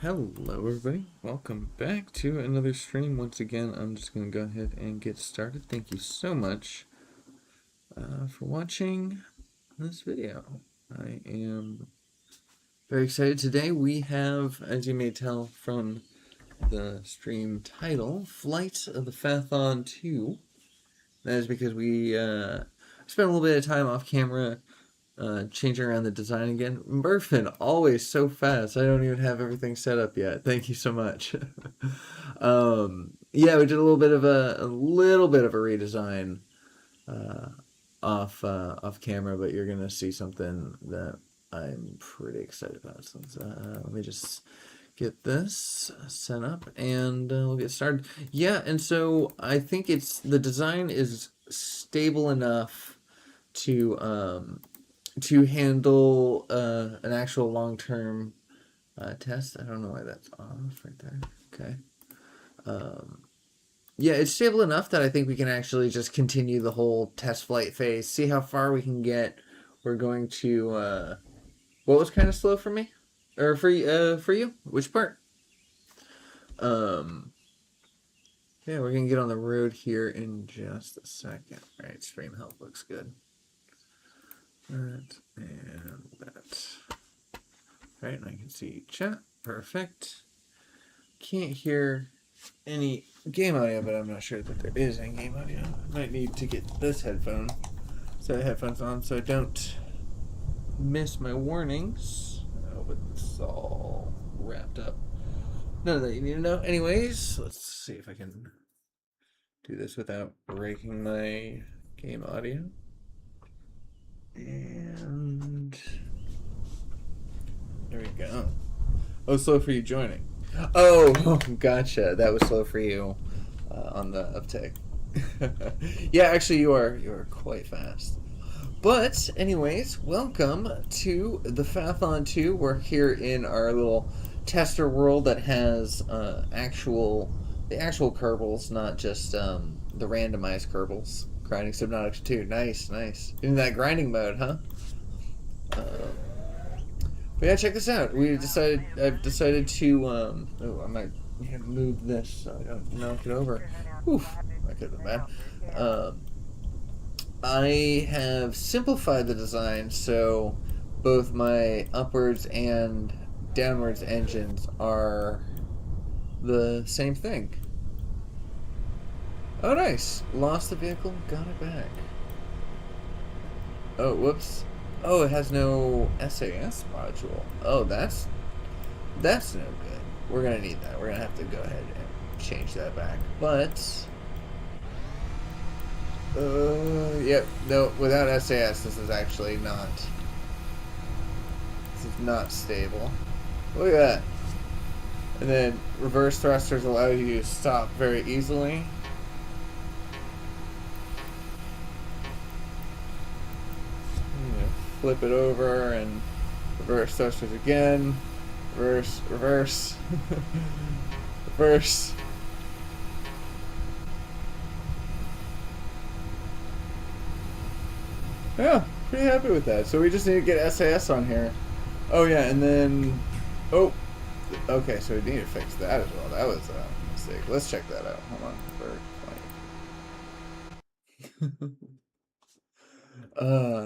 Hello everybody, welcome back to another stream. Once again, I'm just going to go ahead and get started. Thank you so much for watching this video. I am very excited. Today we have, as you may tell from the stream title, Flight of the Phaethon 2. That is because we spent a little bit of time off camera changing around the design again. Murphin, always so fast. I don't even have everything set up yet. Thank you so much. Yeah, we did a little bit of a redesign off camera, but you're gonna see something that I'm pretty excited about. So let me just get this set up and we'll get started. Yeah, and so I think the design is stable enough to handle an actual long-term test. I don't know why that's off right there. Okay. Yeah, it's stable enough that I think we can actually just continue the whole test flight phase, see how far we can get. We're going to what was kind of slow for me? Or for you? Which part? Yeah, we're going to get on the road here in just a second. All right, stream help looks good. That and that. Right, and I can see chat. Perfect. Can't hear any game audio, but I'm not sure that there is any game audio. I might need to get this set of headphones on so I don't miss my warnings. Oh, but it's all wrapped up. None of that you need to know. Anyways, let's see if I can do this without breaking my game audio. And there we go. Oh, slow for you joining. Oh, gotcha. That was slow for you on the uptake. Yeah, actually, you are quite fast. But, anyways, welcome to the Phaethon 2. We're here in our little tester world that has the actual Kerbals, not just the randomized Kerbals. Grinding Subnautica 2. Nice, nice. In that grinding mode, huh? But yeah, check this out. I've decided to, I might move this so I don't knock it over. Oof, that could have been bad. I have simplified the design so both my upwards and downwards engines are the same thing. Oh, nice. Lost the vehicle, got it back. Oh, whoops. Oh, it has no SAS module. Oh, that's no good. We're gonna need that. We're gonna have to go ahead and change that back. But yep, no, without SAS, this is actually not. This is not stable. Look at that. And then reverse thrusters allow you to stop very easily. Flip it over and reverse thrusters again. Reverse, reverse, reverse. Yeah, pretty happy with that. So we just need to get SAS on here. Oh yeah, and then, oh, okay, so we need to fix that as well. That was a mistake. Let's check that out. Hold on.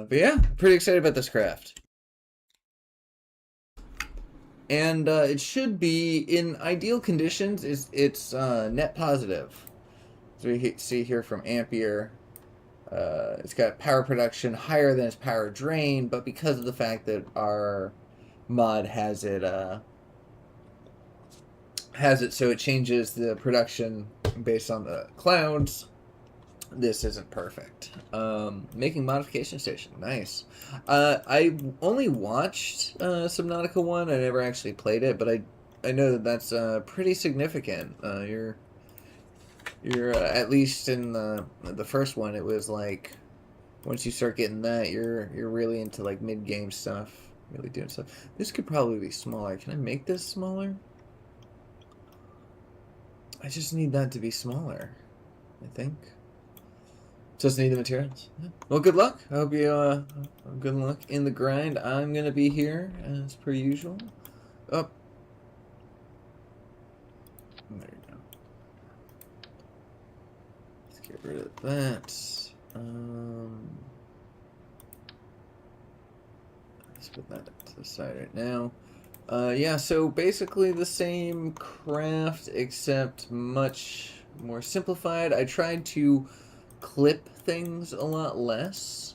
But yeah, pretty excited about this craft. And it should be, in ideal conditions, it's net positive. So we see here from Ampere, it's got power production higher than its power drain, but because of the fact that our mod has it so it changes the production based on the clouds, this isn't perfect. Making modification station, nice. I only watched Subnautica 1. I never actually played it, but I know that that's pretty significant. You're at least in the first one, it was like once you start getting that, you're really into like mid game stuff, really doing stuff. This could probably be smaller. Can I make this smaller? I just need that to be smaller, I think. Just need the materials. Yeah. Well, good luck. I hope you good luck in the grind. I'm gonna be here as per usual. Oh, rid of that. Let's put that to the side right now. Yeah, so basically the same craft, except much more simplified. I tried to clip things a lot less.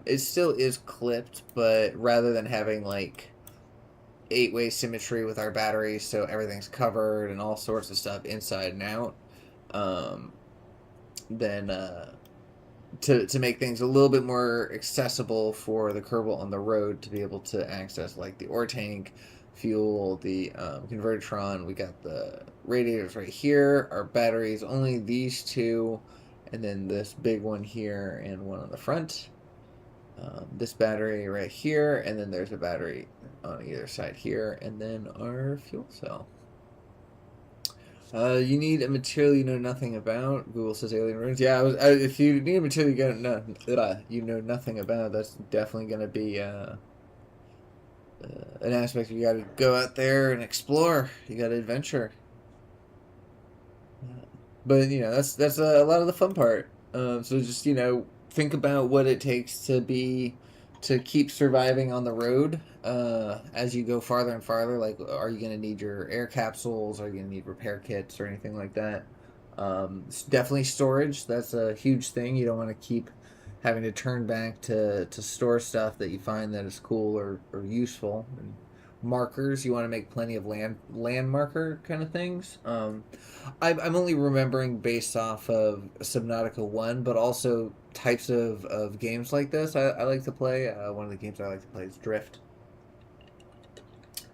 It still is clipped, but rather than having like 8-way symmetry with our batteries, so everything's covered and all sorts of stuff inside and out, then to make things a little bit more accessible for the Kerbal on the road to be able to access, like the ore tank, fuel, the convertitron. We got the radiators right here, our batteries, only these two, and then this big one here and one on the front. This battery right here, and then there's a battery on either side here, and then our fuel cell. You need a material you know nothing about. Google says alien ruins. Yeah, if you need a material you know nothing about, that's definitely going to be an aspect you got to go out there and explore. You got to adventure. But you know that's a lot of the fun part. So just think about what it takes to keep surviving on the road as you go farther and farther. Like, are you going to need your air capsules? Are you going to need repair kits or anything like that? Definitely storage. That's a huge thing. You don't want to keep having to turn back to store stuff that you find that is cool or useful. And markers, you want to make plenty of land marker kind of things. I'm only remembering based off of Subnautica 1, but also types of games like this I like to play. One of the games I like to play is Drift.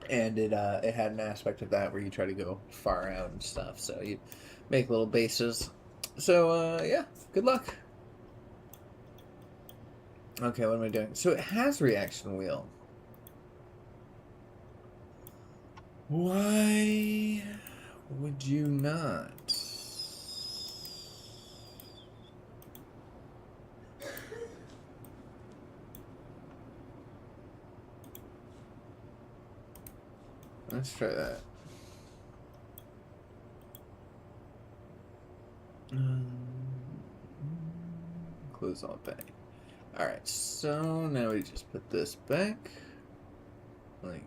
And it had an aspect of that where you try to go far out and stuff. So you make little bases. So, yeah, good luck. Okay, what am I doing? So it has reaction wheel. Why would you not? Let's try that. Close all back. Alright, so now we just put this back. Like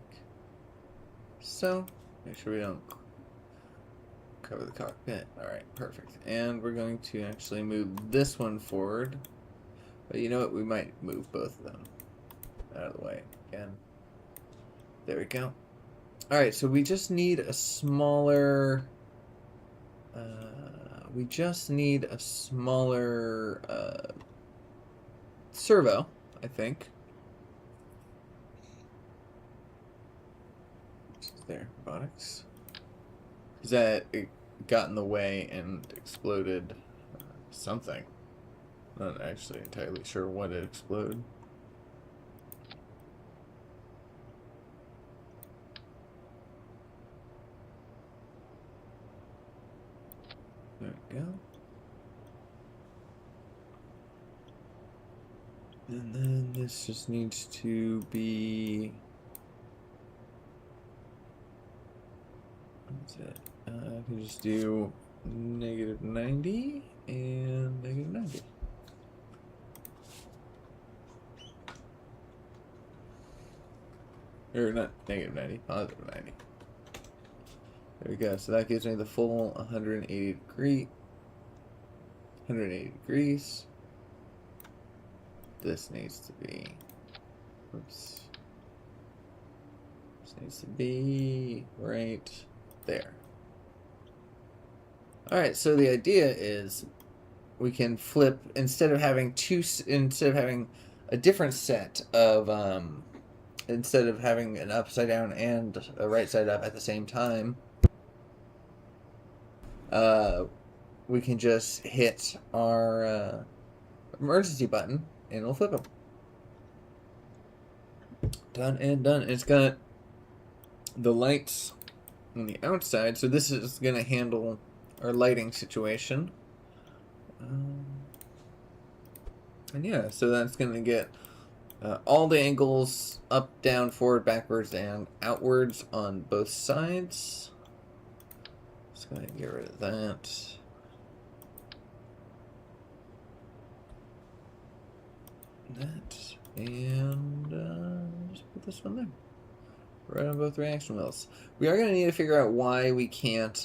so. Make sure we don't cover the cockpit. Alright, perfect. And we're going to actually move this one forward. But you know what? We might move both of them out of the way again. There we go. Alright, so we just need a smaller... servo, I think. There, robotics. Because that it got in the way and exploded something. Not actually entirely sure what it exploded. There we go. And then this just needs to be... What's it? I can just do -90 and -90. Or not -90, +90. There we go. So that gives me the full 180 degrees. This needs to be, oops. This needs to be right there. Alright, so the idea is we can flip, instead of having a different set of, instead of having an upside down and a right side up at the same time, we can just hit our emergency button and it'll flip them. Done and done. It's got the lights on the outside, so this is going to handle our lighting situation. And yeah, so that's going to get all the angles up, down, forward, backwards, and outwards on both sides. Just going to get rid of that. that, and just put this one there. Right on both reaction wheels. We are going to need to figure out why we can't,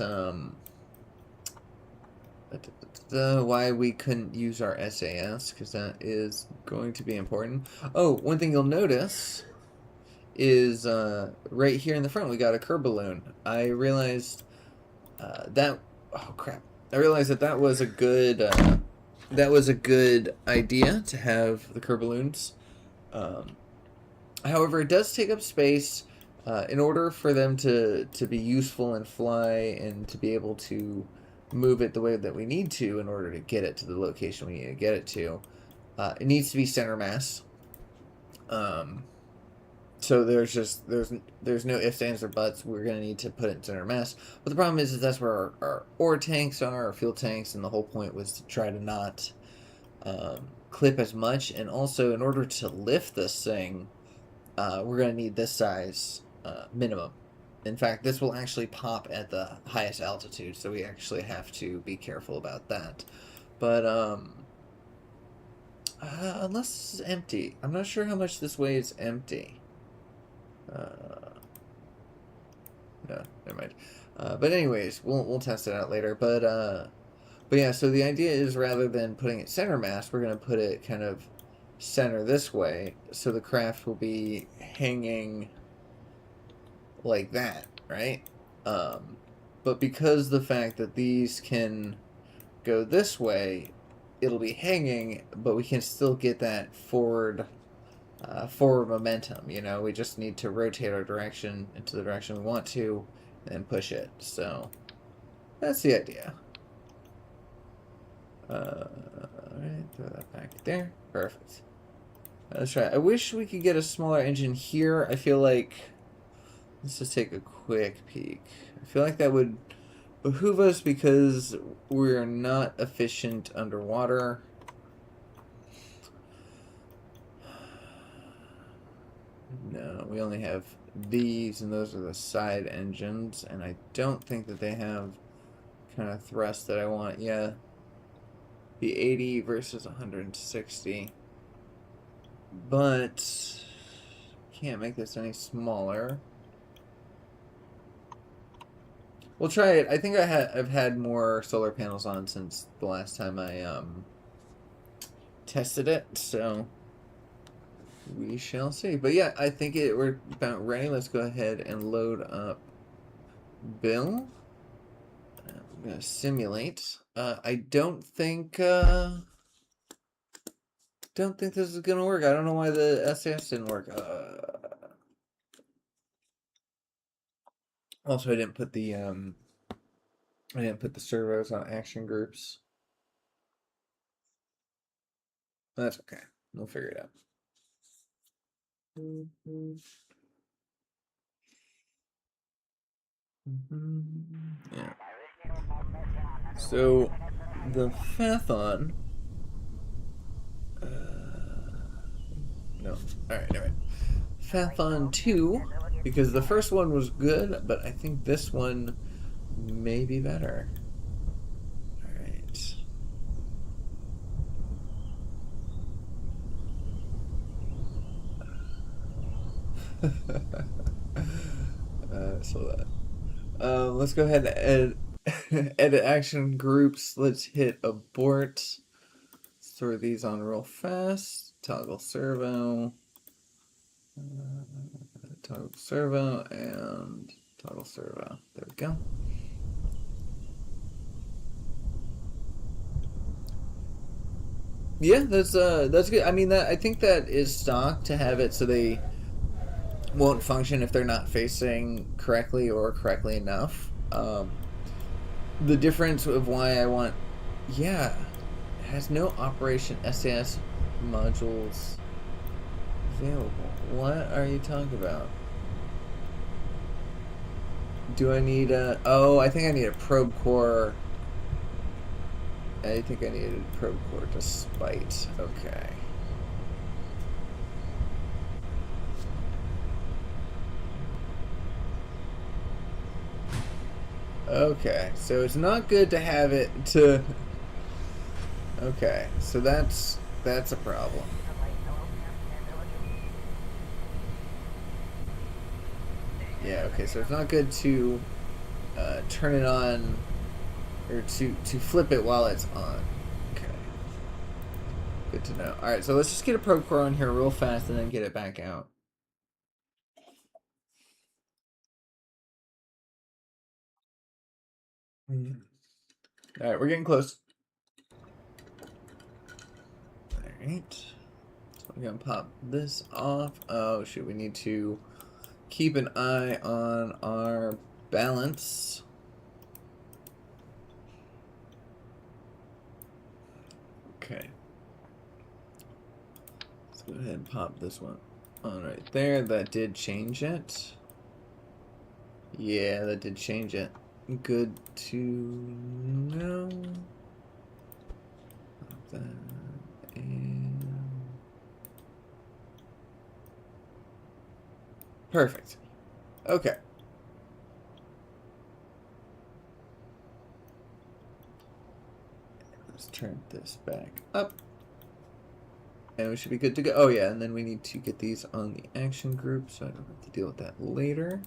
why we couldn't use our SAS, because that is going to be important. Oh, one thing you'll notice is right here in the front we got a Kerballoon. I realized that, oh crap, I realized that was a good idea to have the Kerballoons. However, it does take up space. In order for them to be useful and fly and to be able to move it the way that we need to in order to get it to the location we need to get it to, it needs to be center mass. So there's no ifs, ands, or buts. We're going to need to put it in center mass. But the problem is that's where our ore tanks are, our fuel tanks, and the whole point was to try to not clip as much. And also, in order to lift this thing, we're going to need this size minimum. In fact, this will actually pop at the highest altitude, so we actually have to be careful about that. But unless this is empty, I'm not sure how much this weighs empty. No, never mind. But anyways, we'll test it out later. But yeah, so the idea is rather than putting it center mass, we're going to put it kind of center this way, so the craft will be hanging like that, right? But because the fact that these can go this way, it'll be hanging, but we can still get that forward momentum. You know, we just need to rotate our direction into the direction we want to, and push it. So that's the idea. Alright, throw that back there. Perfect. Let's try. I wish we could get a smaller engine here. I feel like, let's just take a quick peek. I feel like that would behoove us because we're not efficient underwater. No, we only have these, and those are the side engines, and I don't think that they have kind of thrust that I want. Yeah, the 80 versus 160. But can't make this any smaller. We'll try it. I think I've had more solar panels on since the last time I tested it, so we shall see. But yeah, I think we're about ready. Let's go ahead and load up Bill. I'm gonna simulate. I don't think this is gonna work. I don't know why the SAS didn't work. Also, I didn't put the servos on action groups. That's okay. We'll figure it out. Yeah. So the Phaethon. No. Alright, never mind. Phaethon 2, because the first one was good, but I think this one may be better. Alright. So that. Let's go ahead and edit action groups. Let's hit abort. Let's throw these on real fast. Toggle servo. Toggle servo and toggle servo. There we go. Yeah, that's good. I mean, I think that is stock to have it so they won't function if they're not facing correctly or correctly enough. The difference of why I want, yeah, it has no operation SAS modules available. What are you talking about? Do I need a, oh, I think I need a probe core. I think I needed a probe core to spite. Okay. Okay, so it's not good to have it to... Okay, so that's a problem. Yeah, okay, so it's not good to turn it on, or to flip it while it's on. Okay. Good to know. Alright, so let's just get a probe core on here real fast and then get it back out. Alright, we're getting close. Alright. So we're gonna pop this off. Oh shoot, we need to keep an eye on our balance. Okay. Let's go ahead and pop this one on right there. That did change it. Yeah, that did change it. Good to know. That and perfect. Okay. Let's turn this back up. And we should be good to go. Oh yeah, and then we need to get these on the action group so I don't have to deal with that later.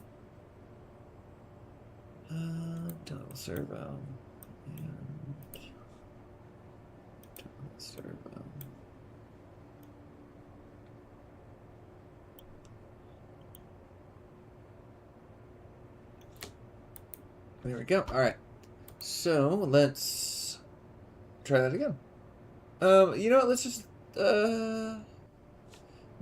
Double servo. And double servo. There we go. Alright. So let's try that again. You know what, let's just no,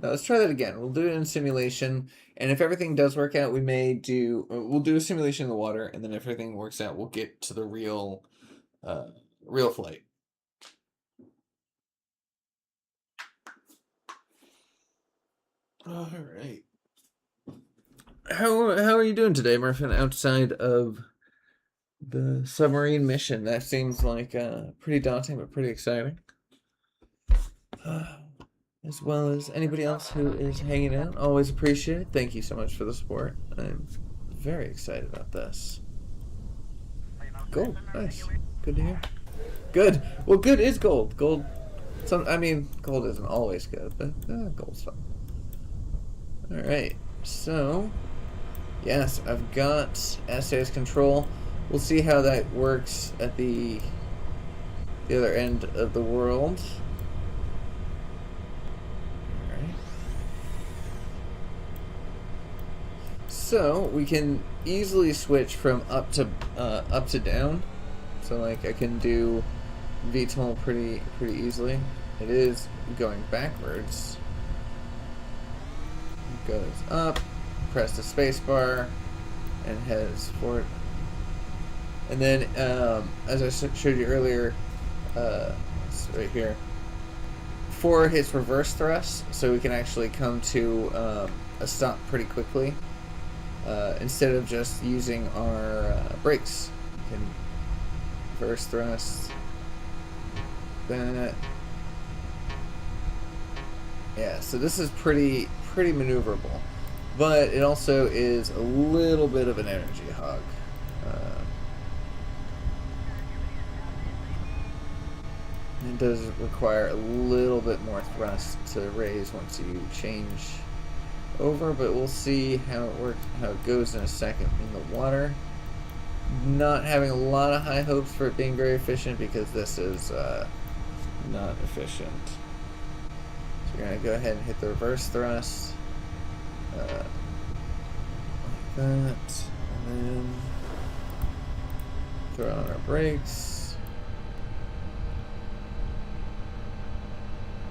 let's try that again. We'll do it in simulation, and if everything does work out, we'll do a simulation in the water, and then if everything works out, we'll get to the real flight. All right. How are you doing today, Murphin? Outside of the submarine mission, that seems like pretty daunting, but pretty exciting. As well as anybody else who is hanging out. Always appreciate it. Thank you so much for the support. I'm very excited about this. Gold. Nice. Good to hear. Good. Well, good is gold. Gold. I mean, gold isn't always good, but gold's fun. Alright. So, yes, I've got SAS control. We'll see how that works at the other end of the world. So we can easily switch from up to down. So like I can do VTOL pretty easily. It is going backwards. It goes up, press the space bar, and heads forward. And then as I showed you earlier, it's right here. 4 hits reverse thrust, so we can actually come to a stop pretty quickly. Instead of just using our brakes. You can reverse thrust that. Yeah, so this is pretty maneuverable, but it also is a little bit of an energy hog. It does require a little bit more thrust to raise once you change over, but we'll see how it goes in a second in the water. Not having a lot of high hopes for it being very efficient because this is not efficient. So we're gonna go ahead and hit the reverse thrust like that, and then throw on our brakes.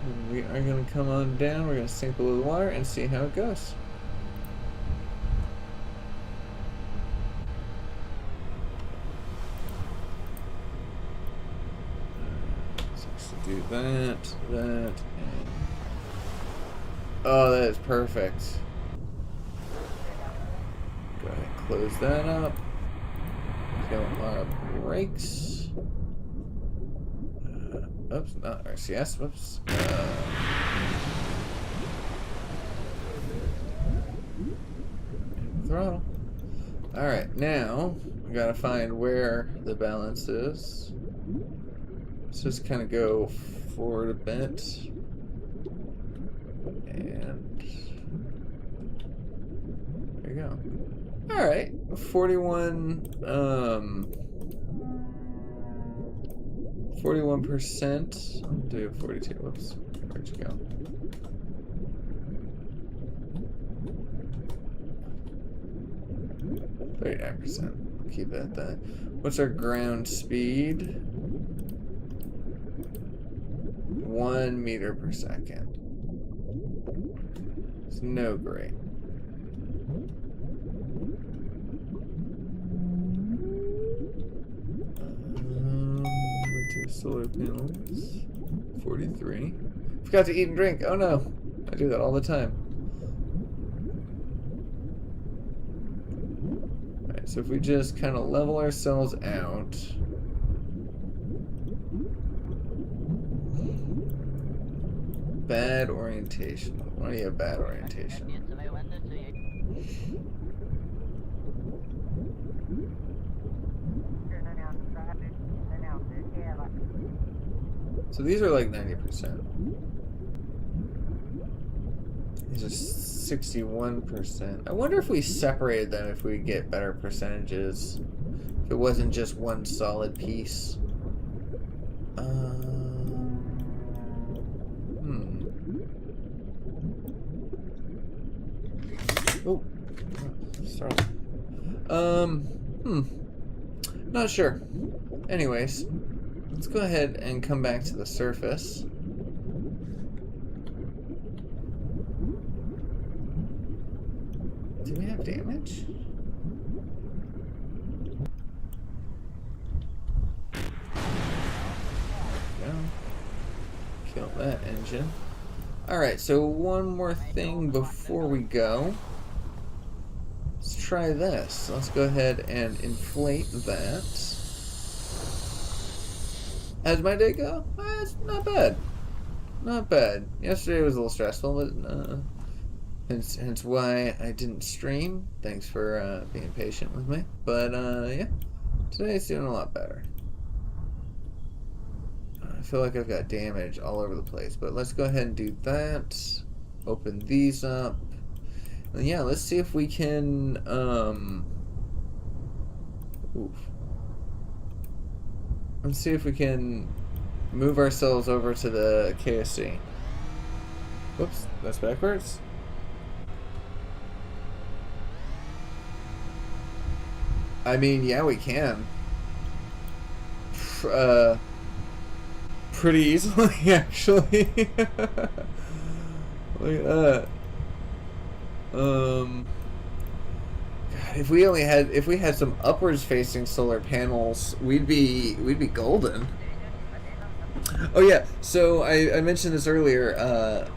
And we are going to come on down. We're going to sink below the water and see how it goes. So do that, and oh, that is perfect. Go ahead and close that up. Kill our brakes. Oops, not RCS. Whoops. Throttle. Alright, now we gotta find where the balance is. Let's just kind of go forward a bit. And there you go. Alright, 41%. I'll do 42. Whoops. Where'd you go? %. Keep it at that. What's our ground speed? 1 meter per second. It's no great. Solar panels. 43. Forgot to eat and drink. Oh no. I do that all the time. Alright, so if we just kind of level ourselves out. Bad orientation. Why do you have bad orientation? So these are like 90%. These are 61%. I wonder if we separated them if we get better percentages. If it wasn't just one solid piece. Oh, sorry. Not sure. Anyways, let's go ahead and come back to the surface. Do we have damage? Go. Kill that engine. Alright, so one more thing before we go. Let's try this. Let's go ahead and inflate that. How's my day go? It's not bad. Not bad. Yesterday was a little stressful, but hence why I didn't stream. Thanks for being patient with me. But yeah, today's doing a lot better. I feel like I've got damage all over the place, but let's go ahead and do that. Open these up. And yeah, let's see if we can let's see if we can move ourselves over to the KSC. Whoops, that's backwards. I mean, yeah, we can. Pretty easily, actually. Look at that. God, if we had some upwards facing solar panels, we'd be golden. Oh yeah, so I mentioned this earlier.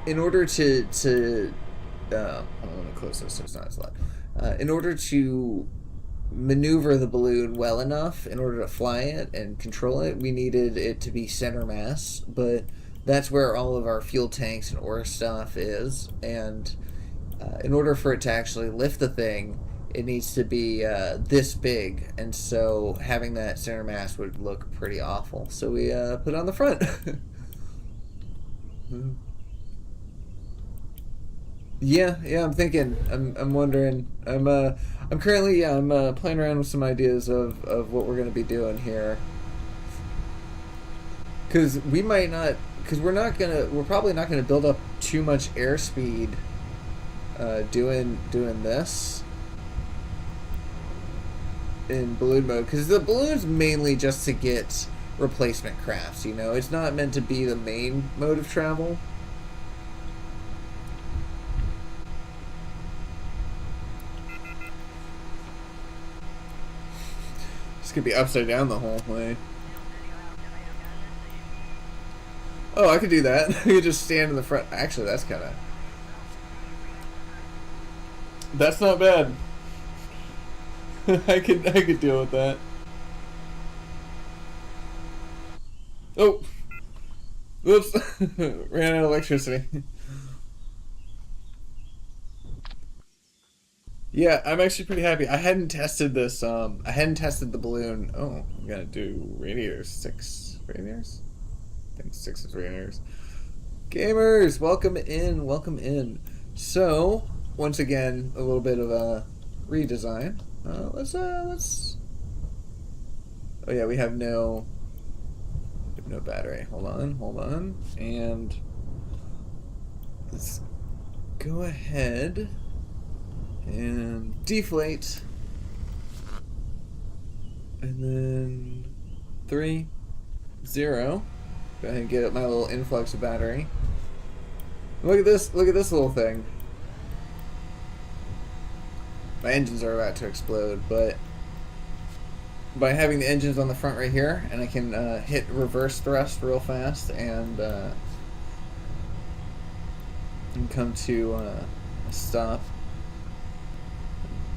In order to I'm gonna close this so it's not as loud. In order to maneuver the balloon well enough, in order to fly it and control it, we needed it to be center mass. But that's where all of our fuel tanks and ore stuff is, and in order for it to actually lift the thing, it needs to be this big, and so having that center mass would look pretty awful. So we put it on the front. Yeah, I'm thinking. I'm wondering. I'm currently I'm playing around with some ideas of what we're gonna be doing here. Because we might not. Because we're probably not gonna build up too much airspeed. Doing this in balloon mode, because the balloon's mainly just to get replacement crafts, you know? It's not meant to be the main mode of travel. It's gonna be upside down the whole way. Oh, I could do that. I could just stand in the front. Actually, that's kind of... That's not bad. I could deal with that. Oh, whoops! Ran out of electricity. Yeah, I'm actually pretty happy. I hadn't tested this. I hadn't tested the balloon. Oh, I'm gonna do radiators. 6 radiators. I think 6 is radiators. Gamers, welcome in. Welcome in. So, once again, a little bit of redesign. Let's. Oh yeah, we have no battery. Hold on, and let's go ahead and deflate, and then 3, 0. Go ahead and get my little influx of battery. Look at this little thing. My engines are about to explode, but by having the engines on the front right here, and I can hit reverse thrust real fast and come to a stop.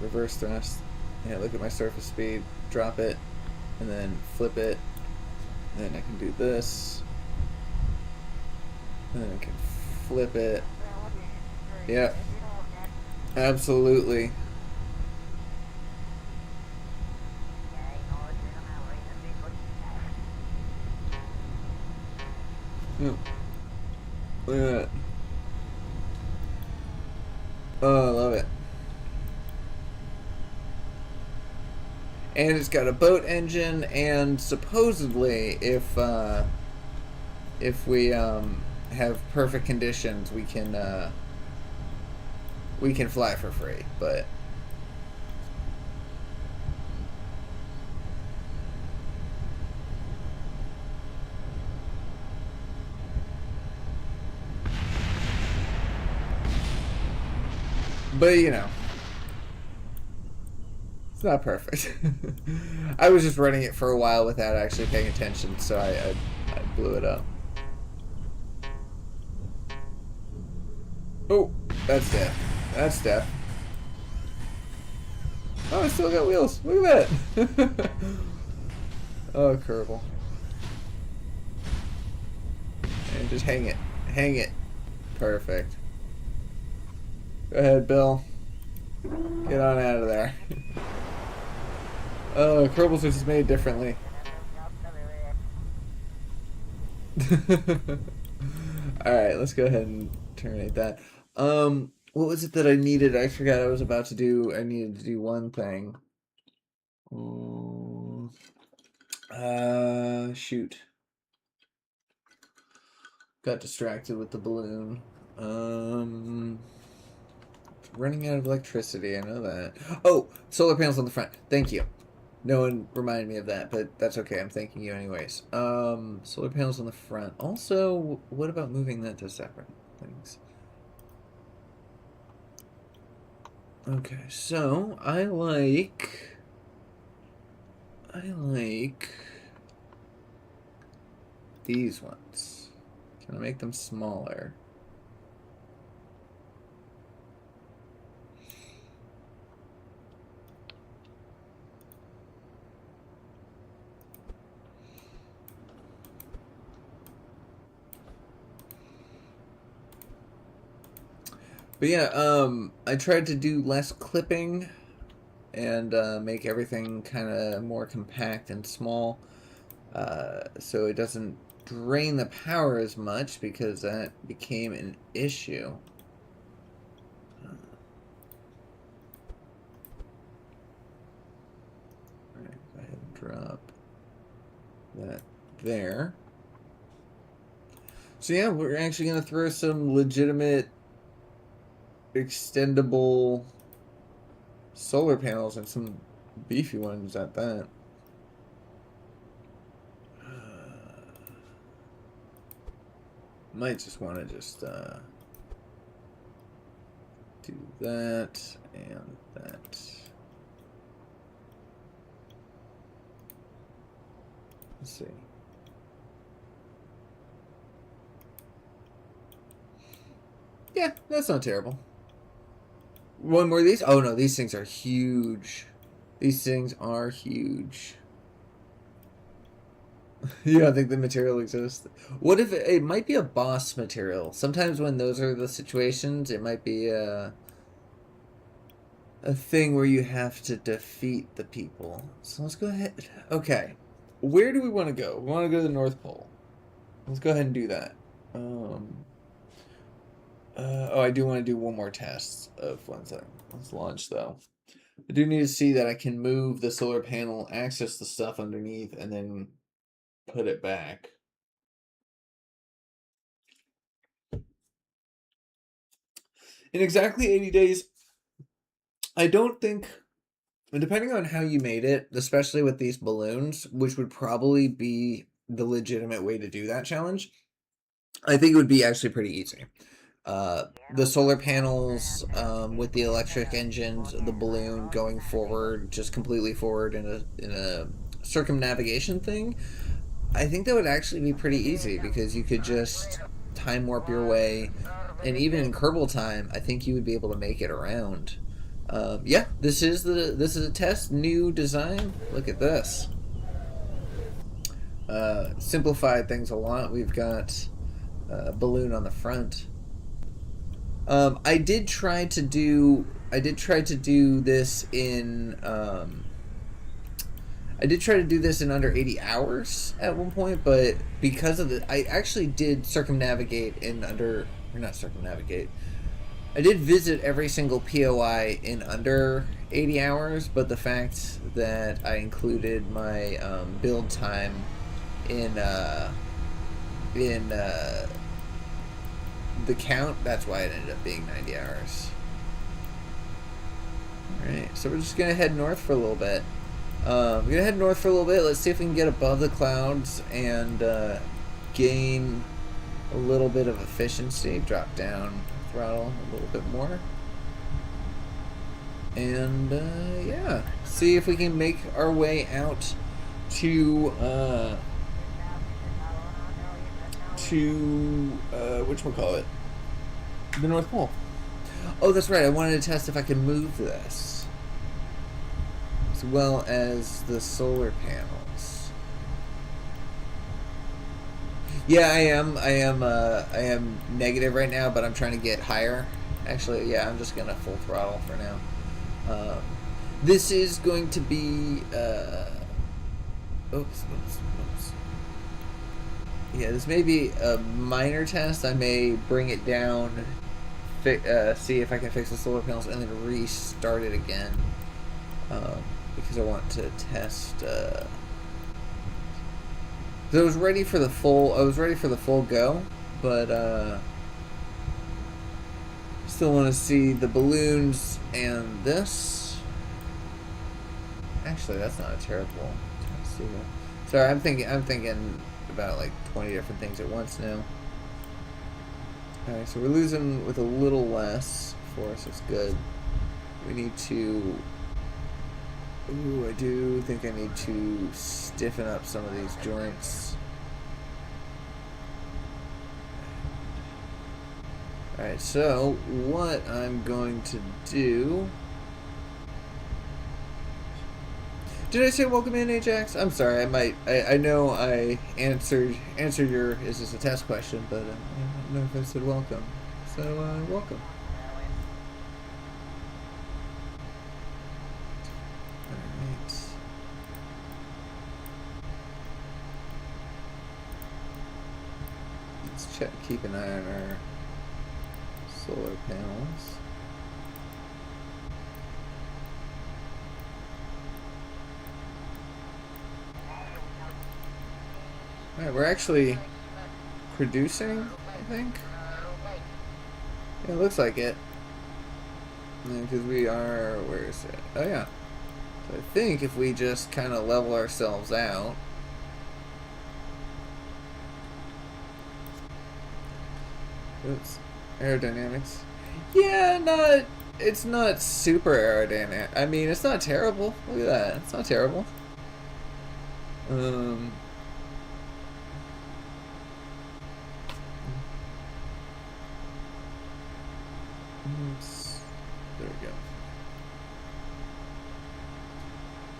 Reverse thrust. Yeah, look at my surface speed. Drop it, and then flip it. And then I can do this. And then I can flip it. Yep. Absolutely. Yep. Look at that. Oh, I love it. And it's got a boat engine, and supposedly, if we have perfect conditions, we can fly for free. But you know, it's not perfect. I was just running it for a while without actually paying attention, so I blew it up. Oh, that's death. That's death. Oh, I still got wheels. Look at that. Oh, Kerbal. And just hang it. Hang it. Perfect. Go ahead, Bill. Get on out of there. Oh, Kerbals are just made differently. Alright, let's go ahead and terminate that. What was it that I needed? I forgot I was about to do. I needed to do one thing. Shoot. Got distracted with the balloon. Running out of electricity, I know that. Oh, solar panels on the front. Thank you. No one reminded me of that, but that's okay. I'm thanking you anyways. Solar panels on the front. Also, what about moving that to separate things? Okay, so I like these ones. Can I make them smaller? But yeah, I tried to do less clipping and make everything kind of more compact and small, so it doesn't drain the power as much, because that became an issue. Alright, go ahead and drop that there. So yeah, we're actually going to throw some legitimate extendable solar panels, and some beefy ones at that. Might just want to just do that and that. Let's see. Yeah, that's not terrible. One more of these? Oh no, these things are huge. These things are huge. You don't think the material exists? What if it might be a boss material? Sometimes when those are the situations, it might be a thing where you have to defeat the people. So let's go ahead. Okay. Where do we want to go? We want to go to the North Pole. Let's go ahead and do that. Oh, I do want to do one more test of one thing. Let's launch, though. I do need to see that I can move the solar panel, access the stuff underneath, and then put it back. In exactly 80 days, I don't think, depending on how you made it, especially with these balloons, which would probably be the legitimate way to do that challenge, I think it would be actually pretty easy. The solar panels with the electric engines, the balloon going forward, just completely forward in a circumnavigation thing. I think that would actually be pretty easy because you could just time warp your way, and even in Kerbal time, I think you would be able to make it around. Yeah, this is a test, new design. Look at this. Simplified things a lot. We've got a balloon on the front. I did try to do this in I did try to do this in under 80 hours at one point, but because of I actually did circumnavigate in under, or not circumnavigate. I did visit every single POI in under 80 hours, but the fact that I included my build time in the count, that's why it ended up being 90 hours. Alright, so we're just going to head north for a little bit. We're going to head north for a little bit. Let's see if we can get above the clouds and gain a little bit of efficiency. Drop down throttle a little bit more. And yeah, see if we can make our way out to whatchamacallit? The North Pole. Oh, that's right. I wanted to test if I could move this, as well as the solar panels. Yeah, I am negative right now, but I'm trying to get higher. Actually, yeah, I'm just gonna full throttle for now. This is going to be oops. Yeah, this may be a minor test. I may bring it down, see if I can fix the solar panels, and then restart it again, because I want to test. I was ready for the full. Go, but still want to see the balloons and this. Actually, that's not a terrible. Sorry, I'm thinking about like 20 different things at once now. Alright, so we're losing with a little less force. It's good. We need to... Ooh, I do think I need to stiffen up some of these joints. Alright, so what I'm going to do... Did I say welcome in, Ajax? I'm sorry. I know I answered your is this a test question, but I don't know if I said welcome. So welcome. All right. Let's check. Keep an eye on our solar panels. Alright, we're actually producing, I think. Yeah, it looks like it. Because we are, where is it? Oh yeah. So I think if we just kind of level ourselves out. Oops. Aerodynamics. Yeah, it's not super aerodynamic. I mean, it's not terrible. Look at that. It's not terrible. There we go.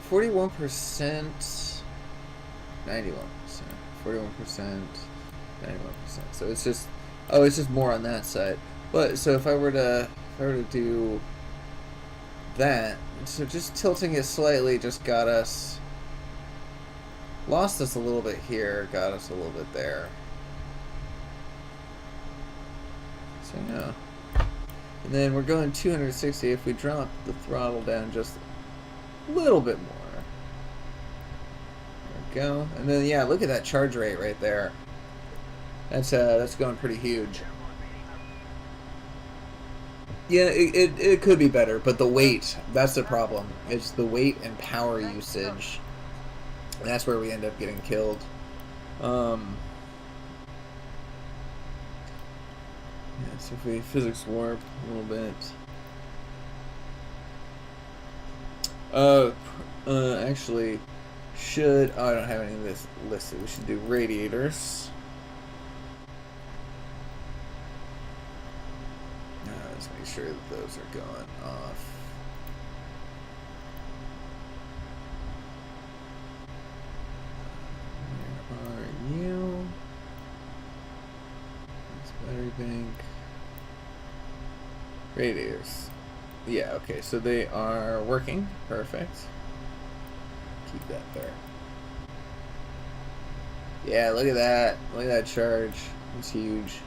41%, 91%, 41%, 91%. So it's just, oh, it's just more on that side. But so if I were to do that, so just tilting it slightly just got us, lost us a little bit here, got us a little bit there. So yeah. And then we're going 260. If we drop the throttle down just little bit more. There we go. And then, yeah, look at that charge rate right there. That's going pretty huge. Yeah, it could be better, but the weight, that's the problem. It's the weight and power usage. That's where we end up getting killed. Yeah, so if we physics warp a little bit. Actually, should... Oh, I don't have any of this listed. We should do radiators. Let's make sure that those are going off. Where are you? That's battery bank. Radiators. Yeah, okay, so they are working. Perfect. Keep that there. Yeah, look at that. Look at that charge. It's huge.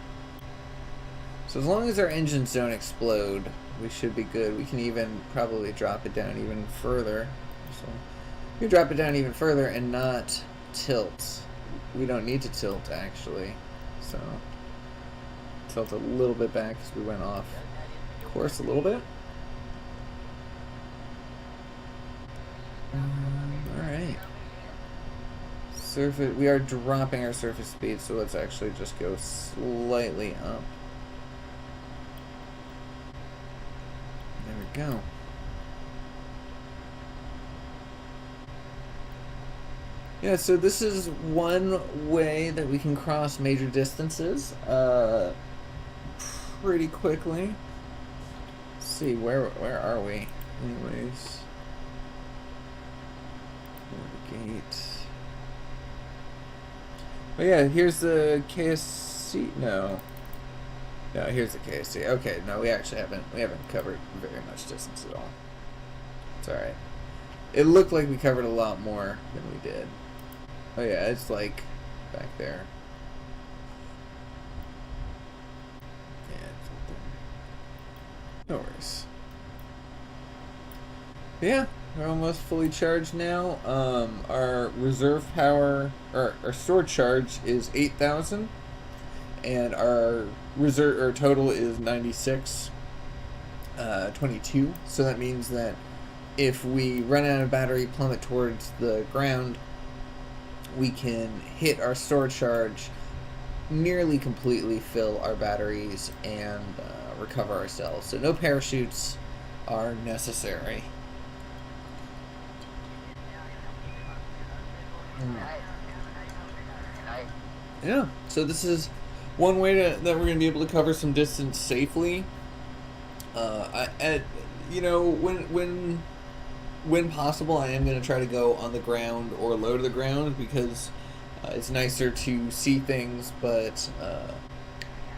So as long as our engines don't explode, we should be good. We can even probably drop it down even further. So we can drop it down even further and not tilt. We don't need to tilt, actually. So tilt a little bit back because we went off course a little bit. Alright. Surface. We are dropping our surface speed, so let's actually just go slightly up. There we go. Yeah, so this is one way that we can cross major distances pretty quickly. Let's see, where are we? Anyways. Navigate. Oh yeah, here's the KSC. No, here's the KSC. Okay, no, we haven't covered very much distance at all. It's all right. It looked like we covered a lot more than we did. Oh yeah, it's like back there. Yeah, it's up there. No worries. But yeah, we're almost fully charged now. Our reserve power, or our stored charge is 8,000, and our total is 9622. So that means that if we run out of battery, plummet towards the ground, we can hit our store charge, nearly completely fill our batteries, and recover ourselves. So no parachutes are necessary. Yeah, so this is one way that we're going to be able to cover some distance safely. When possible, I am going to try to go on the ground or low to the ground because it's nicer to see things. But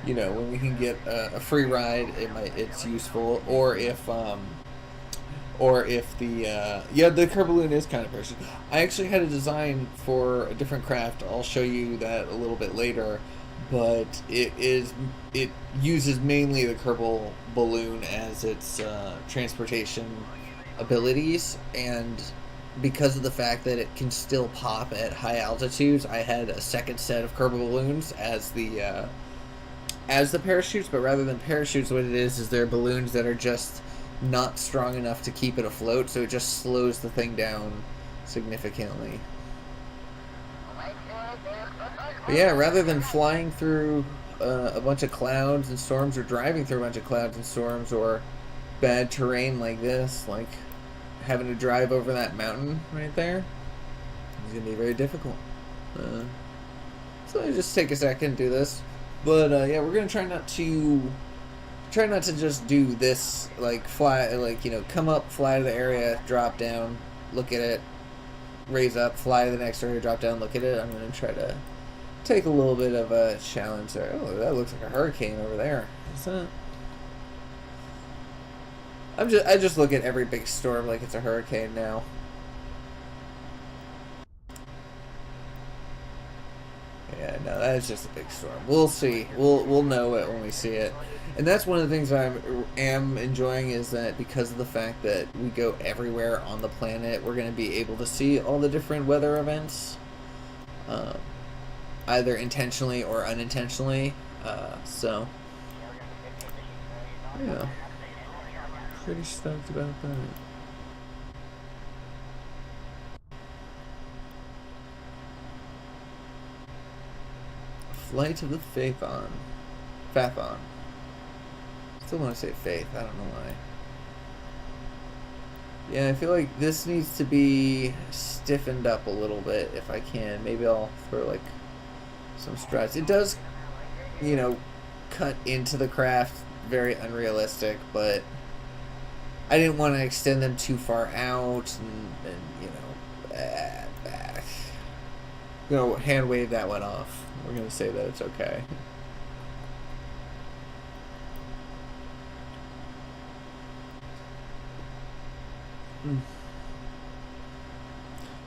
when we can get a free ride, it's useful. Or if the Kerbin is kind of parachute. I actually had a design for a different craft. I'll show you that a little bit later. But it uses mainly the Kerbin balloon as its transportation abilities, and because of the fact that it can still pop at high altitudes, I had a second set of Kerbin balloons as the parachutes. But rather than parachutes, what it is they're balloons that are just not strong enough to keep it afloat, so it just slows the thing down significantly. But yeah, rather than flying through a bunch of clouds and storms, or driving through a bunch of clouds and storms, or bad terrain like this, like having to drive over that mountain right there, it's gonna be very difficult. So I just take a second and do this. But yeah, we're gonna try not to just do this, like fly, come up, fly to the area, drop down, look at it, raise up, fly to the next area, drop down, look at it. I'm gonna try to take a little bit of a challenge there. Oh, that looks like a hurricane over there. Is that? I just look at every big storm like it's a hurricane now. Yeah, no, that's just a big storm. We'll see. We'll know it when we see it. And that's one of the things I am enjoying, is that because of the fact that we go everywhere on the planet, we're going to be able to see all the different weather events, either intentionally or unintentionally. So, yeah, pretty stoked about that. Flight of the Phaethon. Phaethon. Still want to say Faith. I don't know why. Yeah, I feel like this needs to be stiffened up a little bit if I can. Maybe I'll throw like some struts. It does, you know, cut into the craft, very unrealistic, but I didn't want to extend them too far out, and you know, hand wave that one off. We're gonna say that it's okay.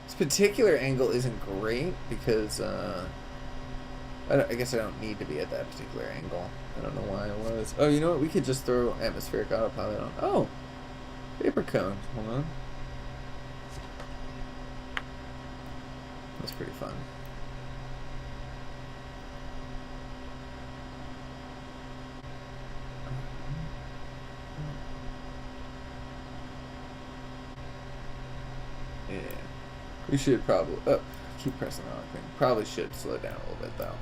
This particular angle isn't great because I guess I don't need to be at that particular angle. I don't know why it was. Oh, you know what? We could just throw atmospheric autopilot on. Oh, vapor cone. Hold on. That's pretty fun. Yeah. We should probably... Oh, keep pressing the wrong thing. Probably should slow down a little bit, though.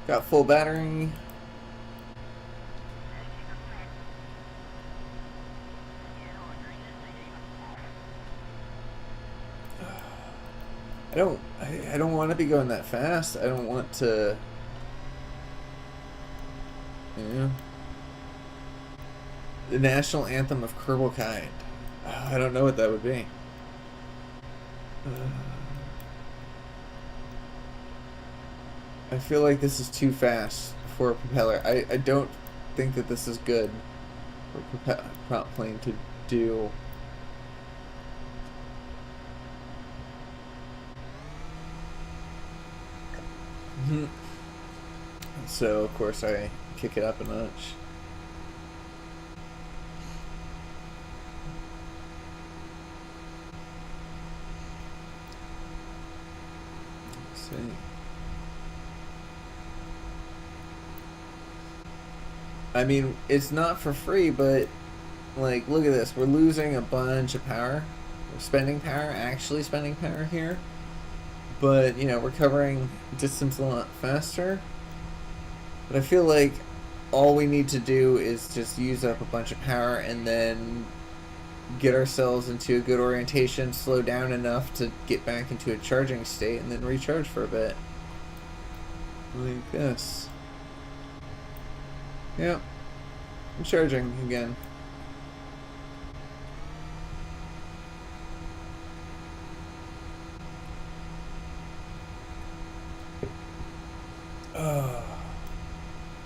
Got full battery. I don't want to be going that fast. I don't want to... Yeah. The national anthem of Kerbal kind. I don't know what that would be. I feel like this is too fast for a propeller. I don't think that this is good for a prop plane to do. So, of course, I kick it up a notch. Let's see. I mean, it's not for free, but, like, look at this. We're losing a bunch of power. We're spending power, actually spending power here. But, you know, we're covering distance a lot faster. But I feel like all we need to do is just use up a bunch of power and then get ourselves into a good orientation, slow down enough to get back into a charging state, and then recharge for a bit. Like this. Yep. I'm charging again.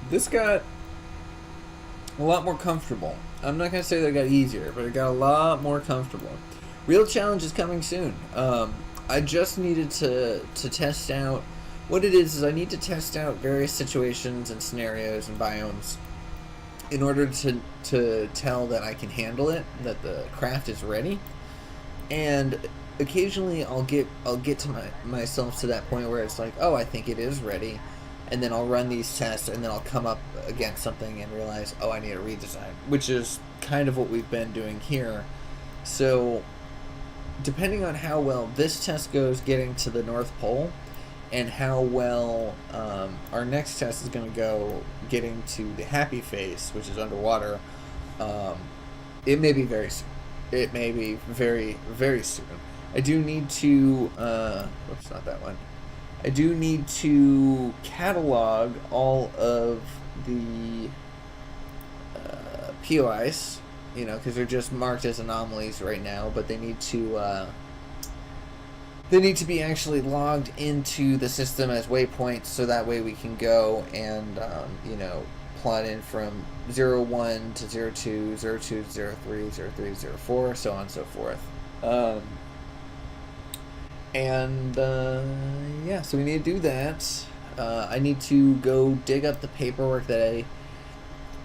This got a lot more comfortable. I'm not going to say that it got easier, but it got a lot more comfortable. Real challenge is coming soon. I just needed to test out... What it is I need to test out various situations and scenarios and biomes in order to tell that I can handle it, that the craft is ready. And occasionally I'll get to myself to that point where it's like, oh, I think it is ready. And then I'll run these tests, and then I'll come up against something and realize, oh, I need a redesign, which is kind of what we've been doing here. So, depending on how well this test goes getting to the North Pole, and how well our next test is going to go getting to the happy face, which is underwater, it may be very soon. It may be very, very soon. I do need to... whoops, not that one. I do need to catalog all of the POIs, you know, because they're just marked as anomalies right now, but they need to be actually logged into the system as waypoints, so that way we can go and, you know, plot in from 01 to 02, 02 to 03, 03 to 04, so on and so forth. And yeah, so we need to do that. I need to go dig up the paperwork that I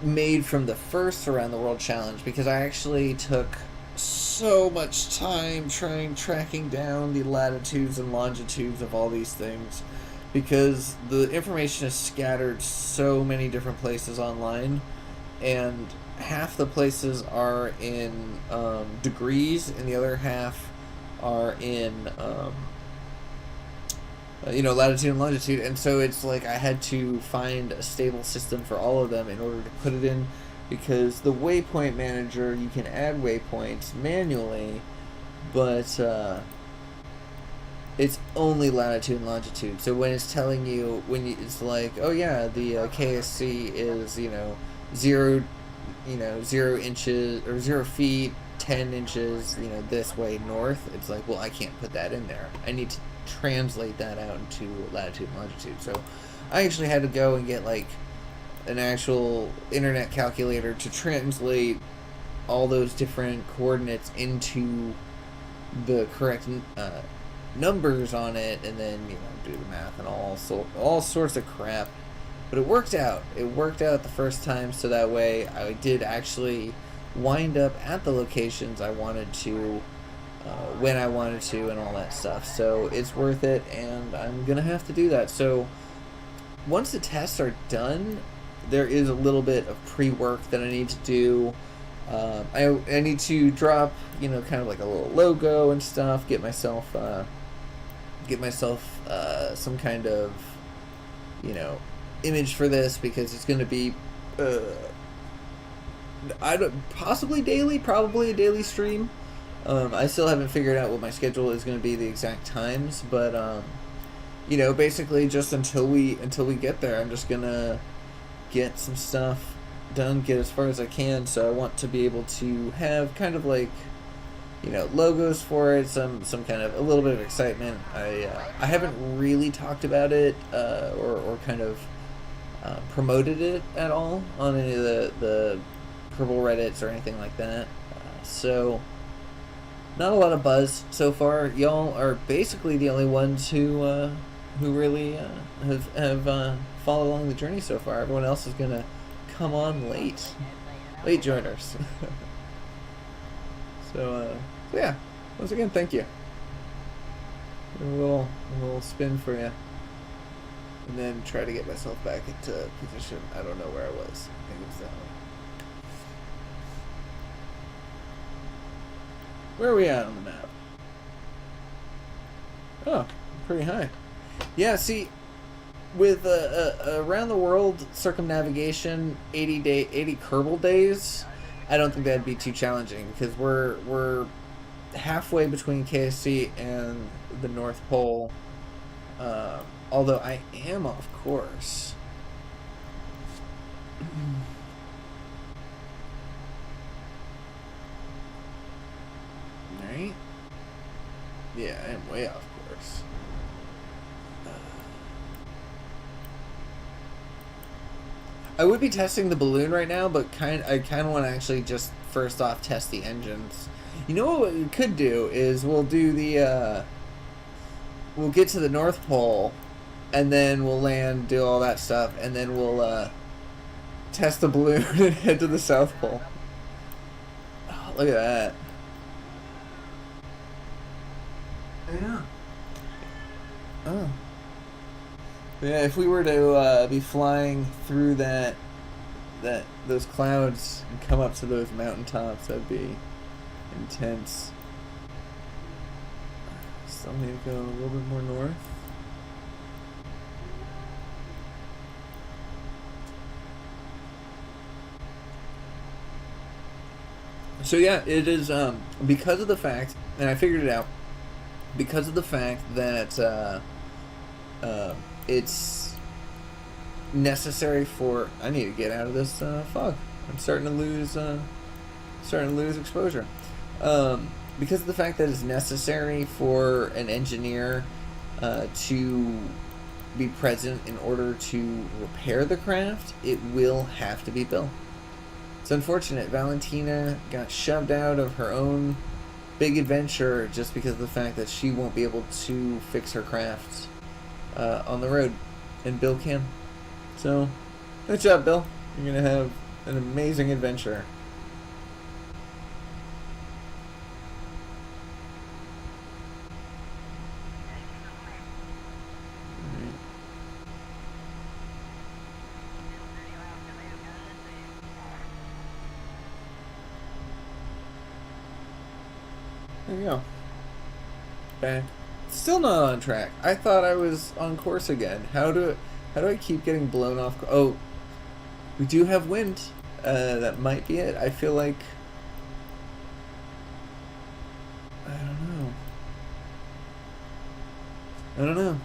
made from the first Around the World challenge, because I actually took so much time tracking down the latitudes and longitudes of all these things, because the information is scattered so many different places online, and half the places are in degrees and the other half are in latitude and longitude. And so it's like I had to find a stable system for all of them in order to put it in, because the waypoint manager, you can add waypoints manually, but it's only latitude and longitude. So when it's telling you, it's like, oh yeah, the KSC is 0 inches or 0 feet 10 inches this way north, it's like, well, I can't put that in there. I need to translate that out into latitude and longitude. So I actually had to go and get like an actual internet calculator to translate all those different coordinates into the correct numbers on it, and then do the math and all sorts of crap. But it worked out. It worked out the first time, so that way I did actually wind up at the locations I wanted to, when I wanted to, and all that stuff. So it's worth it, and I'm gonna have to do that. So once the tests are done, there is a little bit of pre-work that I need to do. I need to drop, kind of like a little logo and stuff. Get myself some kind of, image for this, because it's going to be, possibly daily, probably a daily stream. I still haven't figured out what my schedule is going to be, the exact times, but basically just until we get there, I'm just gonna get some stuff done, get as far as I can. So I want to be able to have kind of like, logos for it, some kind of a little bit of excitement. I haven't really talked about it or kind of promoted it at all on any of the Purple Reddits or anything like that. So not a lot of buzz so far. Y'all are basically the only ones who really have followed along the journey so far. Everyone else is gonna come on late joiners. So yeah, once again, thank you. A little spin for you, and then try to get myself back into position. I don't know where I was. I think it was that one. Where are we at on the map? Oh, pretty high. Yeah, see, with around the world circumnavigation, 80 Kerbal days, I don't think that'd be too challenging, because we're halfway between KSC and the North Pole. Although I am off course. Right? Yeah, I am way off course. I would be testing the balloon right now, but I kind of want to actually just first off test the engines. You know what we could do is we'll do the we'll get to the North Pole, and then we'll land, do all that stuff, and then we'll test the balloon and head to the South Pole. Oh, look at that. Yeah. Oh. Yeah, if we were to be flying through those clouds and come up to those mountaintops, that'd be intense. Still need to go a little bit more north. So yeah, it is because of the fact, and I figured it out, because of the fact that it's necessary for. I need to get out of this fog. I'm starting to lose exposure. Because of the fact that it's necessary for an engineer to be present in order to repair the craft, it will have to be built. It's unfortunate. Valentina got shoved out of her own big adventure just because of the fact that she won't be able to fix her craft on the road. and Bill can. So, good job, Bill. You're gonna have an amazing adventure. There you go. Back. Still not on track. I thought I was on course again. How do I keep getting blown off? Oh, we do have wind. That might be it. I feel like I don't know.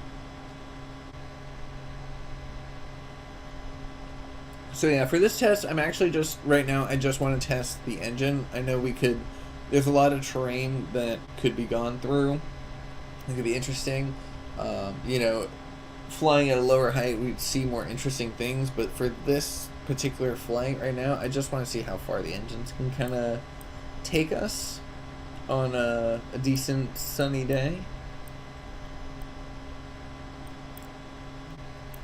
So yeah, for this test, I'm actually just right now. I just want to test the engine. I know we could. There's a lot of terrain that could be gone through. It could be interesting. You know, flying at a lower height, we'd see more interesting things. But for this particular flight right now, I just want to see how far the engines can kind of take us on a decent sunny day.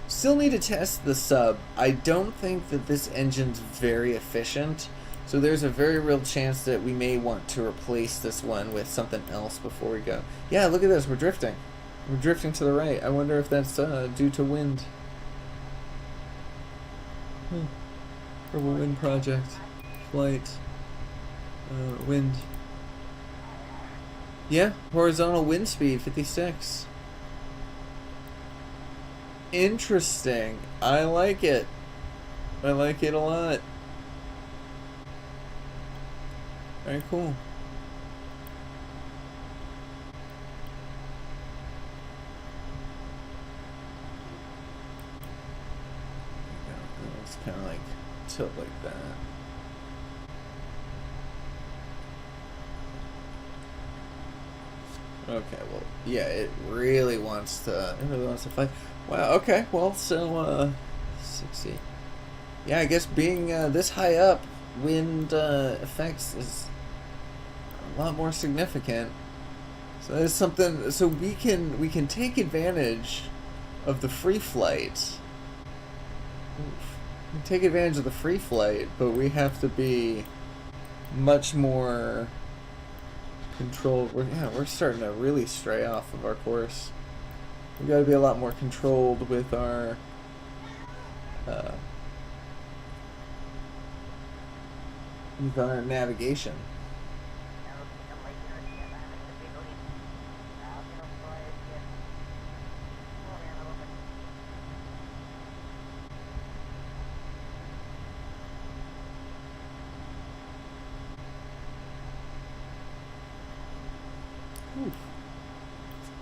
Still need to test the sub. I don't think that this engine's very efficient, so there's a very real chance that we may want to replace this one with something else before we go. Yeah, look at this. We're drifting. We're drifting to the right. I wonder if that's due to wind. Purple Wind Project. Phlight. Wind. Yeah, horizontal wind speed, 56. Interesting. I like it. I like it a lot. Very cool. It's kind of like tilt like that. Okay, well, yeah, it really wants to fight. Wow, okay, well, so, 60. Yeah, I guess being this high up, wind effects is a lot more significant. So that's something, so we can take advantage of the free flight. We can take advantage of the free flight, but we have to be much more controlled. We're starting to really stray off of our course. We got to be a lot more controlled with our navigation.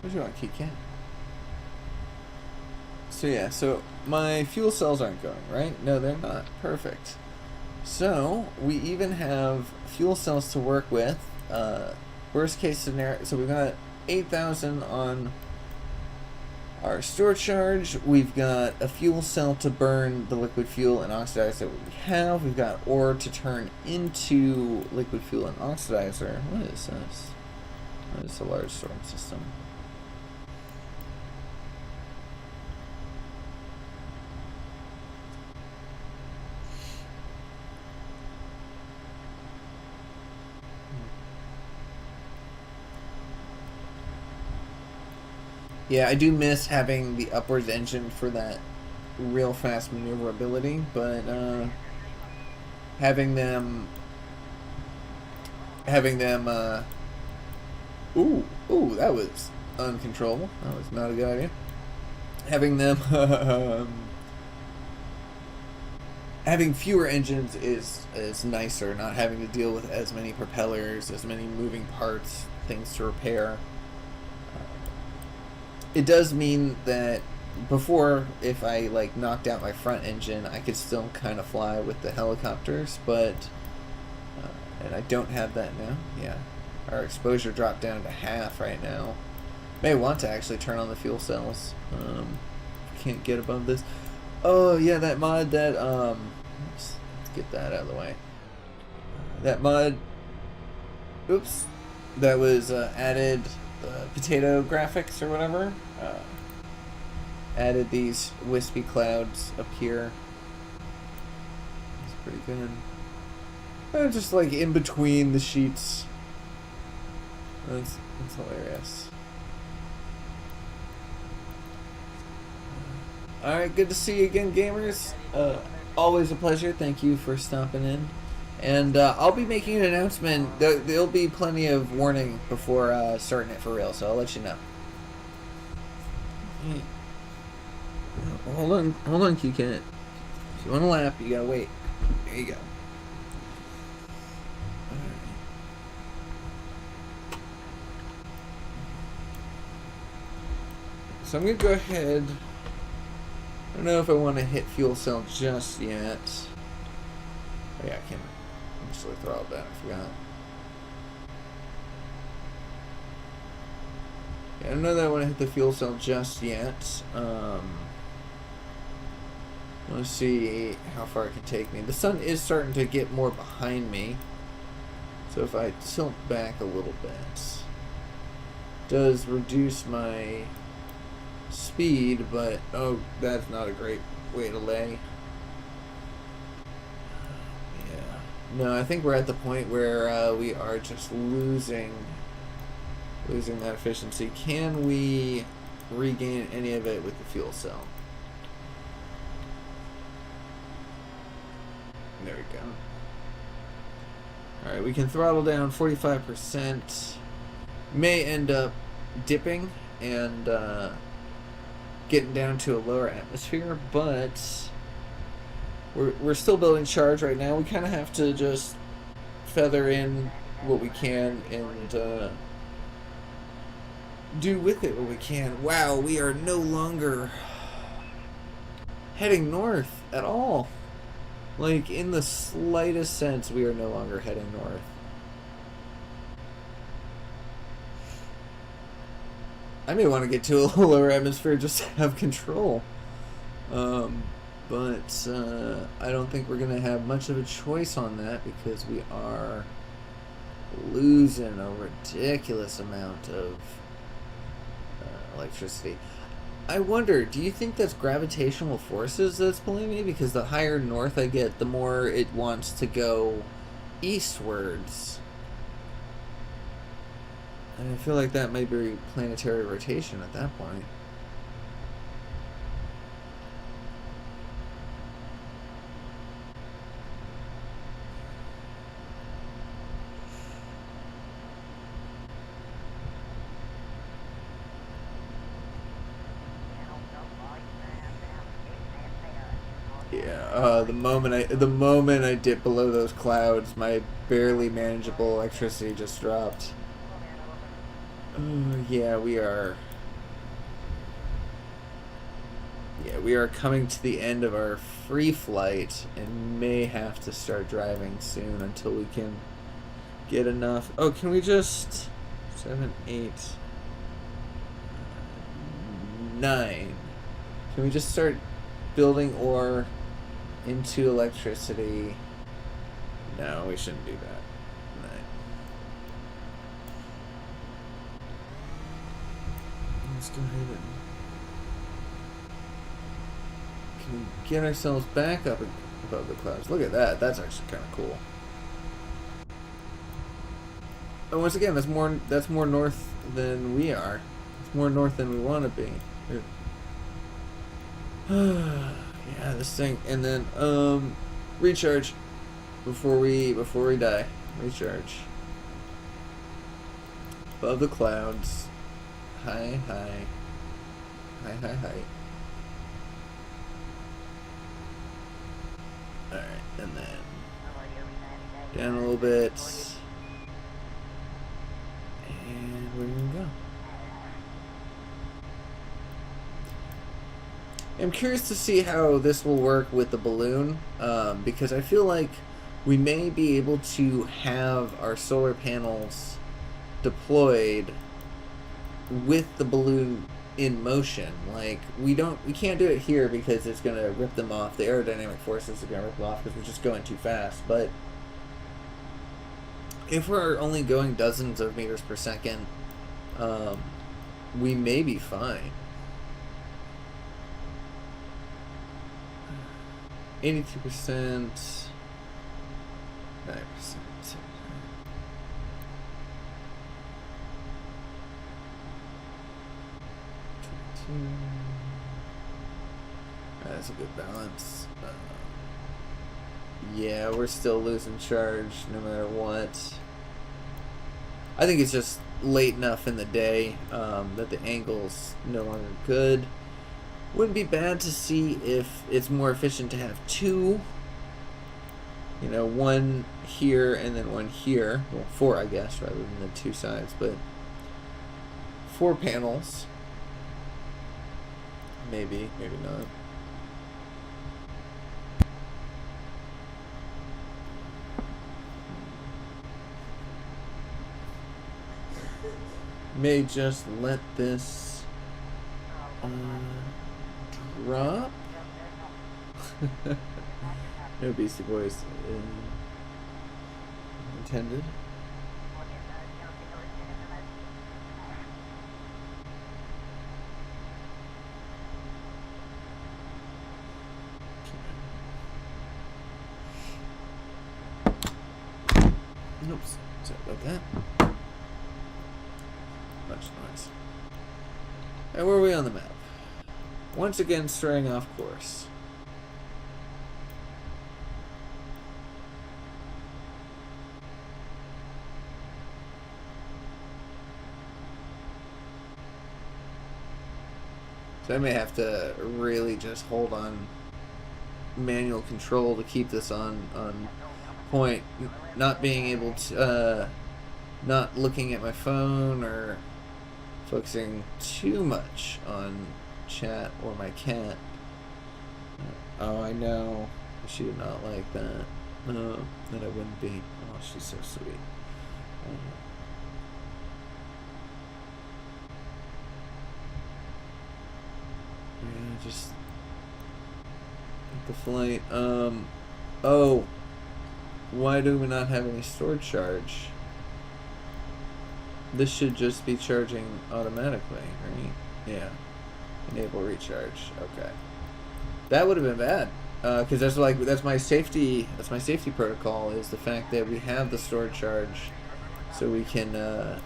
Where'd you want to keep can? So yeah, so my fuel cells aren't going, right? No, they're not. Perfect. So we even have fuel cells to work with. Worst case scenario, so we've got 8,000 on our store charge. We've got a fuel cell to burn the liquid fuel and oxidizer that we have. We've got ore to turn into liquid fuel and oxidizer. What is this? What is a large storm system? Yeah, I do miss having the upwards engine for that real fast maneuverability, but having them ooh, that was uncontrollable. That was not a good idea. Having them having fewer engines is nicer, not having to deal with as many propellers, as many moving parts, things to repair. It does mean that before, if I like knocked out my front engine, I could still kind of fly with the helicopters, but and I don't have that now. Yeah, our exposure dropped down to half right now. May want to actually turn on the fuel cells. Can't get above this. Oh yeah, that mod that oops, let's get that out of the way. That mod, oops, that was added. Potato graphics or whatever. added these wispy clouds up here. It's pretty good. Just like in between the sheets. That's hilarious. Alright, good to see you again, gamers. Always a pleasure. Thank you for stopping in. And I'll be making an announcement. There'll be plenty of warning before starting it for real, so I'll let you know. Hold on, you can't. If you want to lap, you gotta wait. There you go. So I'm going to go ahead. I don't know if I want to hit fuel cell just yet. Oh yeah, I can actually throttle down. I forgot. Yeah, I don't know that I want to hit the fuel cell just yet. Let's see how far it can take me. The sun is starting to get more behind me. So if I tilt back a little bit, it does reduce my speed, but oh, that's not a great way to lay. Yeah, no, I think we're at the point where we are just losing that efficiency. Can we regain any of it with the fuel cell? There we go. Alright, we can throttle down 45%. May end up dipping and getting down to a lower atmosphere, but we're still building charge right now. We kind of have to just feather in what we can and do with it what we can. Wow, we are no longer heading north at all. Like, in the slightest sense, we are no longer heading north. I may want to get to a lower atmosphere just to have control. But I don't think we're going to have much of a choice on that because we are losing a ridiculous amount of electricity. I wonder, do you think that's gravitational forces that's pulling me? Because the higher north I get, the more it wants to go eastwards. And I feel like that might be planetary rotation at that point. Yeah, the moment I dip below those clouds, my barely manageable electricity just dropped. Yeah, we are coming to the end of our free flight and may have to start driving soon until we can get enough. Oh, can we just 7, 8, 9? Can we just start building ore into electricity? No, we shouldn't do that. Let's go ahead and can we get ourselves back up above the clouds? Look at that. That's actually kind of cool. And once again, that's more north than we are. It's more north than we want to be. Yeah, this thing, and then recharge before we die. Recharge above the clouds. High. Alright, and then down a little bit. And we're gonna go. I'm curious to see how this will work with the balloon, because I feel like we may be able to have our solar panels deployed with the balloon in motion. Like, we can't do it here because it's going to rip them off. The aerodynamic forces are going to rip them off because we're just going too fast. But if we're only going dozens of meters per second, we may be fine. 82%. 9%. That's a good balance. Yeah, we're still losing charge no matter what. I think it's just late enough in the day that the angle's no longer good. Wouldn't be bad to see if it's more efficient to have two. You know, one here and then one here. Well, 4, I guess, rather than the 2 sides, but 4 panels. Maybe, maybe not. May just let this drop. No Beastie Boys intended. Oops, sorry about that. Much noise. And where are we on the map? Once again, straying off course. So I may have to really just hold on manual control to keep this on point. Not being able to, not looking at my phone or focusing too much on chat or my cat. Oh, I know. She did not like that. No, that I wouldn't be. Oh, she's so sweet. Yeah, just the Phlight. Oh, why do we not have any storage charge? This should just be charging automatically, right? Yeah. Enable recharge. Okay. That would have been bad, because that's my safety protocol, is the fact that we have the storage charge, so we can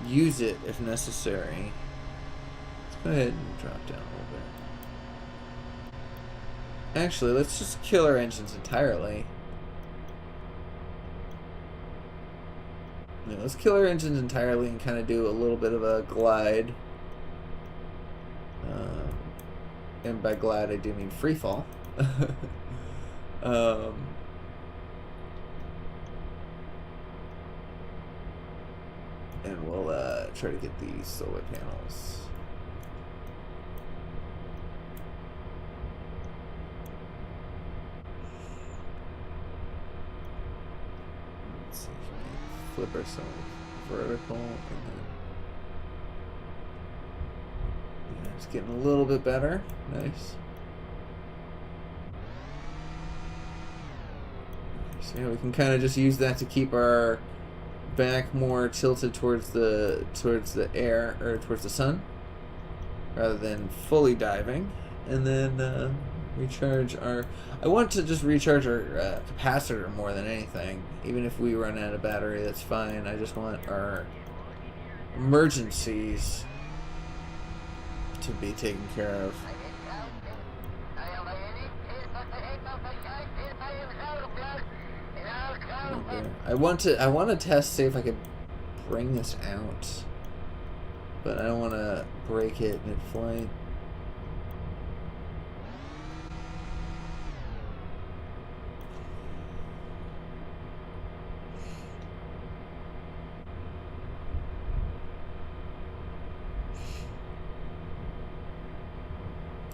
use it if necessary. Let's go ahead and drop down a little bit. Actually, let's just kill our engines entirely. Yeah, let's kill our engines entirely and kind of do a little bit of a glide. And by glide, I do mean free fall. And we'll try to get these solar panels. Let's see if we can flip ourselves vertical and then. Yeah, it's getting a little bit better. Nice. So yeah, we can kind of just use that to keep our back more tilted towards the air, or towards the sun, rather than fully diving. And then recharge our. I want to just recharge our capacitor more than anything. Even if we run out of battery, that's fine. I just want our emergencies to be taken care of. I want to test, see if I could bring this out, but I don't want to break it mid-flight.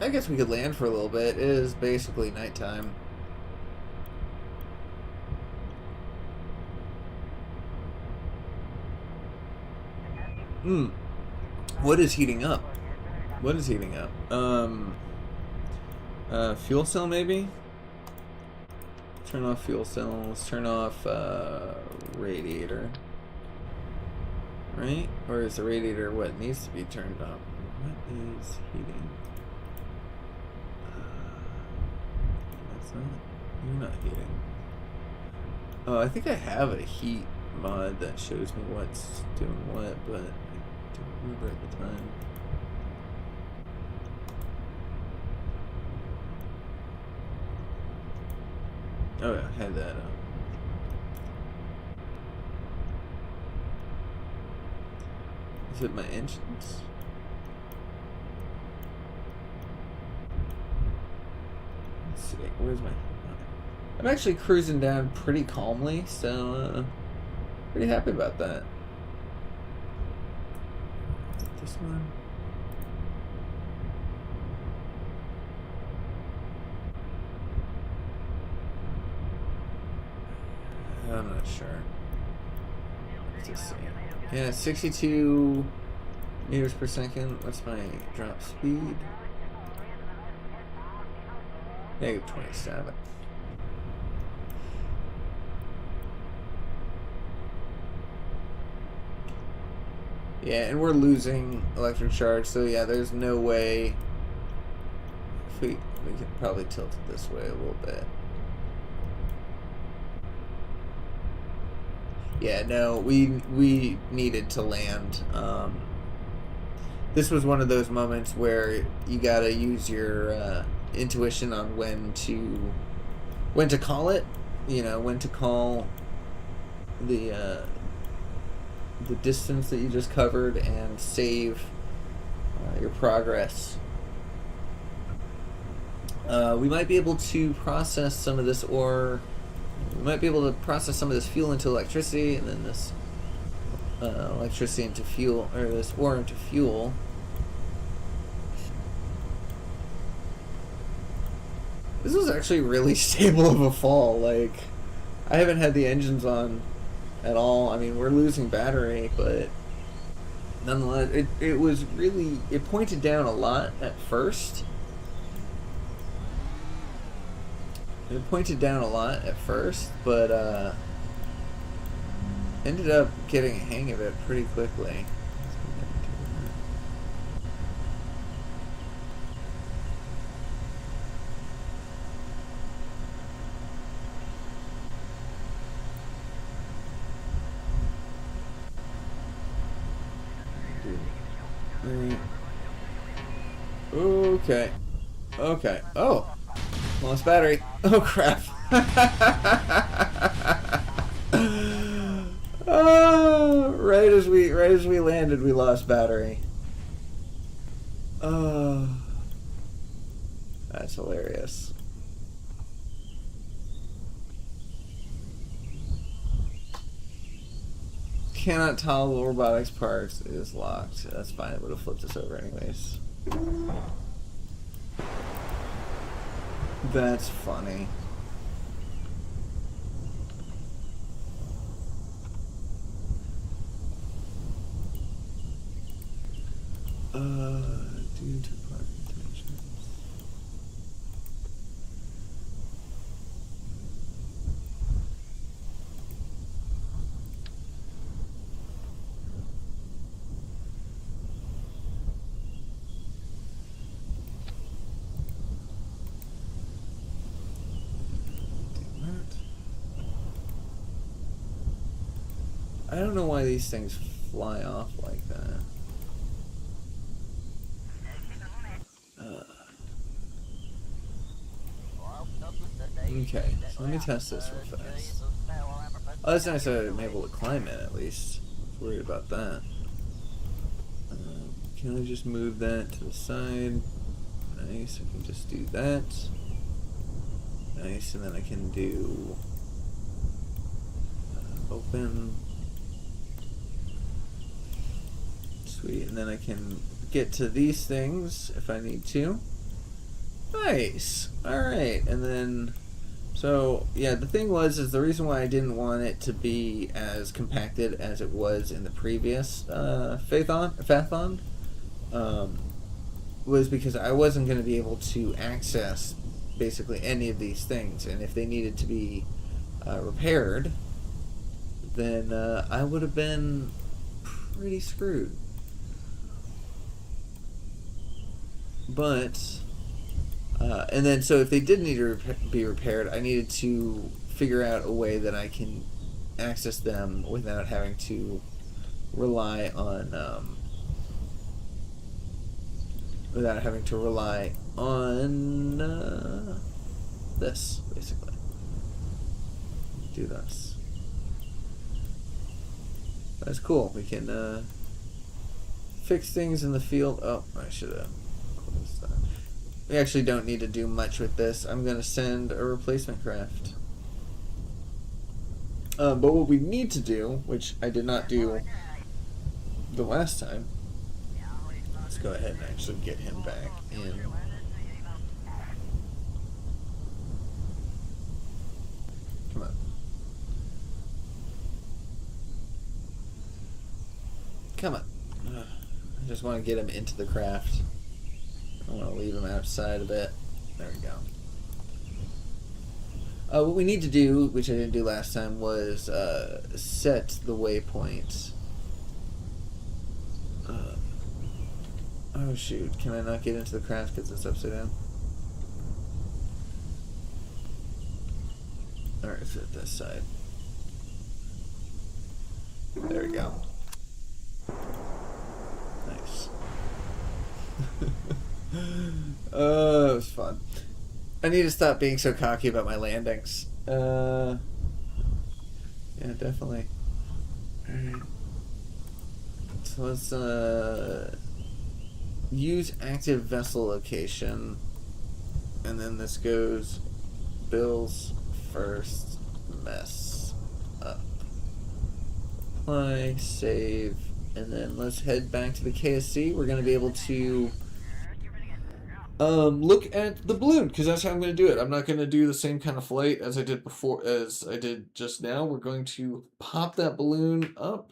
I guess we could land for a little bit. It is basically nighttime. What is heating up? What is heating up? Fuel cell maybe? Turn off fuel cells, turn off radiator. Right? Or is the radiator what needs to be turned off? What is heating? You're not heating. Oh, I think I have a heat mod that shows me what's doing what, but I don't remember at the time. Oh yeah, I had that up. Is it my engines? Let's see, where's my... I'm actually cruising down pretty calmly, so pretty happy about that. This one. I'm not sure. Let's just see. Yeah, 62 meters per second. What's my drop speed? Negative 27. Yeah, and we're losing electric charge, so yeah, there's no way. If we could probably tilt it this way a little bit. Yeah, no, we needed to land. This was one of those moments where you gotta use your intuition on when to call it. You know, when to call the distance that you just covered and save your progress. We might be able to process some of this ore. We might be able to process some of this fuel into electricity, and then this electricity into fuel, or this ore into fuel. This was actually really stable of a fall. Like, I haven't had the engines on at all. I mean, we're losing battery, but nonetheless, it was really, it pointed down a lot at first. It pointed down a lot at first, but ended up getting a hang of it pretty quickly. Okay. Okay. Oh. Lost battery. Oh crap. Oh, right as we landed, we lost battery. Oh. That's hilarious. Cannot toggle robotics parts. It is locked. That's fine. I would have flipped this over anyways. That's funny. Due to part intentions. I don't know why these things fly off like that. Okay, so let me test this real fast. Oh, that's nice that I'm able to climb it at least. I was worried about that. Can I just move that to the side? Nice, I can just do that. Nice, and then I can do open. Sweet, and then I can get to these things if I need to. Nice. Alright, and then, so, yeah, the thing is the reason why I didn't want it to be as compacted as it was in the previous Phaethon, was because I wasn't going to be able to access basically any of these things, and if they needed to be repaired, then I would have been pretty screwed. And then, so if they did need to be repaired, I needed to figure out a way that I can access them without having to rely on this, basically. Do this. That's cool. We can fix things in the field. Oh, I should have closed that. We actually don't need to do much with this. I'm going to send a replacement craft. But what we need to do, which I did not do the last time, let's go ahead and actually get him back in. Come on. Come on. I just want to get him into the craft. I want to leave him outside a bit. There we go. What we need to do, which I didn't do last time, was set the waypoint. Oh shoot, can I not get into the craft because it's upside down? Alright, set this side. There we go. Nice. Oh, it was fun. I need to stop being so cocky about my landings. Yeah, definitely. Alright. So let's use active vessel location. And then this goes Bill's first mess up. Apply, save, and then let's head back to the KSC. We're going to be able to look at the balloon, because that's how I'm going to do it. I'm not going to do the same kind of flight as I did before, as I did just now. We're going to pop that balloon up.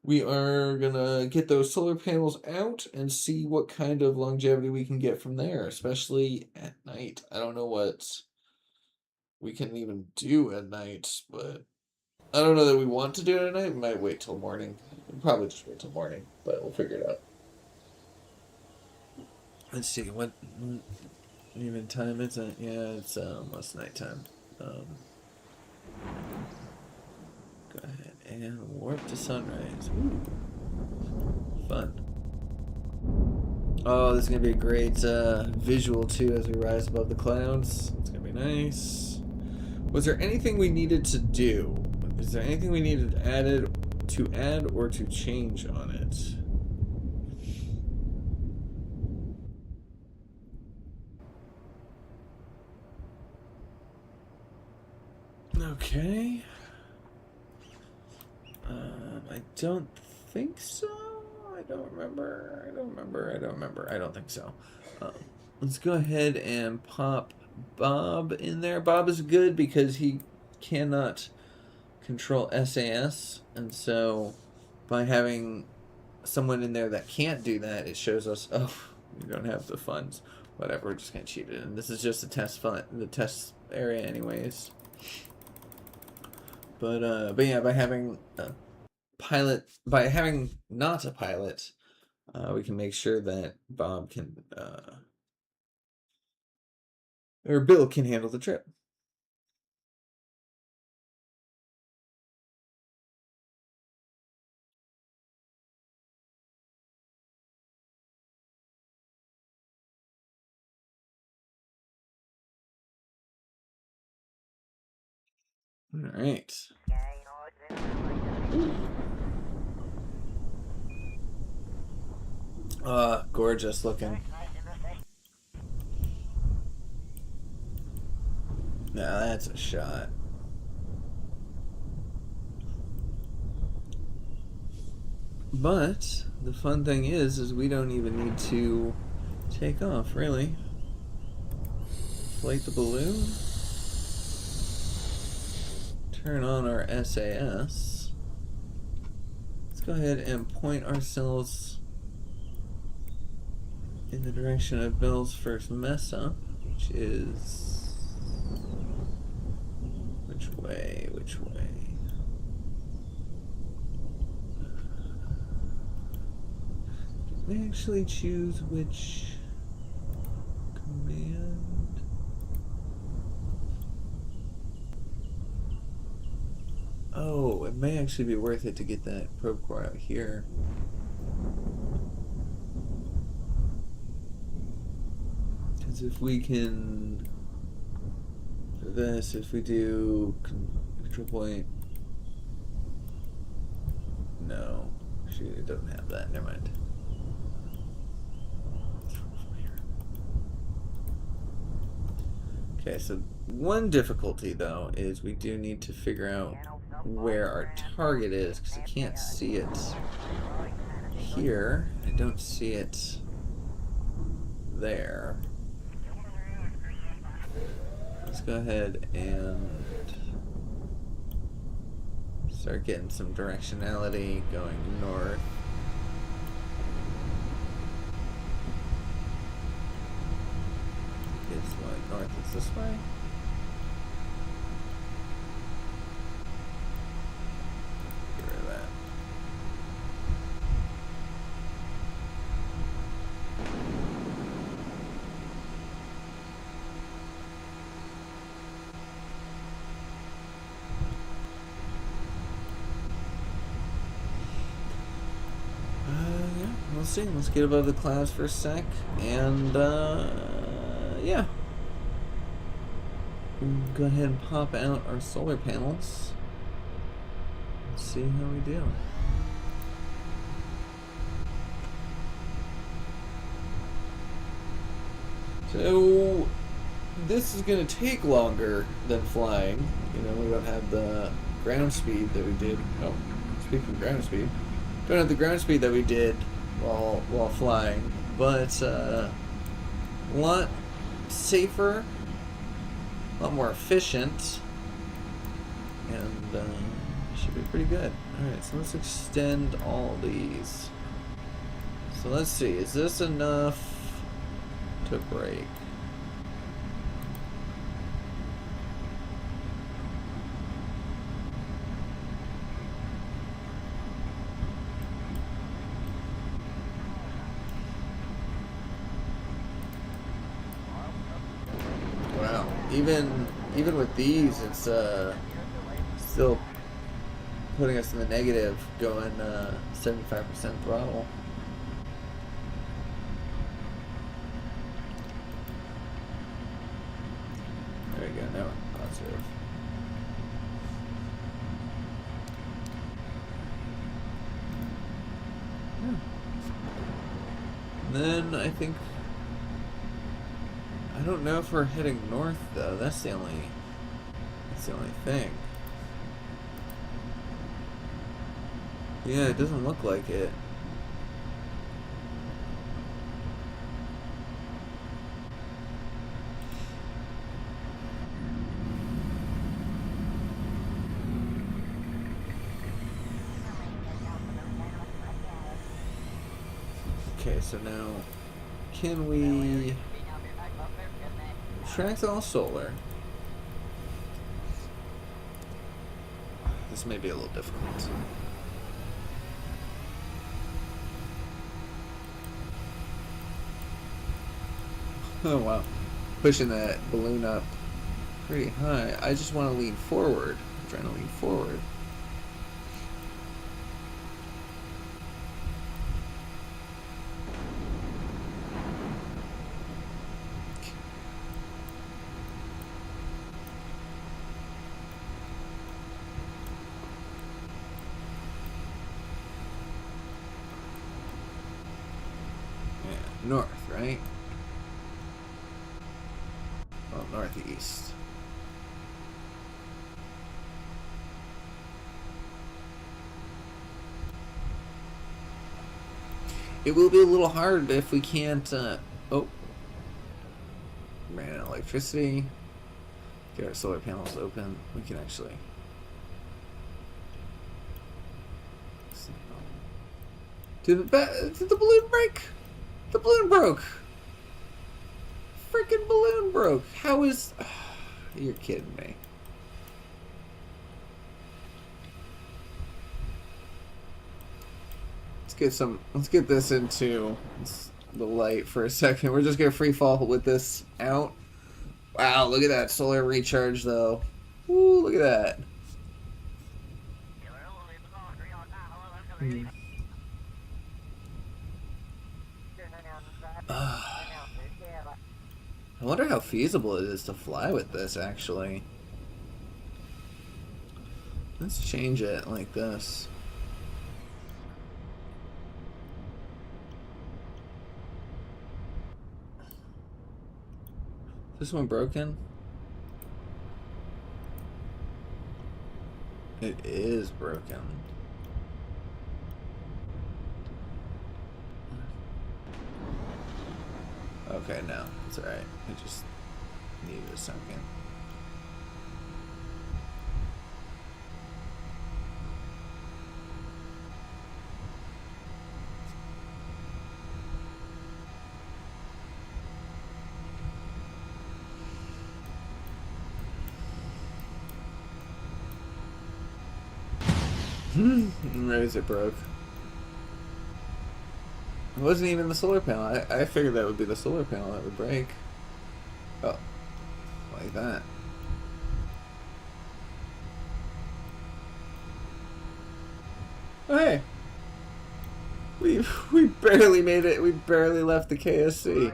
We are going to get those solar panels out and see what kind of longevity we can get from there, especially at night. I don't know what we can even do at night, but I don't know that we want to do it at night. We might wait till morning. We'll probably just wait till morning, but we'll figure it out. Let's see, what even time is it? Yeah, it's almost nighttime. Go ahead and warp to sunrise. Ooh. Fun. Oh, this is going to be a great visual too as we rise above the clouds. It's going to be nice. Was there anything we needed to do? Is there anything we needed to add or to change on it? Okay. I don't think so. I don't think so. Let's go ahead and pop Bob in there. Bob is good because he cannot control SAS, and so by having someone in there that can't do that, it shows us, oh, we don't have the funds. Whatever, we're just gonna cheat it. And this is just a test the test area anyways. But yeah, by having not a pilot, we can make sure that Bob can or Bill can handle the trip. All right. Gorgeous looking. Now that's a shot. But the fun thing is we don't even need to take off, really. Inflate the balloon. Turn on our SAS. Let's go ahead and point ourselves in the direction of Bill's first mess up, which is... Which way? Can we actually choose which command? it may actually be worth it to get that probe core out here. Because if we can... For this, if we do control point... No. Shoot, it doesn't have that. Never mind. Okay, so one difficulty, though, is we do need to figure out where our target is, because I can't see it here. I don't see it there. Let's go ahead and start getting some directionality going north. It's like north is this way. Get rid of that. Yeah, we'll see. Let's get above the clouds for a sec, and yeah. Go ahead and pop out our solar panels. Let's see how we do. So this is going to take longer than flying. You know, we don't have the ground speed that we did. Oh, speaking of ground speed, don't have the ground speed that we did while flying, but a lot safer, a lot more efficient, and should be pretty good. Alright, so let's extend all these. So let's see, is this enough to break? Wow, even with these, it's still putting us in the negative, going 75% throttle. There we go, now we're positive. Then I think, I don't know if we're heading north though. That's the only thing. Yeah, it doesn't look like it. Okay, so now can we track all solar? This may be a little difficult. Oh wow, pushing that balloon up pretty high. I just want to lean forward. I'm trying to lean forward. Yeah, north, right? Well, northeast. It will be a little hard if we can't, oh, ran out of electricity. Get our solar panels open. We can actually. Did the balloon break? The balloon broke. Freaking balloon broke. How is... You're kidding me. Let's get this into the light for a second. We're just gonna free fall with this out. Wow, look at that solar recharge though. Woo, look at that. I wonder how feasible it is to fly with this, actually. Let's change it like this. Is this one broken? It is broken. Okay, no, it's alright. I just needed a second. Right as it broke. It wasn't even the solar panel. I figured that would be the solar panel that would break. Oh, like that. Oh, hey. We barely made it. We barely left the KSC.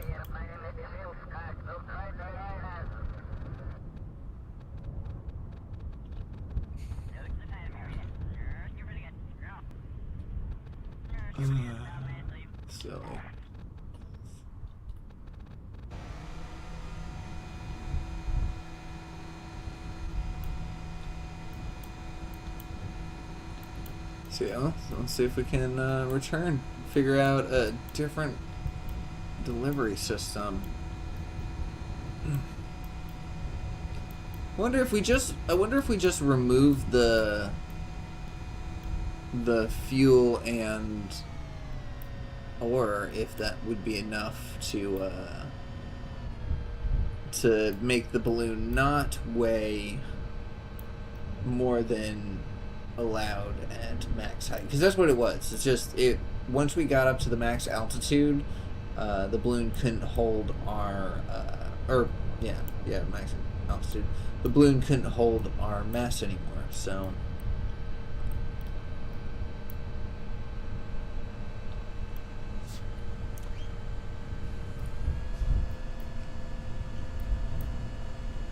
Silly. So yeah, let's see if we can return. Figure out a different delivery system. I wonder if we just remove the fuel and or if that would be enough to make the balloon not weigh more than allowed at max height, because that's what it was. It's just once we got up to the max altitude, the balloon couldn't hold our max altitude. The balloon couldn't hold our mass anymore. So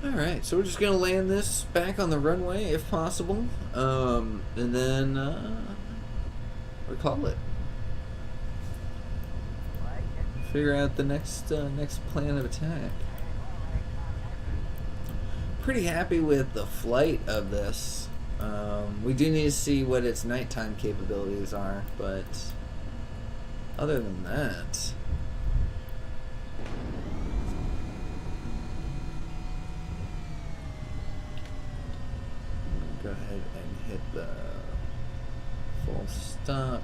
alright, so we're just gonna land this back on the runway if possible, and then recall it. Figure out the next plan of attack. Pretty happy with the flight of this. We do need to see what its nighttime capabilities are, but other than that, go ahead and hit the full stop.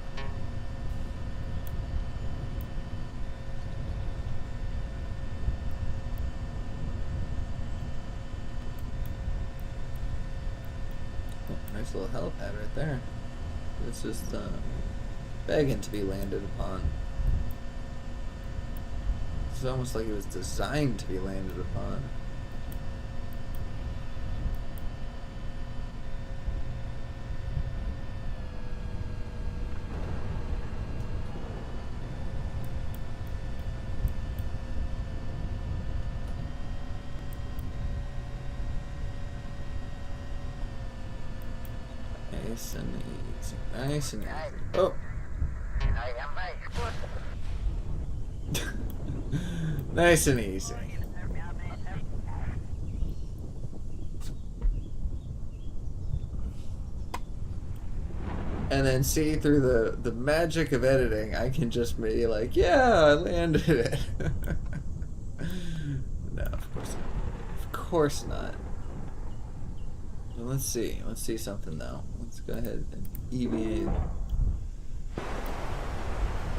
Nice little helipad right there. It's just begging to be landed upon. It's almost like it was designed to be landed upon. Nice and easy. Nice and easy. Oh! Nice and easy. And then see, through the magic of editing, I can just be like, yeah, I landed it. No, of course not. Of course not. Well, let's see something though. Let's go ahead and EVA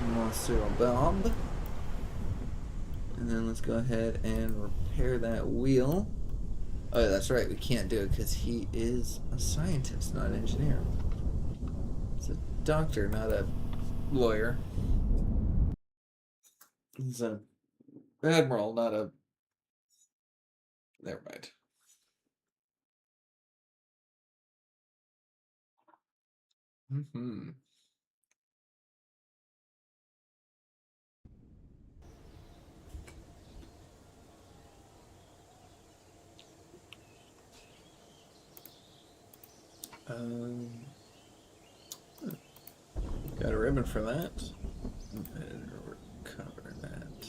Monster Bomb. And then let's go ahead and repair that wheel. Oh, that's right, we can't do it because he is a scientist, not an engineer. He's a doctor, not a lawyer. He's an admiral, not a... Never mind. Got a ribbon for that. And recover that.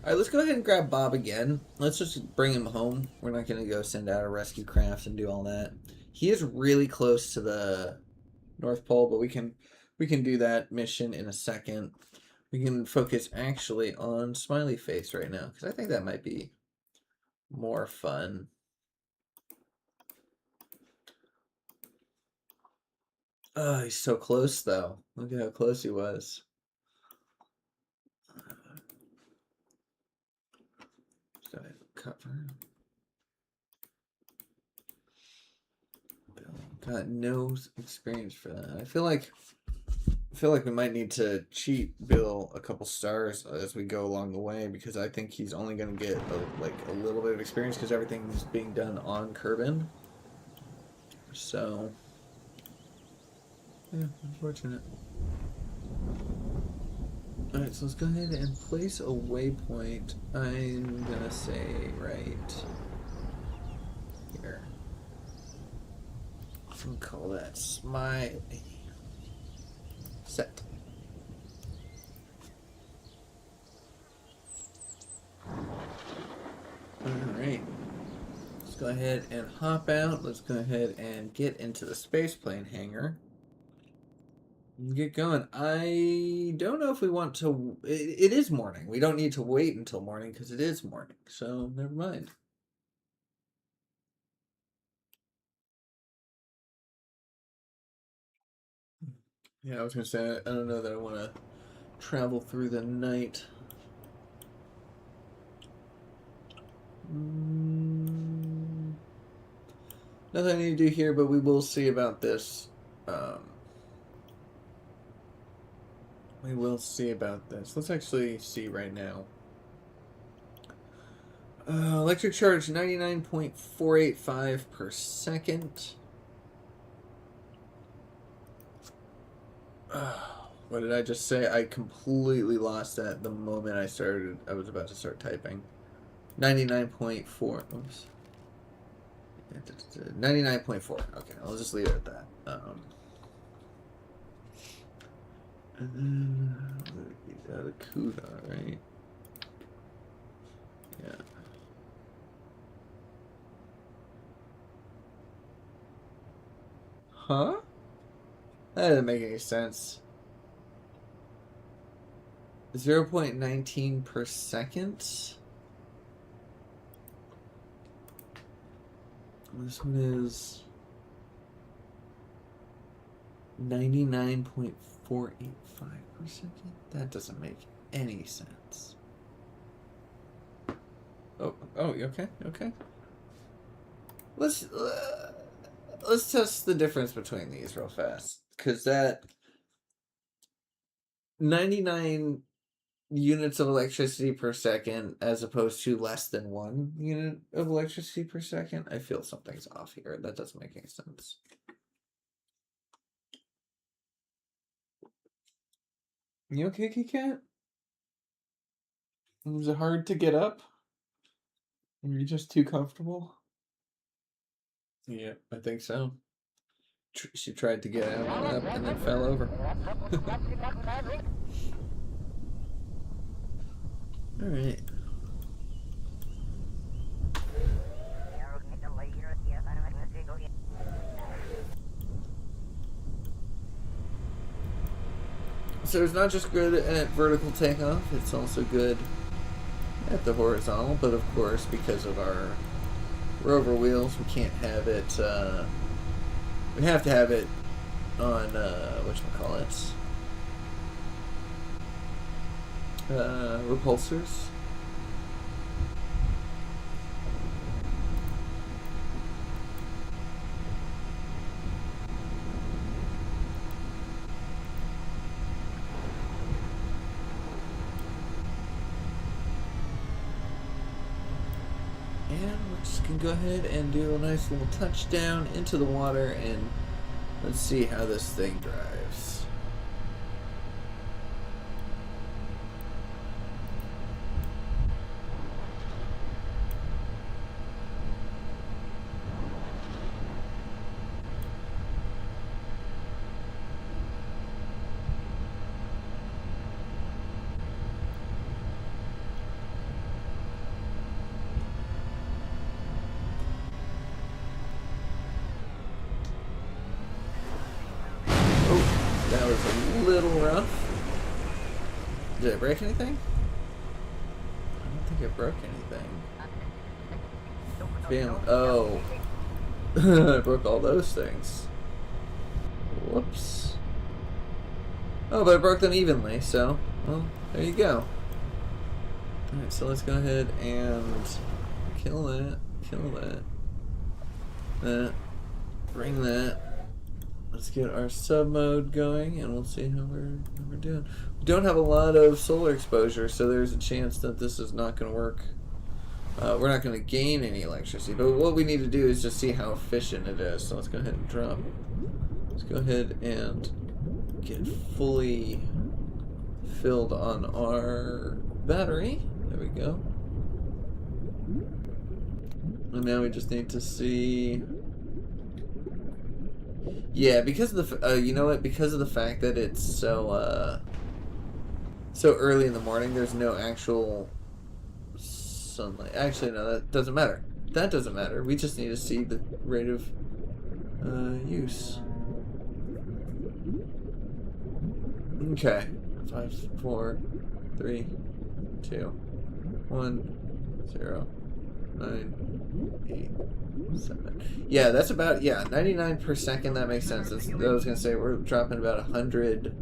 Alright, let's go ahead and grab Bob again. Let's just bring him home. We're not going to go send out a rescue craft and do all that. He is really close to the North Pole, but we can do that mission in a second. We can focus actually on Smiley Face right now, because I think that might be more fun. Oh, he's so close, though. Look at how close he was. Go ahead and cover. Got no experience for that. I feel like we might need to cheat Bill a couple stars as we go along the way, because I think he's only going to get a little bit of experience because everything's being done on Kerbin. So, yeah, unfortunate. Alright, so let's go ahead and place a waypoint. I'm going to say right here. We'll call that Smiley. Set. Alright. Let's go ahead and hop out. Let's go ahead and get into the spaceplane hangar. Get going. I don't know if we want to... It is morning. We don't need to wait until morning because it is morning. So, never mind. Yeah, I was going to say, I don't know that I want to travel through the night. Nothing I need to do here, but we will see about this. We will see about this. Let's actually see right now. Electric charge 99.485 per second. What did I just say? I completely lost that the moment I was about to start typing. 99.4. Oops. 99.4. Okay, I'll just leave it at that. And then he's out of CUDA, right? Yeah. Huh? That doesn't make any sense. 0.19 per second. This one is 99.485 per second. That doesn't make any sense. Oh, you okay? Okay. Let's test the difference between these real fast, because that 99 units of electricity per second as opposed to less than 1 unit of electricity per second, I feel something's off here. That doesn't make any sense. You okay, Kitty Cat? Was it hard to get up? Were you just too comfortable? Yeah, I think so. She tried to get up and then fell over. All right. So it's not just good at vertical takeoff, it's also good at the horizontal, but of course, because of our rover wheels, we can't have it, we have to have it on, whatchamacallit, repulsors. Can go ahead and do a nice little touchdown into the water, and let's see how this thing drives. That was a little rough. Did it break anything? I don't think it broke anything. Oh. I broke all those things. Whoops. Oh, but I broke them evenly, so, well, there you go. Alright, so let's go ahead and kill that, that, bring that. Let's get our sub mode going, and we'll see how we're doing. We don't have a lot of solar exposure, so there's a chance that this is not going to work. We're not going to gain any electricity, but what we need to do is just see how efficient it is. So let's go ahead and drop. Let's go ahead and get fully filled on our battery. There we go. And now we just need to see. Yeah, because of the you know what? Because of the fact that it's so early in the morning, there's no actual sunlight. Actually, no, that doesn't matter. That doesn't matter. We just need to see the rate of use. Okay. 5, 4, 3, 2, 1, 0, 9, 8, 7. Yeah, that's about 99 per second. That makes sense. I was gonna say we're dropping about 100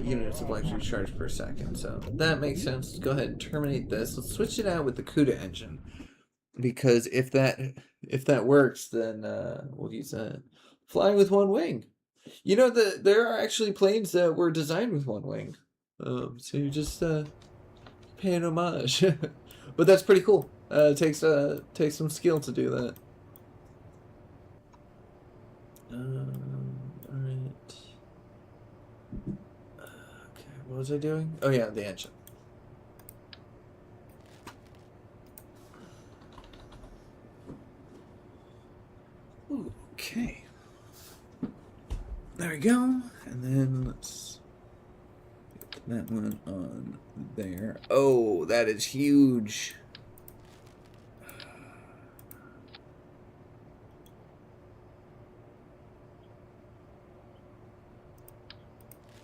units of electric charge per second. So that makes sense. Let's go ahead and terminate this. Let's switch it out with the CUDA engine, because if that works, then we'll use that. Flying with one wing. You know, there are actually planes that were designed with one wing. So you're just paying homage. But that's pretty cool. It takes some skill to do that. Alright. Okay, what was I doing? Oh yeah, the engine. Okay. There we go. And then let's get that one on there. Oh, that is huge.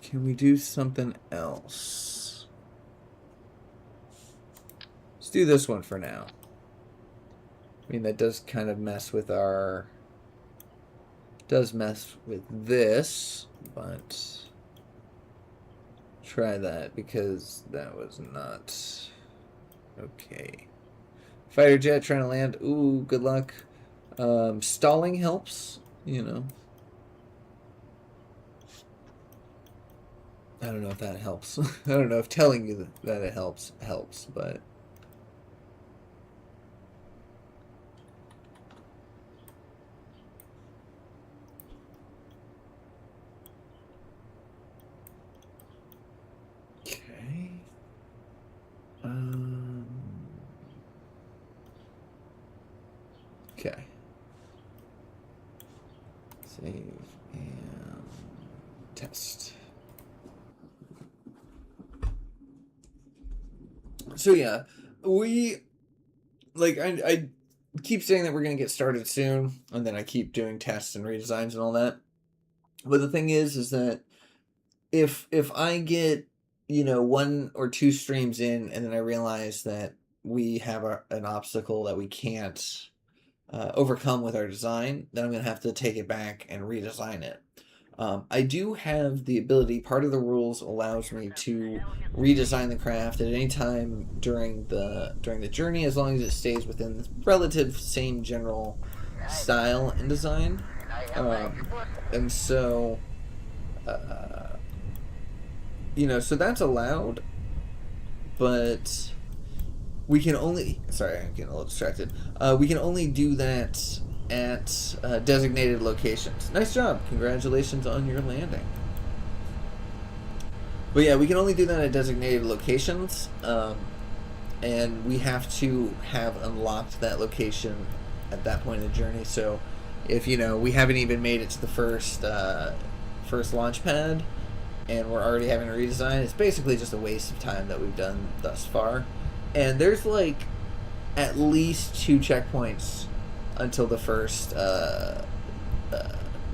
Can we do something else? Let's do this one for now. I mean, that does kind of mess with our... does mess with this, but try that because that was not okay. Fighter jet trying to land. Ooh, good luck. Stalling helps, you know. I don't know if that helps. I don't know if telling you that it helps, but... Okay. Okay. Save and test. So yeah, I keep saying that we're gonna get started soon, and then I keep doing tests and redesigns and all that. But the thing is that if I get, you know, 1 or 2 streams in, and then I realize that we have an obstacle that we can't overcome with our design, then I'm gonna have to take it back and redesign it. I do have the ability, part of the rules allows me to redesign the craft at any time during the journey, as long as it stays within the relative same general style and design. And so, you know, so that's allowed, but we can only, sorry, I'm getting a little distracted. We can only do that at designated locations. Nice job. Congratulations on your landing. But yeah, we can only do that at designated locations, and we have to have unlocked that location at that point in the journey. So if, you know, we haven't even made it to the first launch pad and we're already having a redesign, it's basically just a waste of time that we've done thus far. And there's like at least 2 checkpoints until the first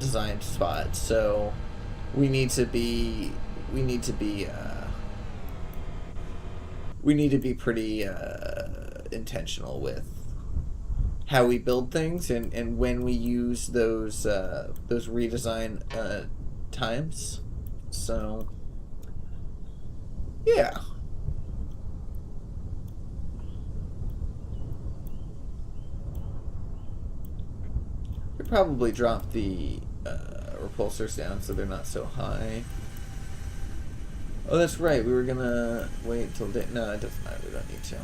design spot, so we need to be pretty intentional with how we build things and when we use those redesign times. So yeah. We probably drop the repulsors down so they're not so high. Oh, that's right. We were gonna wait until day. No, it doesn't matter. We don't need to.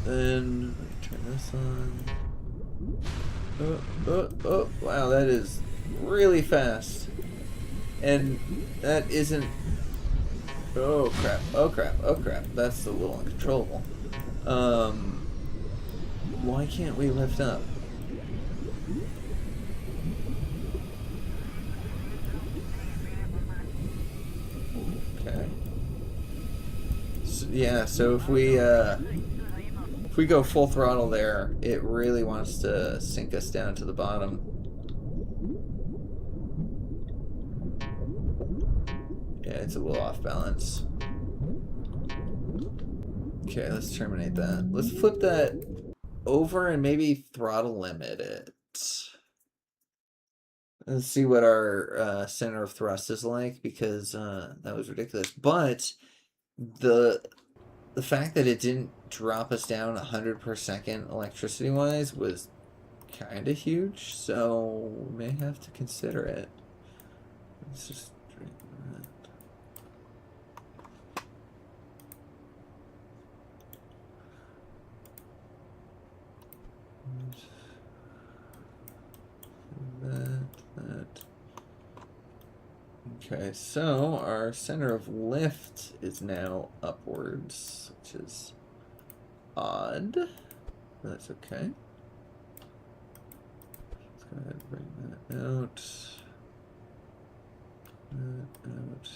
Then turn this on. Oh, wow, that is really fast. And that isn't... Oh crap, oh crap, oh crap. That's a little uncontrollable. Why can't we lift up? Okay. So, yeah, so if we go full throttle there, it really wants to sink us down to the bottom. Yeah, it's a little off balance. Okay, let's terminate that. Let's flip that over and maybe throttle limit it. Let's see what our center of thrust is like, because that was ridiculous. But the fact that it didn't drop us down 100 per second electricity-wise was kind of huge, so we may have to consider it. Let's just drink that. That. Okay, so our center of lift is now upwards, which is odd. But that's okay. Let's go ahead and bring that out. That out.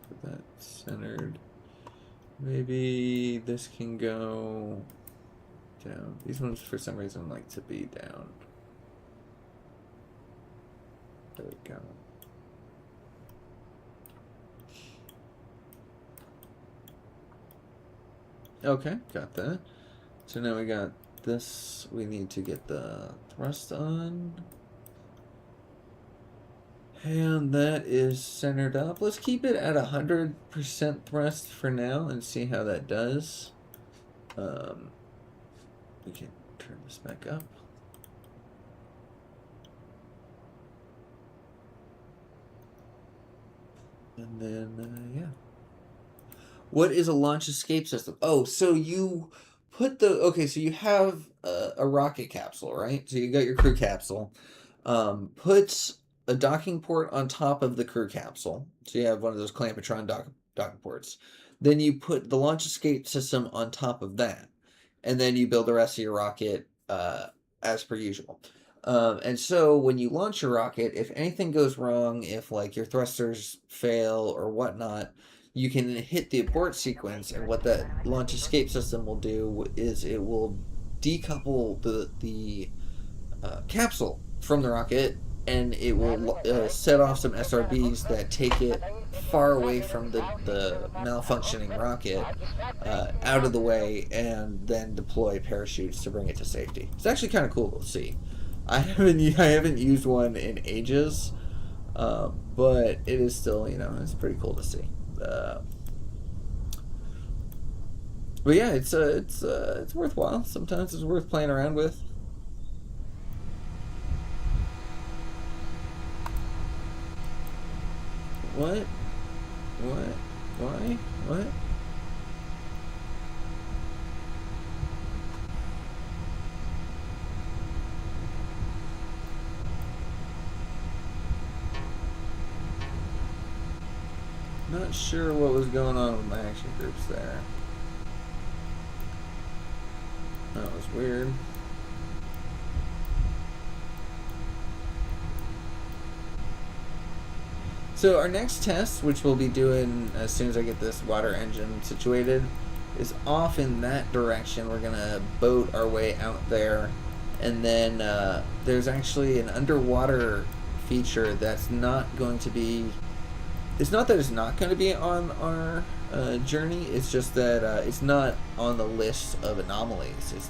Put that centered. Maybe this can go down. These ones, for some reason, like to be down. There we go. Okay, got that. So now we got this. We need to get the thrust on. And that is centered up. Let's keep it at 100% thrust for now and see how that does. We can turn this back up. And then, yeah. What is a launch escape system? Oh, so you put the... Okay, so you have a rocket capsule, right? So you got your crew capsule. Put a docking port on top of the crew capsule. So you have one of those Clampetron docking ports. Then you put the launch escape system on top of that. And then you build the rest of your rocket as per usual. And so when you launch your rocket, if anything goes wrong, if like your thrusters fail or whatnot, you can hit the abort sequence, and what that launch escape system will do is it will decouple the capsule from the rocket, and it will set off some SRBs that take it far away from the malfunctioning rocket, out of the way, and then deploy parachutes to bring it to safety. It's actually kind of cool to see. I haven't used one in ages, but it is still, it's pretty cool to see. But yeah, it's worthwhile. Sometimes it's worth playing around with. What? Why? What? Not sure what was going on with my action groups there. That was weird. So our next test, which we'll be doing as soon as I get this water engine situated, is off in that direction. We're gonna boat our way out there, and then there's actually an underwater feature that's not going to be. It's not that it's not going to be on our journey. It's just that it's not on the list of anomalies. It's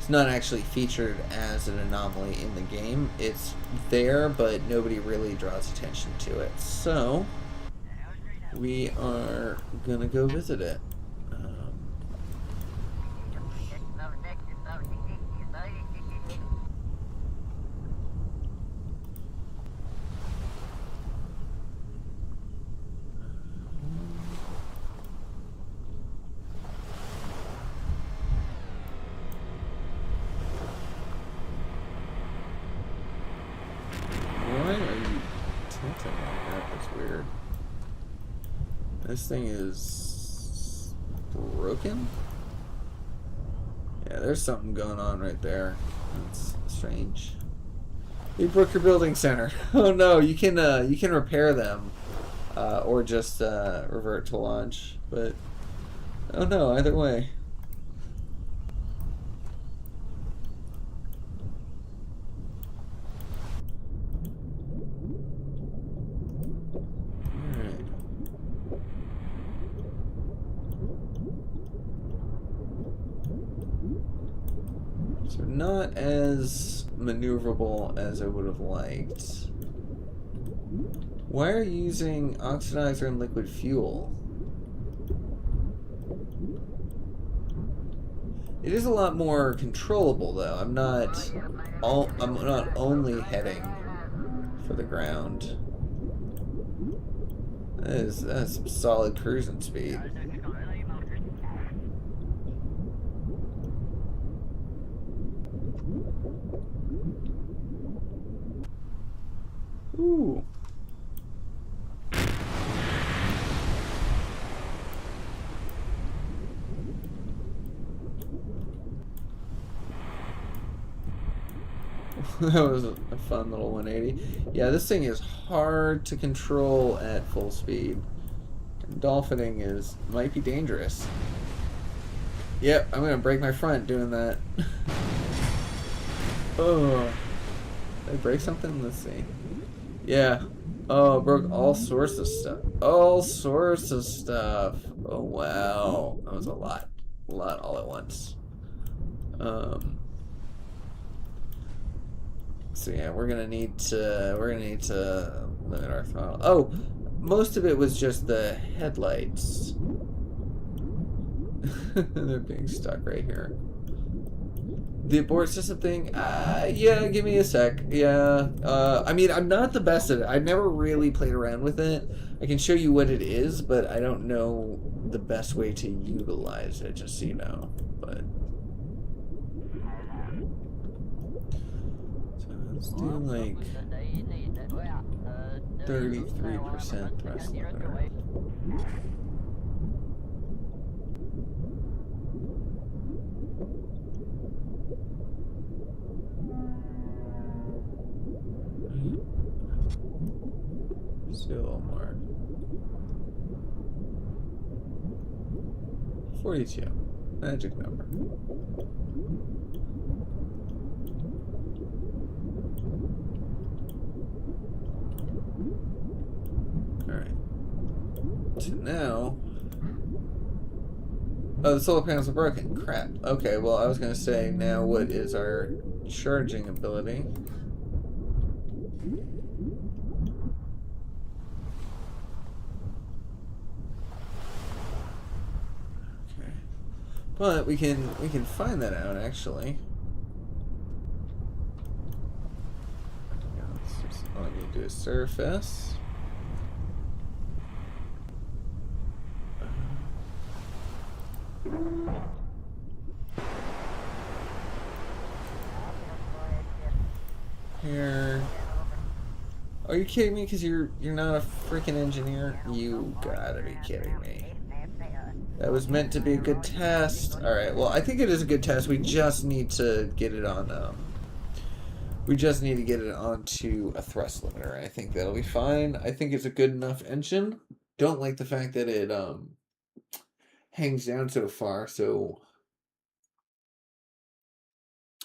not actually featured as an anomaly in the game. It's there, but nobody really draws attention to it. So we are gonna go visit it. This thing is broken? Yeah, there's something going on right there. That's strange. You broke your building center. Oh no, you can repair them, or just revert to launch. But oh no, either way. Not as maneuverable as I would have liked. Why are you using oxidizer and liquid fuel? It is a lot more controllable though. I'm not only heading for the ground. That's some solid cruising speed. Ooh. That was a fun little 180. Yeah, this thing is hard to control at full speed. Dolphining might be dangerous. Yep, I'm gonna break my front doing that. Oh. Did I break something? Let's see. Yeah. Oh, broke all sorts of stuff. All sorts of stuff. Oh wow. That was a lot. A lot all at once. So yeah, we're gonna need to limit our throttle. Oh, most of it was just the headlights. They're being stuck right here. The abort system thing, yeah, give me a sec. Yeah, I mean, I'm not the best at it. I've never really played around with it. I can show you what it is, but I don't know the best way to utilize it, just so you know. But so let's do like 33% thrust limiter. Do a little more. 42. Magic number. Alright. So now... Oh, the solar panels are broken. Crap. Okay, well, I was going to say, now what is our charging ability? But we can find that out actually. All I need to do is surface. Here. Are you kidding me? Because you're not a freaking engineer? You gotta be kidding me. That was meant to be a good test. Alright, well, I think it is a good test. We just need to get it on We just need to get it onto a thrust limiter. I think that'll be fine. I think it's a good enough engine. Don't like the fact that it hangs down so far, so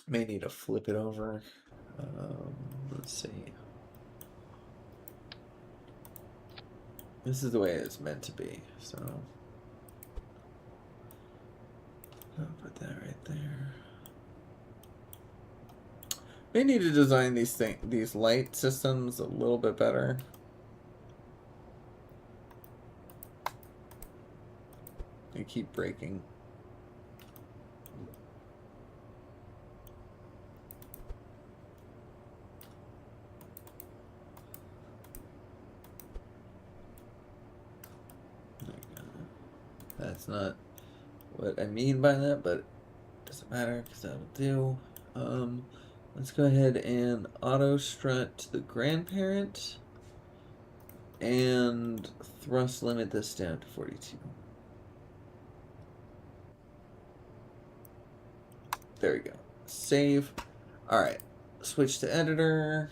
may need to flip it over. Let's see. This is the way it's meant to be, so I'll put that right there. May need to design these light systems a little bit better. They keep breaking. That's not what I mean by that, but it doesn't matter because that'll do. Let's go ahead and auto strut to the grandparent and thrust limit this down to 42. There we go. Save. Alright. Switch to editor.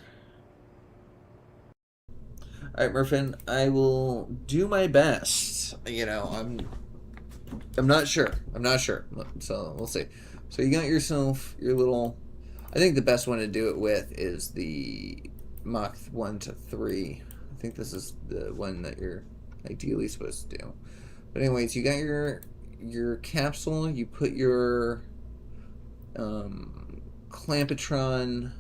Alright, Murphin, I will do my best. You know, I'm not sure. I'm not sure. So we'll see. So you got yourself your little. I think the best one to do it with is the Mach 1 to 3. I think this is the one that you're ideally supposed to do. But anyways, you got your capsule. You put your clampetron.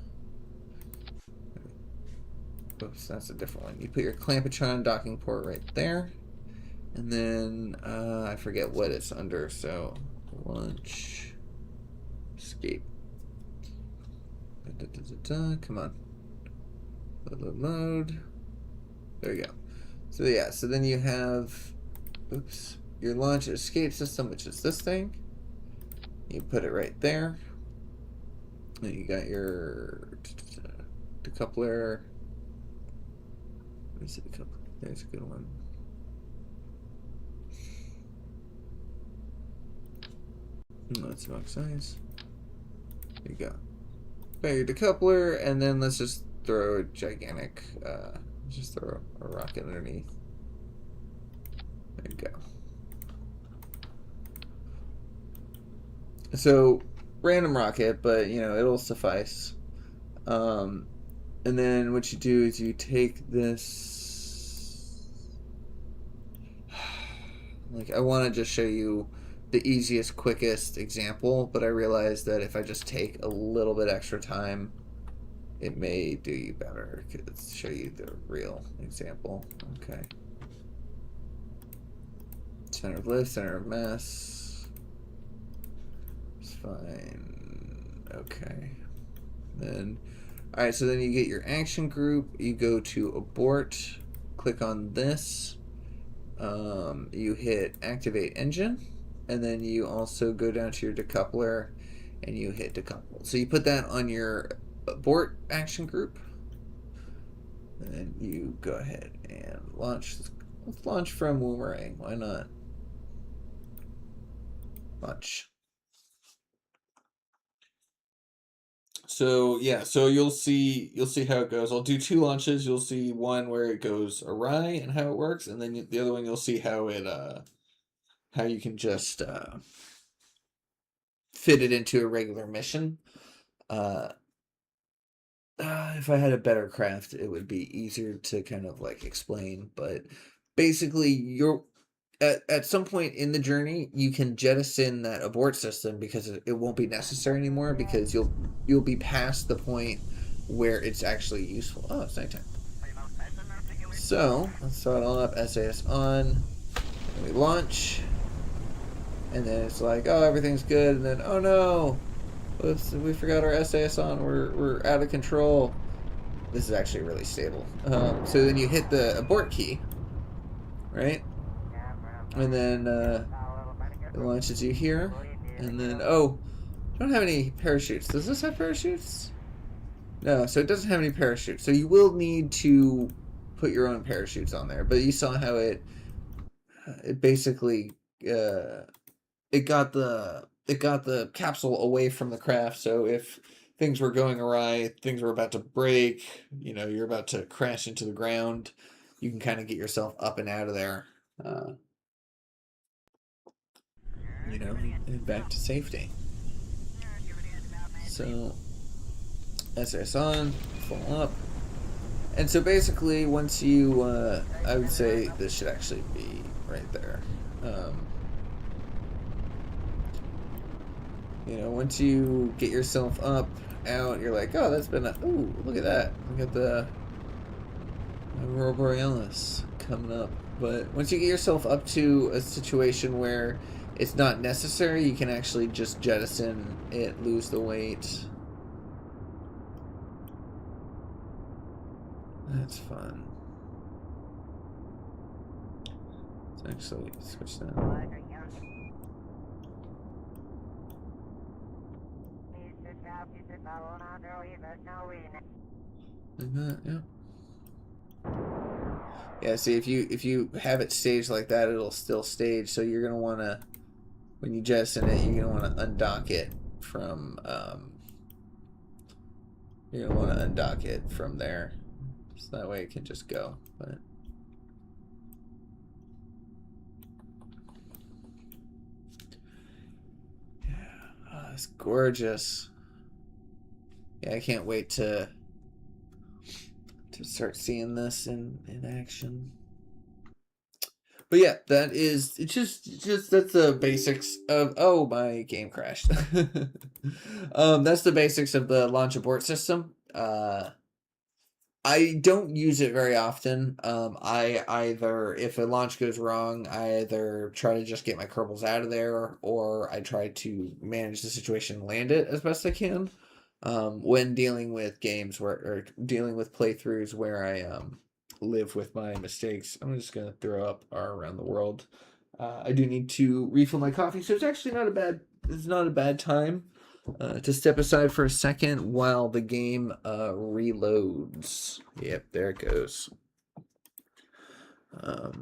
Oops, that's a different one. You put your clampetron docking port right there. And then, I forget what it's under, so launch, escape. Come on. Load. There you go. So yeah, so then you have, oops, your launch escape system, which is this thing. You put it right there. And you got your decoupler. Let me see the decoupler. There's a good one. That's about size. There you go. Got your decoupler, and then let's just throw a gigantic, just throw a rocket underneath. There you go. So, random rocket, but, you know, it'll suffice. And then what you do is you take this... Like, I want to just show you the easiest, quickest example, but I realized that if I just take a little bit extra time, it may do you better. Let's show you the real example. Okay. Center of lift, center of mass. It's fine. Okay. Then, alright, so then you get your action group. You go to abort. Click on this. You hit activate engine. And then you also go down to your decoupler and you hit decouple. So you put that on your abort action group. And then you go ahead and launch. Let's launch from looooong. Why not? Launch. So yeah, so you'll see how it goes. I'll do 2 launches. You'll see one where it goes awry and how it works, and then the other one you'll see how it how you can just fit it into a regular mission. If I had a better craft, it would be easier to kind of like explain. But basically, you're at some point in the journey, you can jettison that abort system because it won't be necessary anymore because you'll be past the point where it's actually useful. Oh, it's nighttime. So let's start all up. SAS on. And we launch. And then it's like, oh, everything's good. And then, oh no, whoops, we forgot our SAS on. We're out of control. This is actually really stable. So then you hit the abort key, right? And then it launches you here. And then, oh, I don't have any parachutes. Does this have parachutes? No, so it doesn't have any parachutes. So you will need to put your own parachutes on there. But you saw how it basically it got the capsule away from the craft. So if things were going awry, things were about to break, you know, you're about to crash into the ground, you can kind of get yourself up and out of there, you know, and back to safety. So, SRS on, full up. And so basically, once you, I would say this should actually be right there. You know, once you get yourself up, out, you're like, oh, that's been a, ooh, look at that. Look at the Aurora Borealis coming up. But once you get yourself up to a situation where it's not necessary, you can actually just jettison it, lose the weight. That's fun. Let's actually switch that. Like that, yeah. Yeah, see, if you have it staged like that, it'll still stage. So you're gonna want to, when you jettison it, you're gonna want to undock it from. You're gonna want to undock it from there, so that way it can just go. But yeah, oh, it's gorgeous. Yeah, I can't wait to start seeing this in action. But yeah, that is, it's just that's the basics of, oh, my game crashed. That's the basics of the launch abort system. I don't use it very often. I either, if a launch goes wrong, I either try to just get my Kerbals out of there, or I try to manage the situation and land it as best I can. When dealing with games or dealing with playthroughs where I live with my mistakes. I'm just gonna throw up our around the world. I do need to refill my coffee, so it's actually not a bad time to step aside for a second while the game reloads. Yep, there it goes. But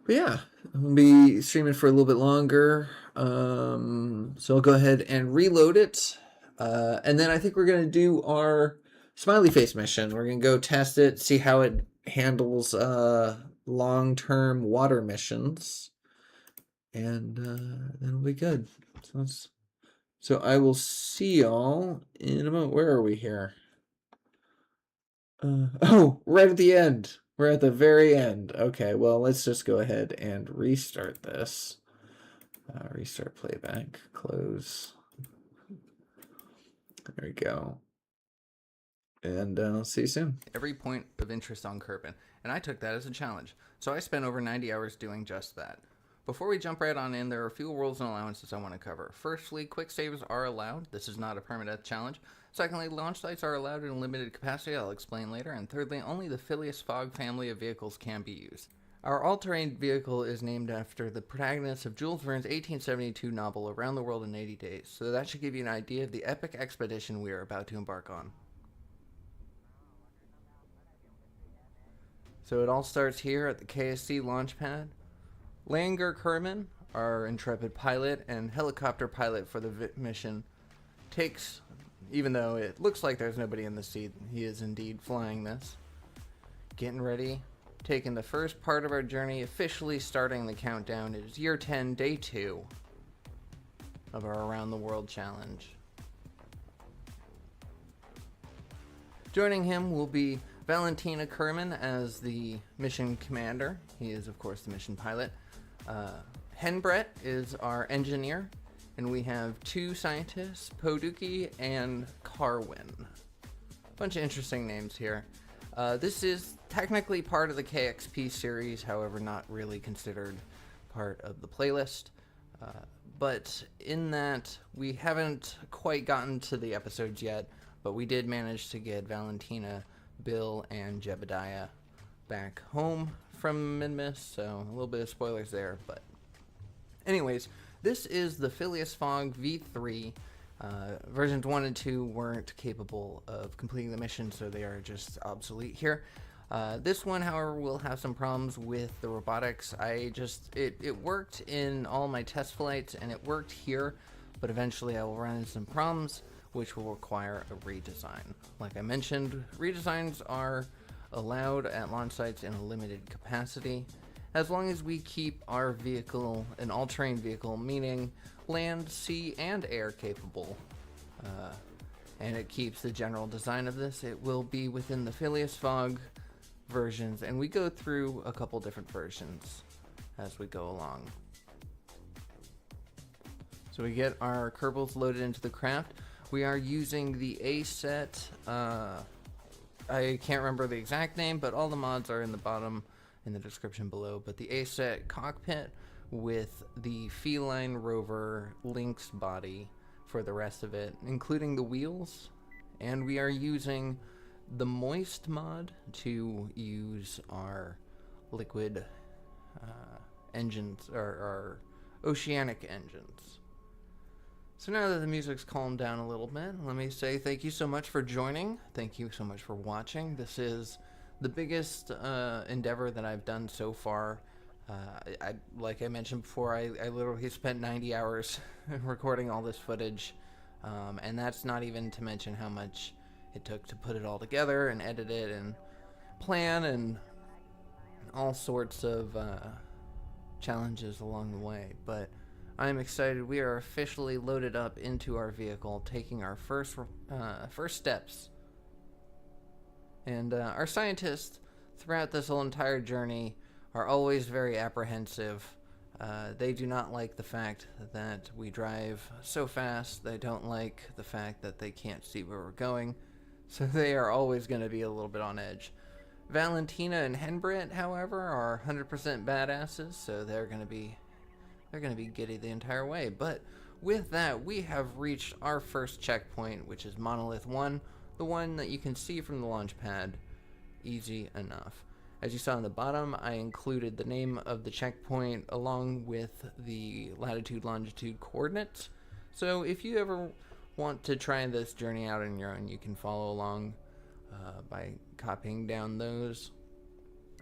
yeah, I'll be streaming for a little bit longer. So I'll go ahead and reload it. And then I think we're going to do our smiley face mission. We're going to go test it, see how it handles long-term water missions. And then it'll be good. So I will see y'all in a moment. Where are we here? Oh, right at the end. We're at the very end. Okay, well, let's just go ahead and restart this. Restart playback. Close. There we go. And I'll see you soon. Every point of interest on Kerbin, and I took that as a challenge. So I spent over 90 hours doing just that. Before we jump right on in, there are a few rules and allowances I want to cover. Firstly, quick saves are allowed. This is not a permadeath challenge. Secondly, launch sites are allowed in limited capacity. I'll explain later. And thirdly, only the Phileas Fogg family of vehicles can be used. Our all-terrain vehicle is named after the protagonist of Jules Verne's 1872 novel Around the World in 80 Days, so that should give you an idea of the epic expedition we are about to embark on. So it all starts here at the KSP launch pad. Langer Kerbin, our intrepid pilot and helicopter pilot for the mission, takes, even though it looks like there's nobody in the seat, he is indeed flying this. Getting ready, taking the first part of our journey, officially starting the countdown. It is year 10, day 2 of our Around the World challenge. Joining him will be Valentina Kerbin as the mission commander. He is, of course, the mission pilot. Henbrett is our engineer, and we have 2 scientists, Poduki and Carwin. Bunch of interesting names here. This is technically part of the KXP series, however, not really considered part of the playlist. But in that, we haven't quite gotten to the episodes yet, but we did manage to get Valentina, Bill, and Jebediah back home from Midmiss, so a little bit of spoilers there. But anyways, this is the Phileas Fogg V3. Versions 1 and 2 weren't capable of completing the mission, so they are just obsolete here. This one, however, will have some problems with the robotics. It worked in all my test flights, and it worked here, but eventually I will run into some problems which will require a redesign. Like I mentioned, redesigns are allowed at launch sites in a limited capacity, as long as we keep our vehicle an all-terrain vehicle, meaning land, sea, and air capable. And it keeps the general design of this. It will be within the Phileas Fog versions, and we go through a couple different versions as we go along. So we get our Kerbals loaded into the craft. We are using the A set. I can't remember the exact name, but all the mods are in the bottom in the description below. But the A set cockpit with the Feline Rover Lynx body for the rest of it, including the wheels. And we are using the Moist mod to use our liquid engines, or our oceanic engines. So now that the music's calmed down a little bit, let me say thank you so much for joining. Thank you so much for watching. This is the biggest endeavor that I've done so far. Like I mentioned before, I literally spent 90 hours recording all this footage, and that's not even to mention how much it took to put it all together and edit it and plan and all sorts of challenges along the way. But I'm excited. We are officially loaded up into our vehicle, taking our first steps. And our scientists, throughout this whole entire journey, are always very apprehensive. They do not like the fact that we drive so fast. They don't like the fact that they can't see where we're going. So they are always going to be a little bit on edge. Valentina and Henbrit, however, are 100% badasses, so they're going to be giddy the entire way. But with that, we have reached our first checkpoint, which is Monolith 1, the one that you can see from the launch pad. Easy enough. As you saw on the bottom, I included the name of the checkpoint along with the latitude, longitude coordinates. So if you ever want to try this journey out on your own, you can follow along by copying down those.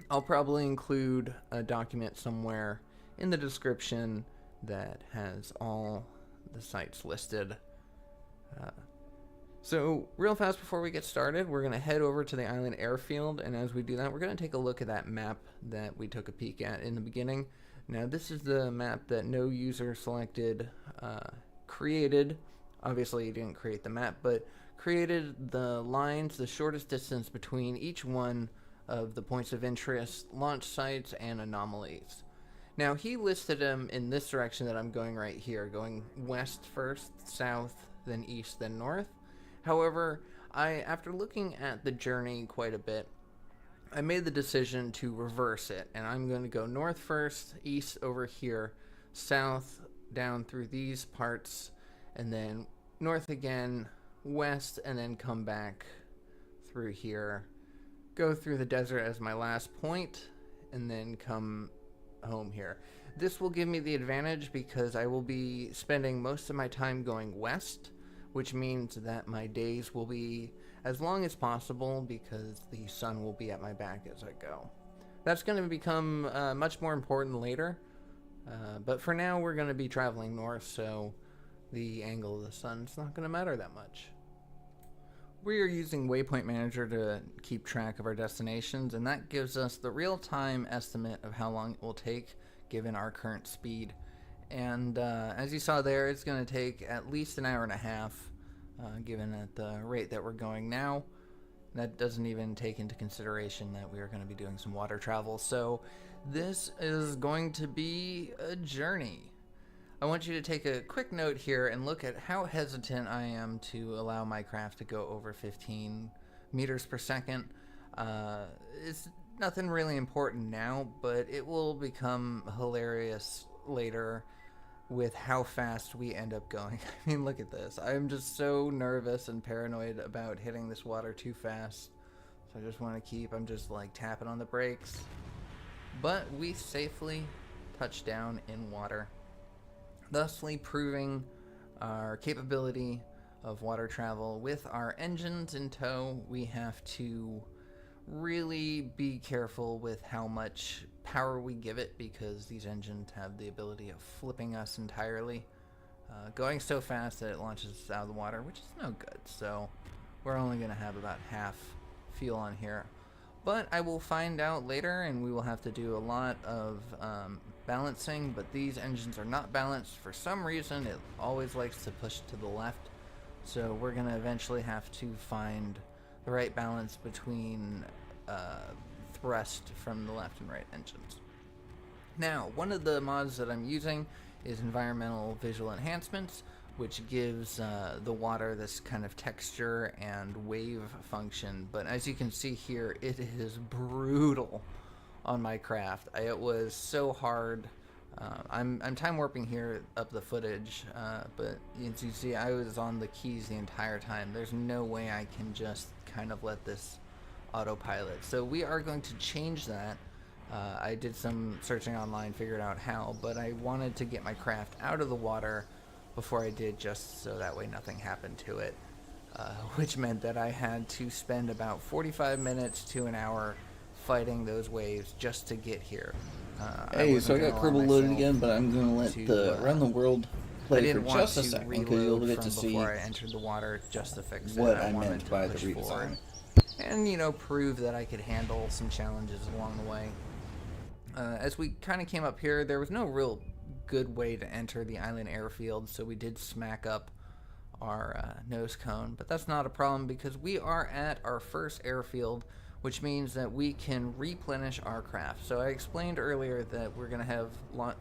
I'll probably include a document somewhere in the description that has all the sites listed. So real fast before we get started, we're going to head over to the island airfield, and as we do that, we're going to take a look at that map that we took a peek at in the beginning. Now this is the map that no user selected created. Obviously he didn't create the map, but created the lines, the shortest distance between each one of the points of interest, launch sites, and anomalies. Now he listed them in this direction that I'm going right here, going west first, south, then east, then north. However, after looking at the journey quite a bit, I made the decision to reverse it, and I'm going to go north first, east over here, south down through these parts, and then north again, west, and then come back through here, go through the desert as my last point, and then come home here. This will give me the advantage because I will be spending most of my time going west, which means that my days will be as long as possible because the sun will be at my back as I go. That's going to become much more important later, but for now we're going to be traveling north, so the angle of the sun's not going to matter that much. We are using Waypoint Manager to keep track of our destinations, and that gives us the real-time estimate of how long it will take given our current speed. And as you saw there, it's going to take at least an hour and a half, given at the rate that we're going now. That doesn't even take into consideration that we are going to be doing some water travel. So this is going to be a journey. I want you to take a quick note here and look at how hesitant I am to allow my craft to go over 15 meters per second. It's nothing really important now, but it will become hilarious later with how fast we end up going. I mean, look at this. I'm just so nervous and paranoid about hitting this water too fast. So I just want to keep, I'm just like tapping on the brakes. But we safely touched down in water, thusly proving our capability of water travel. With our engines in tow, we have to really be careful with how much power we give it because these engines have the ability of flipping us entirely. going so fast that it launches us out of the water, which is no good. So we're only going to have about half fuel on here. But I will find out later, and we will have to do a lot of balancing, but these engines are not balanced. For some reason, it always likes to push to the left. So we're going to eventually have to find the right balance between thrust from the left and right engines. Now, one of the mods that I'm using is environmental visual enhancements, which gives the water this kind of texture and wave function. But as you can see here, it is brutal on my craft. It was so hard. I'm time warping here up the footage, but as you see, I was on the keys the entire time. There's no way I can just kind of let this autopilot. So we are going to change that. I did some searching online, figured out how, but I wanted to get my craft out of the water before I did, just so that way nothing happened to it, which meant that I had to spend about 45 minutes to an hour fighting those waves just to get here. Hey, so I got Kerbin loaded again, but I'm going to let the Around the World play for just a second, because you'll get to see before I entered the water just to fix what it. I meant by the redesign. And, you know, prove that I could handle some challenges along the way. As we kind of came up here, there was no real good way to enter the island airfield, so we did smack up our nose cone, but that's not a problem because we are at our first airfield, which means that we can replenish our craft. So I explained earlier that we're going to have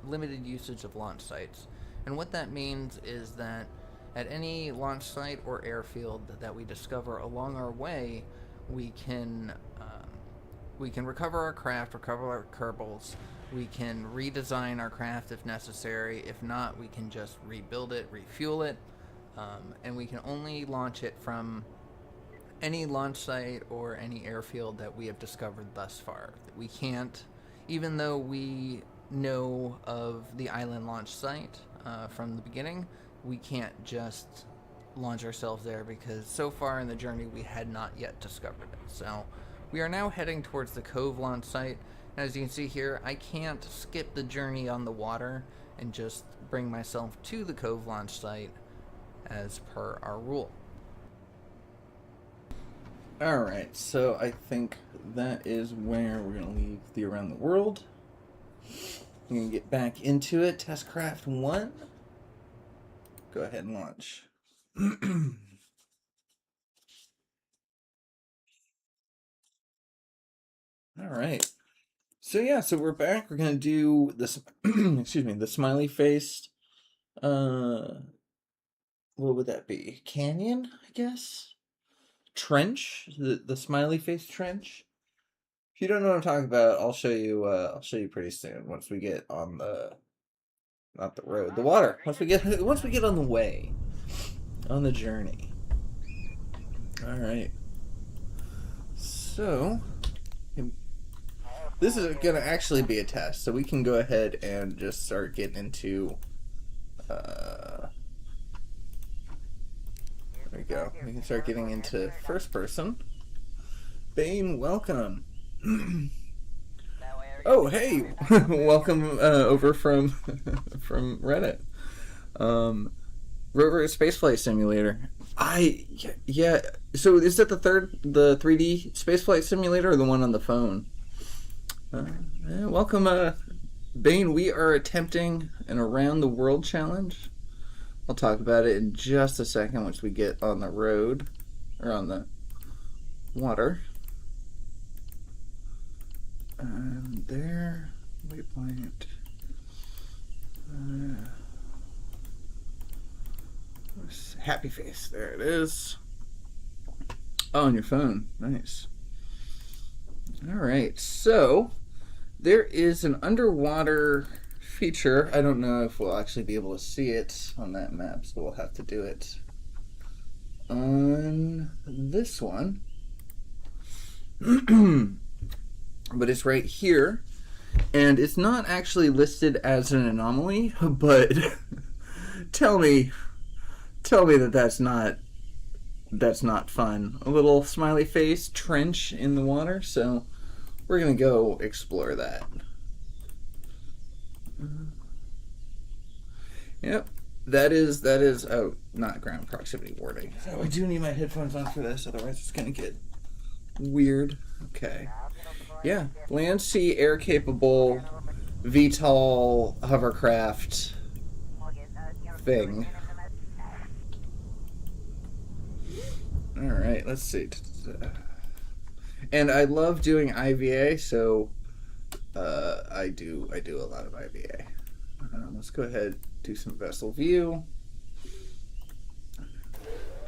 limited usage of launch sites, and what that means is that at any launch site or airfield that we discover along our way, we can recover our craft, recover our Kerbals. We can redesign our craft if necessary. If not, we can just rebuild it, refuel it, and we can only launch it from any launch site or any airfield that we have discovered thus far. We can't, even though we know of the island launch site from the beginning, we can't just launch ourselves there because so far in the journey we had not yet discovered it. So we are now heading towards the Cove launch site. As you can see here, I can't skip the journey on the water and just bring myself to the Cove launch site as per our rule. Alright, so I think that is where we're going to leave the Around the World. We're going to get back into it. Testcraft 1. Go ahead and launch. Alright. So yeah, so we're back. We're going to do this, excuse me, the smiley faced, what would that be? Canyon, I guess? Trench? The smiley face trench? If you don't know what I'm talking about, I'll show you pretty soon once we get on the, not the road, the water. Once we get on the way, on the journey. Alright. So this is going to actually be a test, so we can go ahead and just start getting into, there we go. We can start getting into first person. Bane, welcome. Oh, hey, welcome over from Reddit. Rover Spaceflight Simulator. Yeah. So is that the 3D Spaceflight Simulator or the one on the phone? Yeah, welcome, Bane. We are attempting an Around the World challenge. I'll talk about it in just a second once we get on the road, or on the water. There, waypoint. Happy face, there it is. Oh, on your phone, nice. Alright, so there is an underwater feature. I don't know if we'll actually be able to see it on that map, so we'll have to do it on this one. But it's right here, and it's not actually listed as an anomaly, but tell me that that's not fun. A little smiley face trench in the water, so we're gonna go explore that. Yep, That is oh, not ground proximity warning. So I do need my headphones on for this, otherwise it's gonna get weird. Okay. Yeah. Land, sea, air capable VTOL hovercraft thing. Alright, let's see. And I love doing IVA, so I do a lot of IVA. Let's go ahead, do some vessel view.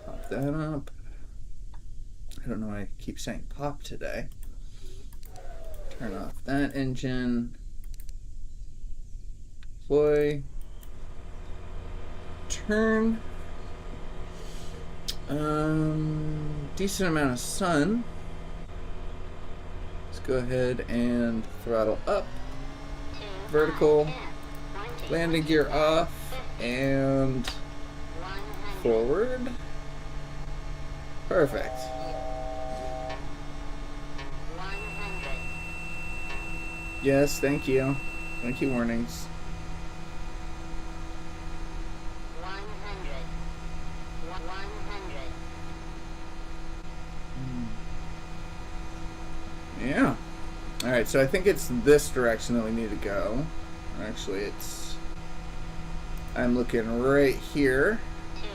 Pop that up. I don't know why I keep saying pop today. Turn off that engine. Deploy. Turn. Decent amount of sun. Let's go ahead and throttle up. Vertical. Landing gear off. And forward. Perfect. Yes, thank you. Thank you, warnings. 100. Yeah. Alright, so I think it's this direction that we need to go. Actually, I'm looking right here. 200.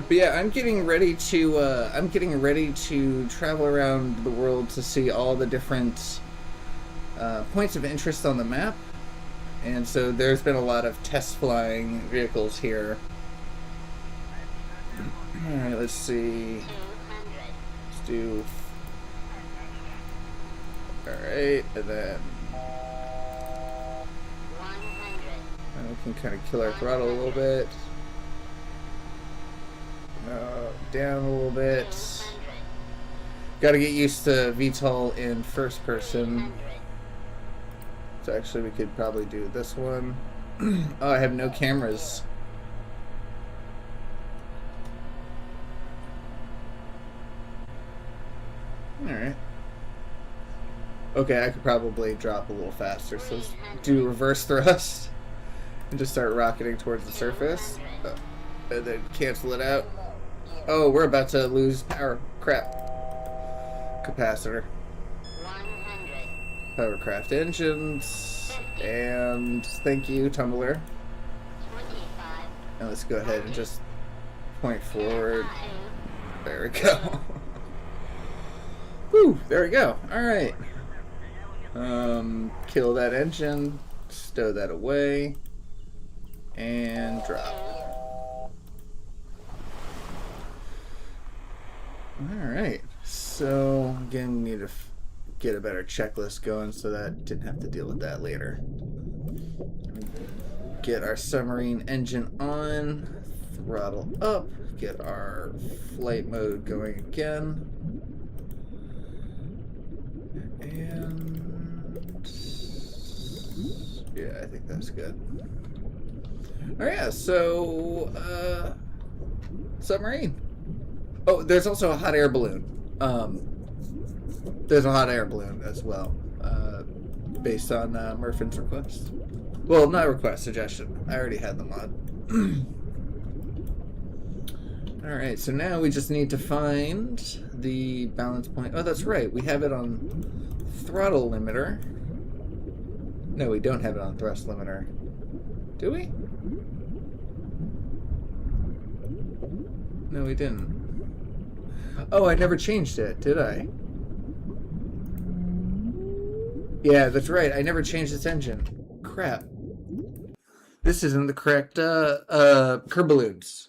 But yeah, I'm getting ready to travel around the world to see all the different points of interest on the map. And so there's been a lot of test flying vehicles here. Alright, let's see. 200. Let's do... Alright, and then 100. we can kind of kill our throttle a little bit. Down a little bit. 200. Gotta get used to VTOL in first person. 100. So actually we could probably do this one. Oh, I have no cameras. Alright. Okay, I could probably drop a little faster, so let's do reverse thrust. And just start rocketing towards the surface. Oh, and then cancel it out. Oh, we're about to lose power. Crap. Capacitor. 100. Hovercraft engines. And thank you, Tumbler. 25. And let's go ahead and just point forward. There we go. Whew, there we go. Alright. Kill that engine. Stow that away. And drop. Alright. So, again, we need to get a better checklist going so that didn't have to deal with that later. Get our submarine engine on. Throttle up. Get our flight mode going again. And yeah, I think that's good. Alright, yeah, so submarine. Oh, there's also a hot air balloon. There's a hot air balloon as well, based on Murfin's request. Well, not request, suggestion. I already had them on. Alright, so now we just need to find the balance point. Oh, that's right. We have it on throttle limiter. No, we don't have it on thrust limiter. Do we? No, we didn't. Oh, I never changed it, did I? Yeah, that's right. I never changed this engine. Crap. This isn't the correct Kerballoons,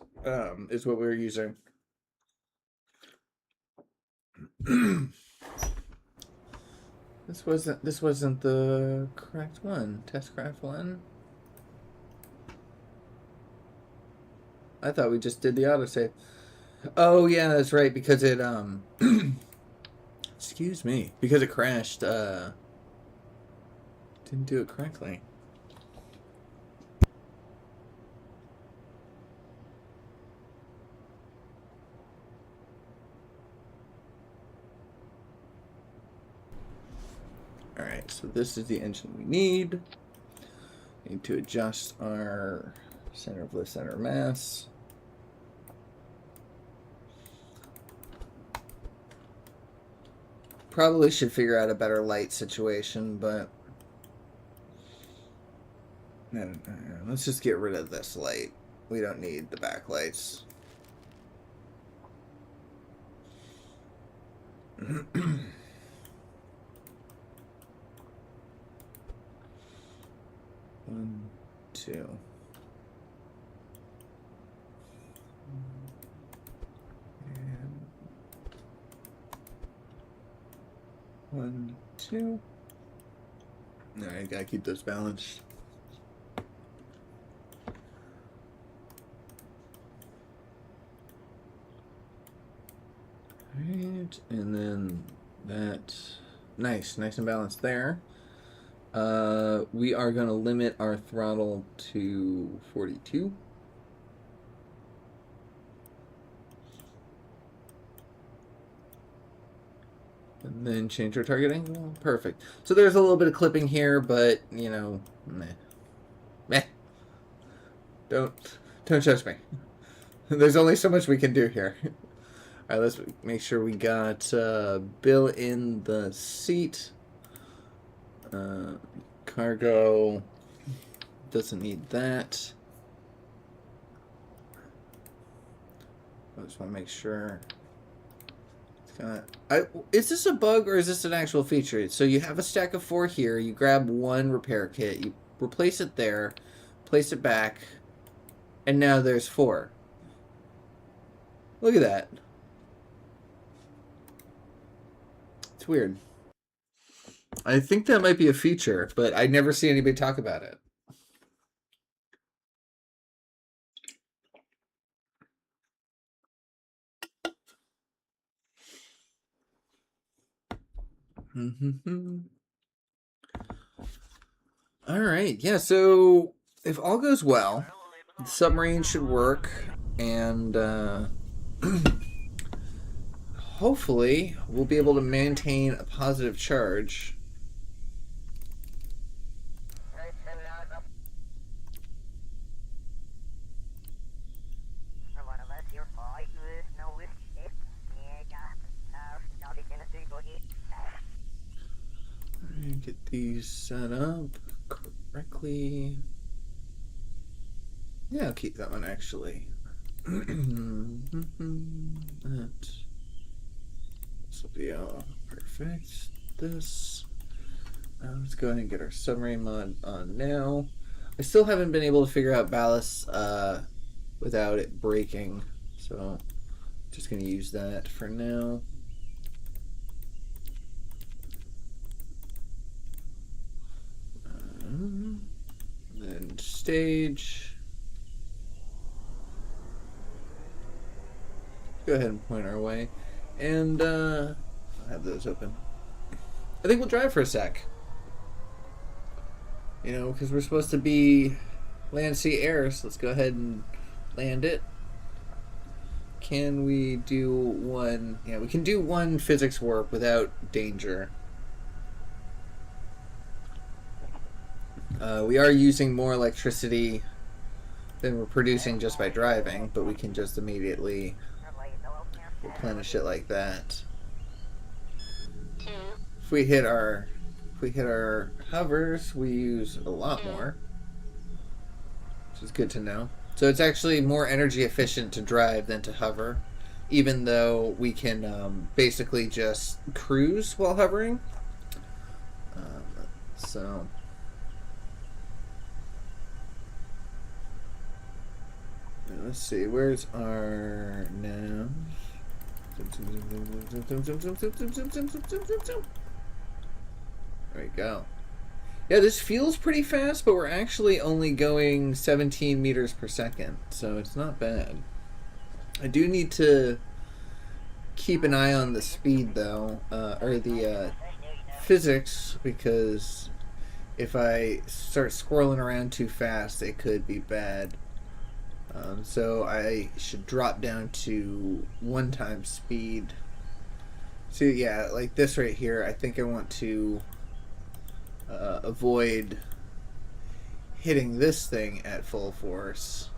is what we were using. This wasn't the correct one. Testcraft 1. I thought we just did the autosave. Oh yeah, that's right, because it excuse me, because it crashed, didn't do it correctly. Alright, so this is the engine we need. Need to adjust our center of lift, center of mass. Probably should figure out a better light situation, but no, let's just get rid of this light. We don't need the backlights. One, two. And one, two. No, I gotta keep those balanced. Right, and then that, nice and balanced there. We are going to limit our throttle to 42. And then change our target angle. Perfect. So there's a little bit of clipping here, but, you know, meh. Don't judge me. There's only so much we can do here. All right, let's make sure we got Bill in the seat. Cargo doesn't need that. I just want to make sure it's got. Is this a bug or is this an actual feature? So you have a stack of 4 here. You grab one repair kit, you replace it there, place it back, and now there's 4. Look at that. It's weird. I think that might be a feature, but I never see anybody talk about it. All right. Yeah, so if all goes well, the submarine should work, and hopefully we'll be able to maintain a positive charge. Get these set up correctly. Yeah, I'll keep that one actually. This will be all perfect. This. Let's go ahead and get our submarine mod on now. I still haven't been able to figure out ballast without it breaking, so just gonna use that for now. Then stage. Go ahead and point our way, and I'll have those open. I think we'll drive for a sec. You know, because we're supposed to be land, sea, air, so let's go ahead and land it. Can we do one? Yeah, we can do one physics warp without danger. We are using more electricity than we're producing just by driving, but we can just immediately replenish it like that. If we hit our hovers, we use a lot more, which is good to know. So it's actually more energy efficient to drive than to hover, even though we can basically just cruise while hovering. So let's see, where's our nav? There we go. Yeah, this feels pretty fast, but we're actually only going 17 meters per second, so it's not bad. I do need to keep an eye on the speed, though, or the physics, because if I start squirreling around too fast, it could be bad. So I should drop down to 1 time speed. So yeah, like this right here, I think I want to avoid hitting this thing at full force.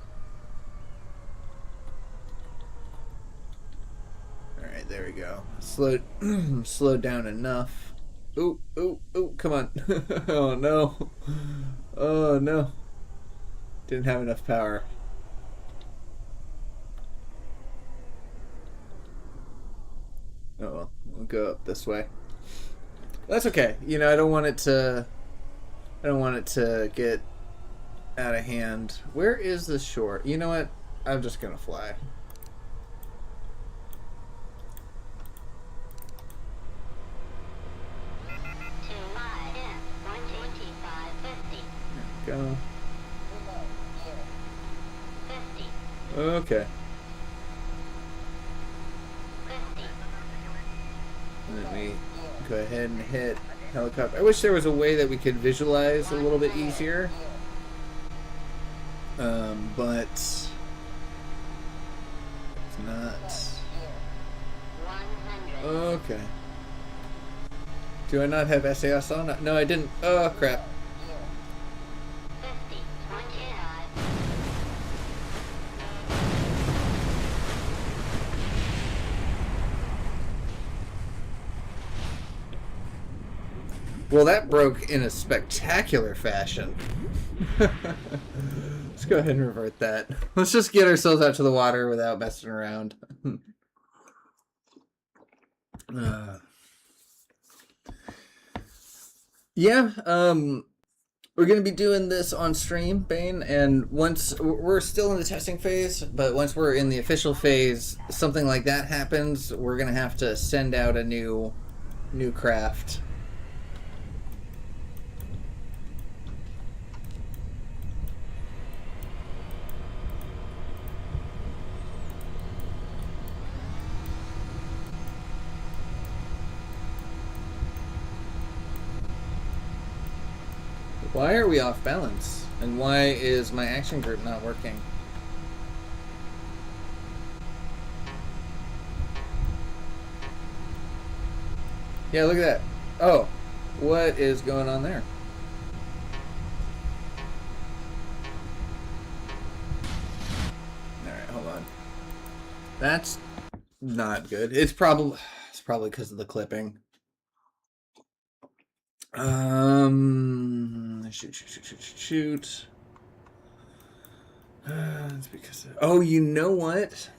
Alright, there we go. Slowed down enough. Ooh, ooh, ooh, come on. Oh no. Oh no. Didn't have enough power. Oh well, we'll go up this way. That's okay. You know, I don't want it to get out of hand. Where is the shore? You know what? I'm just gonna fly. Go. Okay. Let me go ahead and hit helicopter. I wish there was a way that we could visualize a little bit easier. But it's not. Okay. Do I not have SAS on? No, I didn't. Oh, crap. Well, that broke in a spectacular fashion. Let's go ahead and revert that. Let's just get ourselves out to the water without messing around. Yeah, we're going to be doing this on stream, Bane, and once we're still in the testing phase, but once we're in the official phase, something like that happens, we're going to have to send out a new craft. Why are we off balance? And why is my action group not working? Yeah, look at that. Oh, what is going on there? Alright, hold on. That's not good. It's probably because of the clipping. Shoot. It's because of, oh, you know what?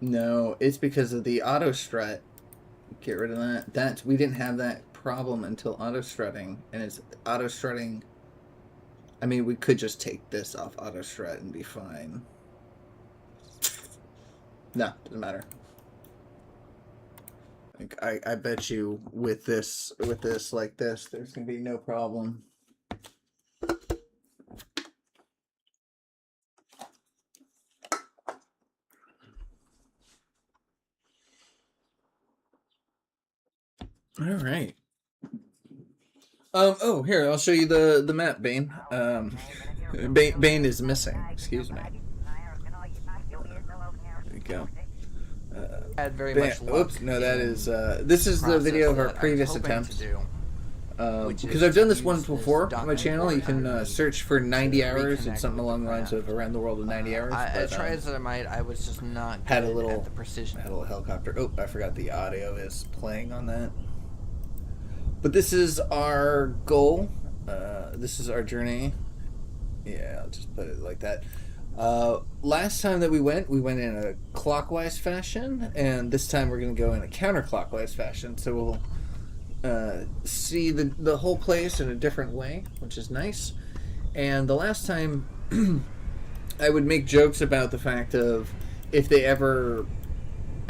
No, it's because of the auto strut. Get rid of that. We didn't have that problem until auto strutting, and it's auto strutting. I mean, we could just take this off auto strut and be fine. No, doesn't matter. I bet you with this like this, there's gonna be no problem. All right. Oh, here, I'll show you the map, Bane. Bane is missing. Excuse me. There we go. Had very much luck. Oops, no, that is this is the video of our previous attempt. Because I've done this one before on my channel. You can search for 90 hours and something along the lines of around the world in 90 hours. As try as I might, I was just not good had a little at the precision. Had a little helicopter. Oh, I forgot the audio is playing on that. But this is our goal. This is our journey. Yeah, I'll just put it like that. Last time that we went in a clockwise fashion, and this time we're going to go in a counterclockwise fashion. So we'll see the whole place in a different way, which is nice. And the last time, I would make jokes about the fact of if they ever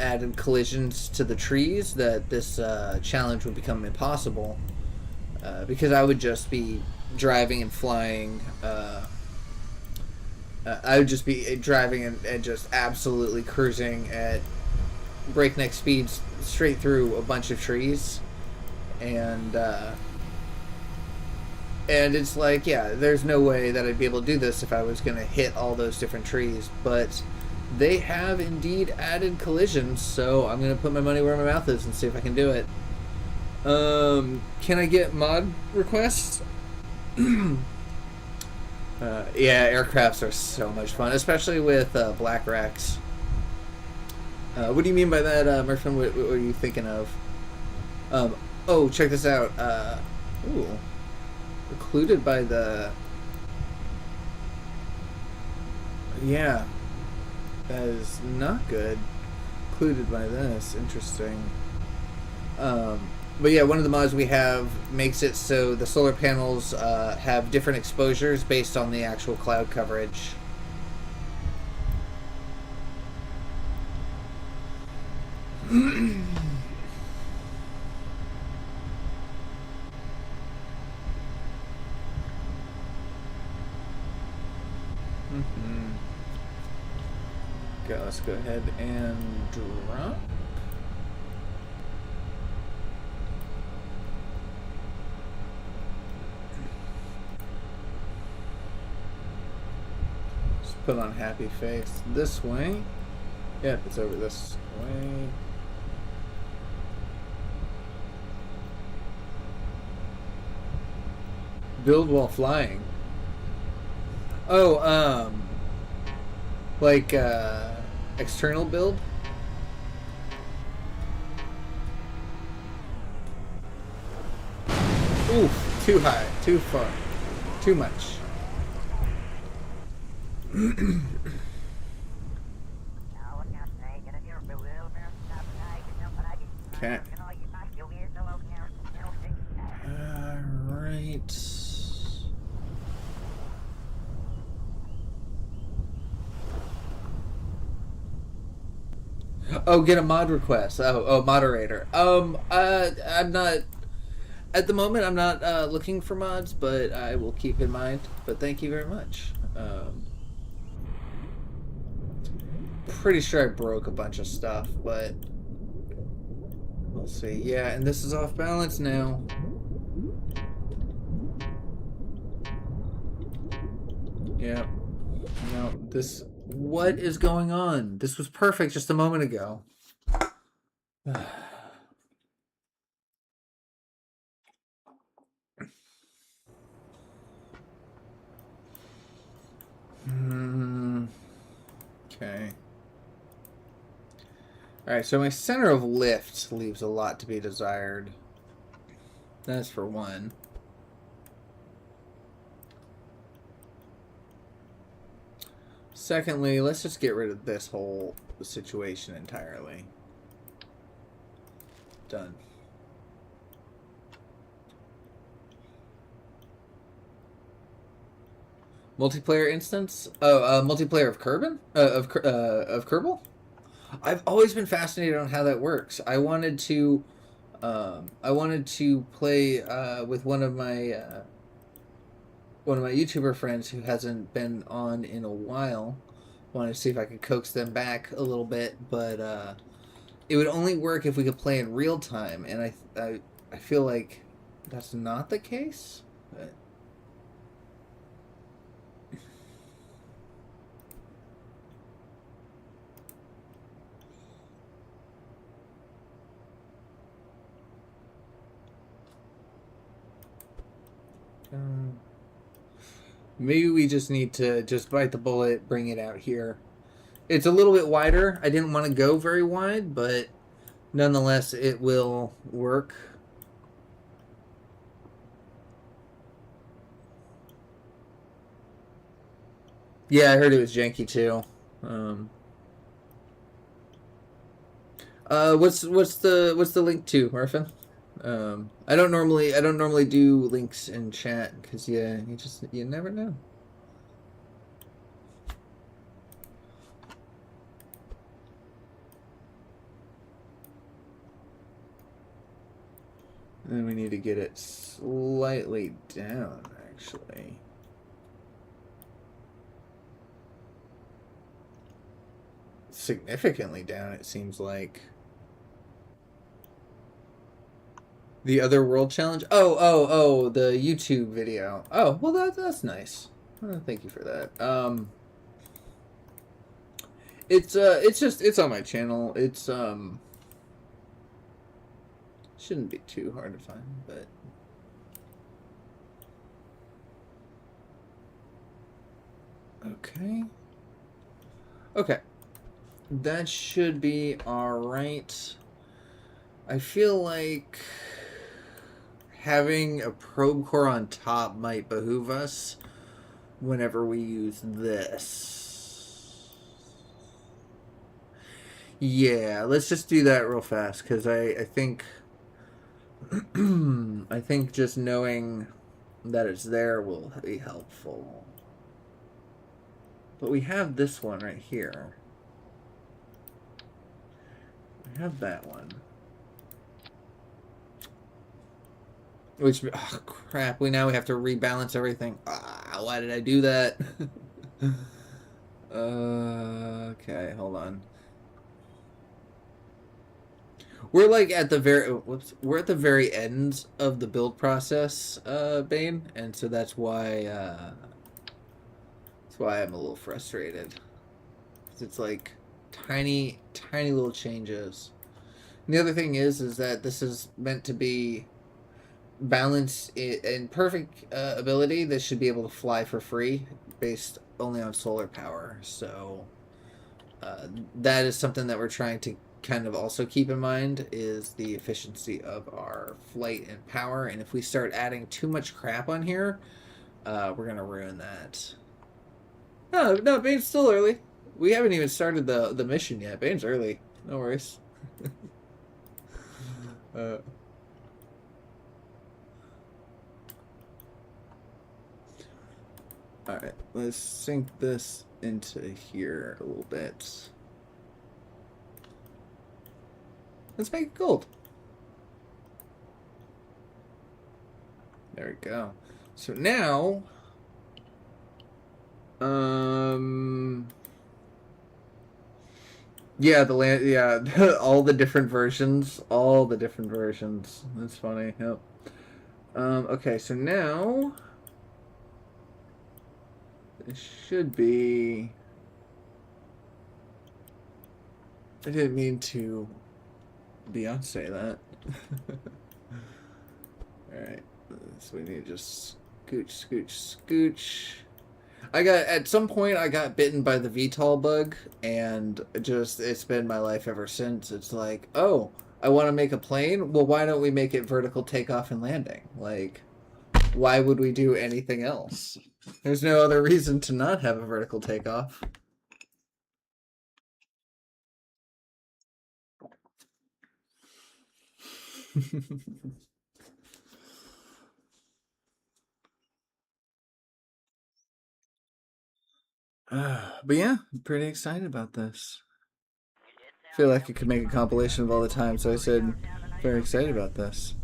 added collisions to the trees, that this challenge would become impossible, because I would just be driving and flying. I would just be driving and just absolutely cruising at breakneck speeds straight through a bunch of trees, and it's like, yeah, there's no way that I'd be able to do this if I was going to hit all those different trees, but they have indeed added collisions, so I'm going to put my money where my mouth is and see if I can do it. Can I get mod requests? Yeah, aircrafts are so much fun, especially with black racks. What do you mean by that, Murphin? What are you thinking of? Oh, check this out. Ooh, occluded by the. Yeah, that is not good. Occluded by this. Interesting. But yeah, one of the mods we have makes it so the solar panels have different exposures based on the actual cloud coverage. Okay, let's go ahead and drop. Just put on happy face this way. Yep, it's over this way. Build while flying. Oh, like, external build? Oof, too high, too far, too much. Okay. Alright. Oh, get a mod request. Oh, moderator. I'm not at the moment. I'm not looking for mods, but I will keep in mind. But thank you very much. Pretty sure I broke a bunch of stuff, but we'll see. Yeah, and this is off balance now. Yeah. No, this. What is going on? This was perfect just a moment ago. Okay. Alright, so my center of lift leaves a lot to be desired. That's for one. Secondly, let's just get rid of this whole situation entirely. Done. Multiplayer instance? Oh, multiplayer of Kerbin? Of Kerbal? I've always been fascinated on how that works. I wanted to play with one of my YouTuber friends who hasn't been on in a while. Wanted to see if I could coax them back a little bit, but it would only work if we could play in real time, and I feel like that's not the case. But maybe we just need to just bite the bullet, bring it out here. It's a little bit wider. I didn't want to go very wide, but nonetheless, it will work. Yeah, I heard it was janky too. What's the link to, Murphin? I don't normally do links in chat because yeah, you never know. And we need to get it slightly down, actually. Significantly down, it seems like. The other world challenge? Oh, the YouTube video. Oh, well that's nice. Thank you for that. It's on my channel. It's shouldn't be too hard to find, but Okay. Okay. That should be alright. I feel like having a probe core on top might behoove us whenever we use this. Yeah, let's just do that real fast, because I think I think just knowing that it's there will be helpful. But we have this one right here. We have that one. Which, oh crap, we have to rebalance everything. Ah, why did I do that? Okay, hold on. We're like at the very, we're at the very end of the build process, Bane, and so that's why I'm a little frustrated. 'Cause it's like tiny little changes. And the other thing is that this is meant to be balance in perfect ability. This should be able to fly for free based only on solar power. So that is something that we're trying to kind of also keep in mind, is the efficiency of our flight and power. And if we start adding too much crap on here, we're gonna ruin that. No, Bane's still early. We haven't even started the mission yet. Bane's early. No worries. Alright, let's sink this into here a little bit. Let's make it gold. There we go. So now, yeah, the land, yeah, all the different versions, That's funny. Yep. Okay, so now it should be. I didn't mean to Beyonce that. Alright, so we need to just scooch. At some point I got bitten by the VTOL bug, and it's been my life ever since. It's like, oh, I want to make a plane? Well, why don't we make it vertical takeoff and landing? Like, why would we do anything else? There's no other reason to not have a vertical takeoff. But yeah, I'm pretty excited about this. I feel like I could make a compilation of all the time, so I said very excited about this.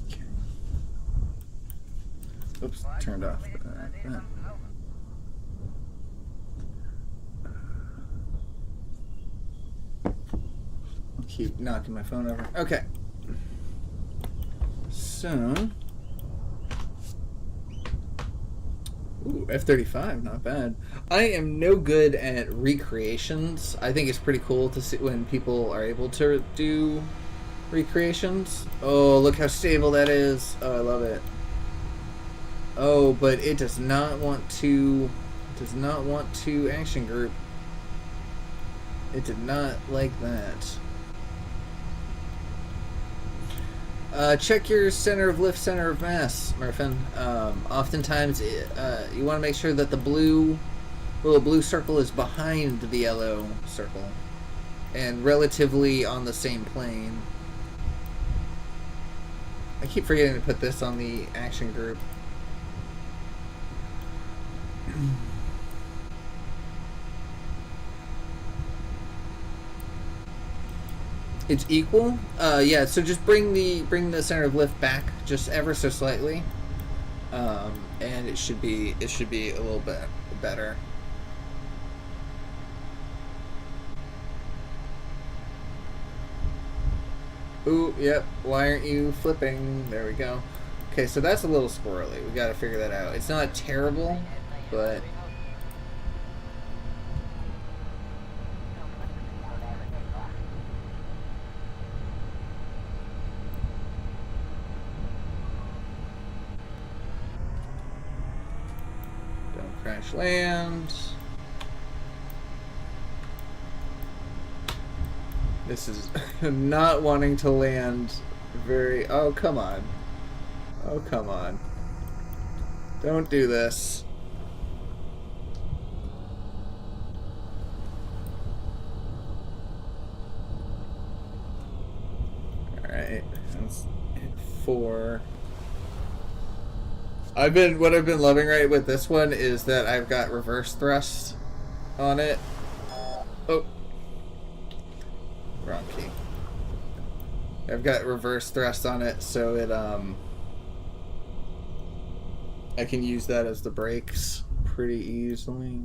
Okay. Oops, turned off. I'll keep knocking my phone over. Okay. So, ooh, F-35, not bad. I am no good at recreations. I think it's pretty cool to see when people are able to do recreations. Oh, look how stable that is. Oh, I love it. Oh, but it does not want to action group. It did not like that. Check your center of lift, center of mass, Murphin. Oftentimes, you want to make sure that the little blue circle is behind the yellow circle and relatively on the same plane. I keep forgetting to put this on the action group. It's equal? Yeah, so just bring the center of lift back just ever so slightly. And it should be a little bit better. Ooh, yep. Why aren't you flipping? There we go. Okay, so that's a little squirrely. We gotta figure that out. It's not terrible, but Crash land. This is not wanting to land very... Oh, come on. Oh, come on. Don't do this. Alright. Let's hit 4. What I've been loving right with this one is that I've got reverse thrust on it. Oh. Wrong key. I've got reverse thrust on it, so it I can use that as the brakes pretty easily.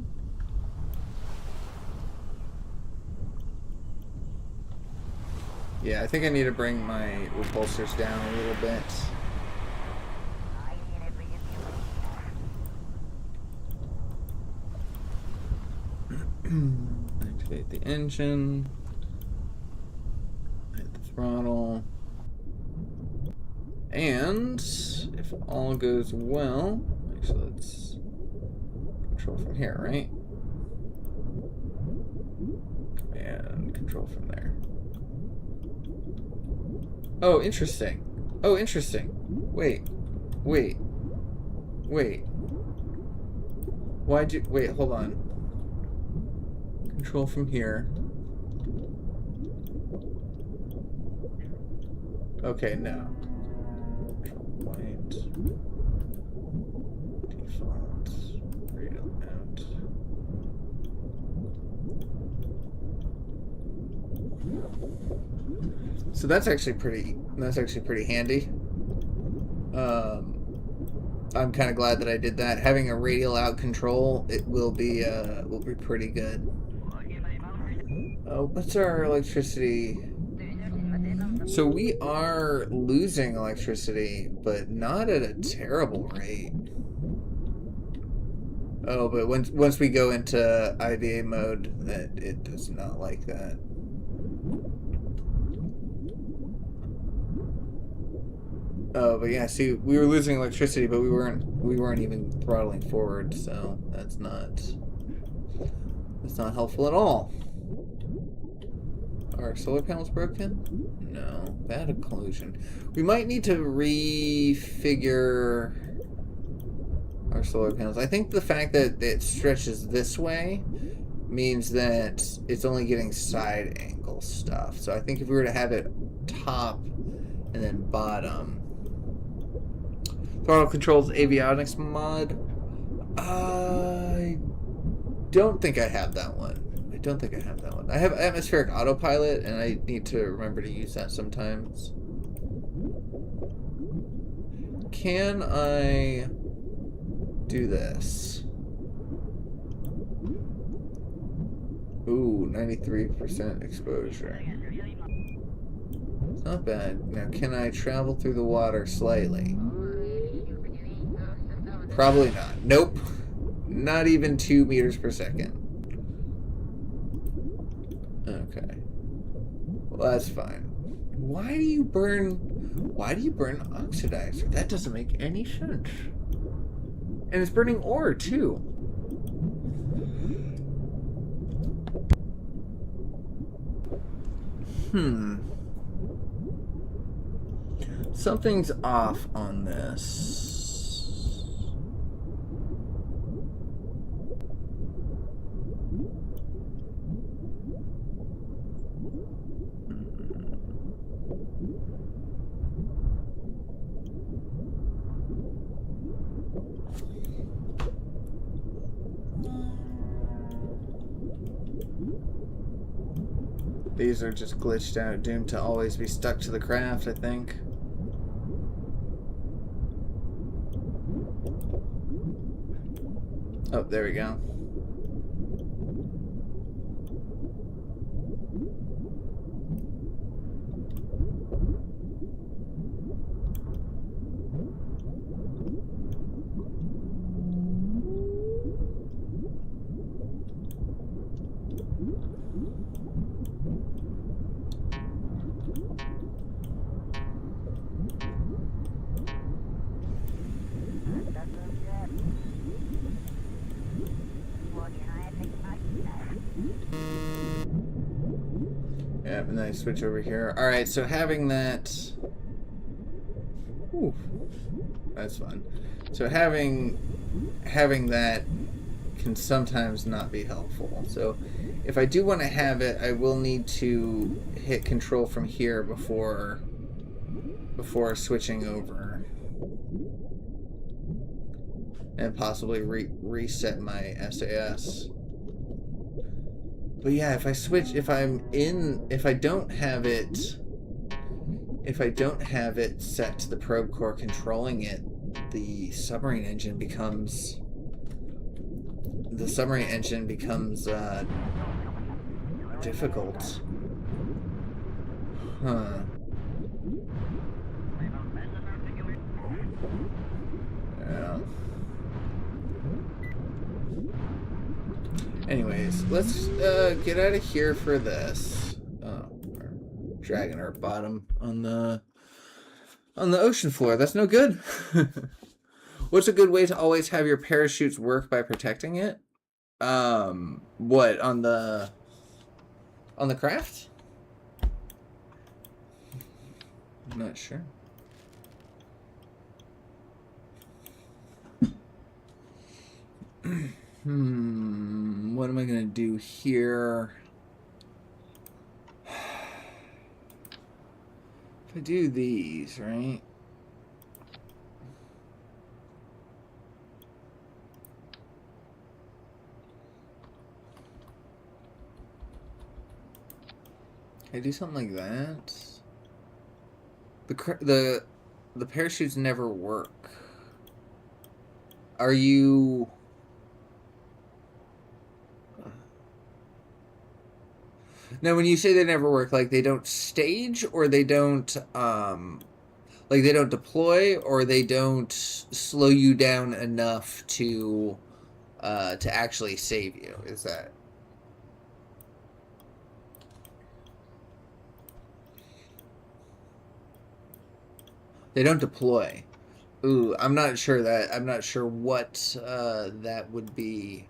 Yeah, I think I need to bring my repulsors down a little bit. Activate the engine. Hit the throttle. And if all goes well, actually let's control from here, right? And control from there. Oh, interesting. Oh, interesting. Wait. Why'd you... Wait, hold on. Control from here. Okay, no. White. Default. Radial out. So that's actually pretty handy. I'm kind of glad that I did that. Having a radial out control, it will be pretty good. Oh, what's our electricity? So we are losing electricity, but not at a terrible rate. Oh, but once we go into IVA mode, that it does not like that. Oh, but yeah, see, we were losing electricity, but we weren't even throttling forward, so that's not helpful at all. Are solar panels broken? No, bad occlusion. We might need to refigure our solar panels. I think the fact that it stretches this way means that it's only getting side angle stuff. So I think if we were to have it top and then bottom. Throttle controls avionics mod. I don't think I have that one. I have atmospheric autopilot, and I need to remember to use that sometimes. Can I do this? Ooh, 93% exposure. It's not bad. Now, can I travel through the water slightly? Probably not. Nope. Not even 2 meters per second. Okay. Well, that's fine. Why do you burn oxidizer? That doesn't make any sense. And it's burning ore, too. Something's off on this. These are just glitched out, doomed to always be stuck to the craft, I think. Oh, there we go. Yeah, and then I switch over here. Alright, so having that... Ooh, that's fun. So having that can sometimes not be helpful. So if I do want to have it, I will need to hit control from here before switching over. And possibly reset my SAS. But yeah, if I switch, if I don't have it set to the probe core controlling it, the submarine engine becomes difficult. Huh. Yeah. Anyways, let's get out of here for this. Oh, we're dragging our bottom on the ocean floor. That's no good. What's a good way to always have your parachutes work by protecting it? What, on the craft? I'm not sure. What am I gonna do here? If I do these, right? Can I do something like that? The parachutes never work. Are you... Now, when you say they never work, like they don't stage, or they don't, like they don't deploy, or they don't slow you down enough to actually save you? Is that... They don't deploy. Ooh, I'm not sure what that would be,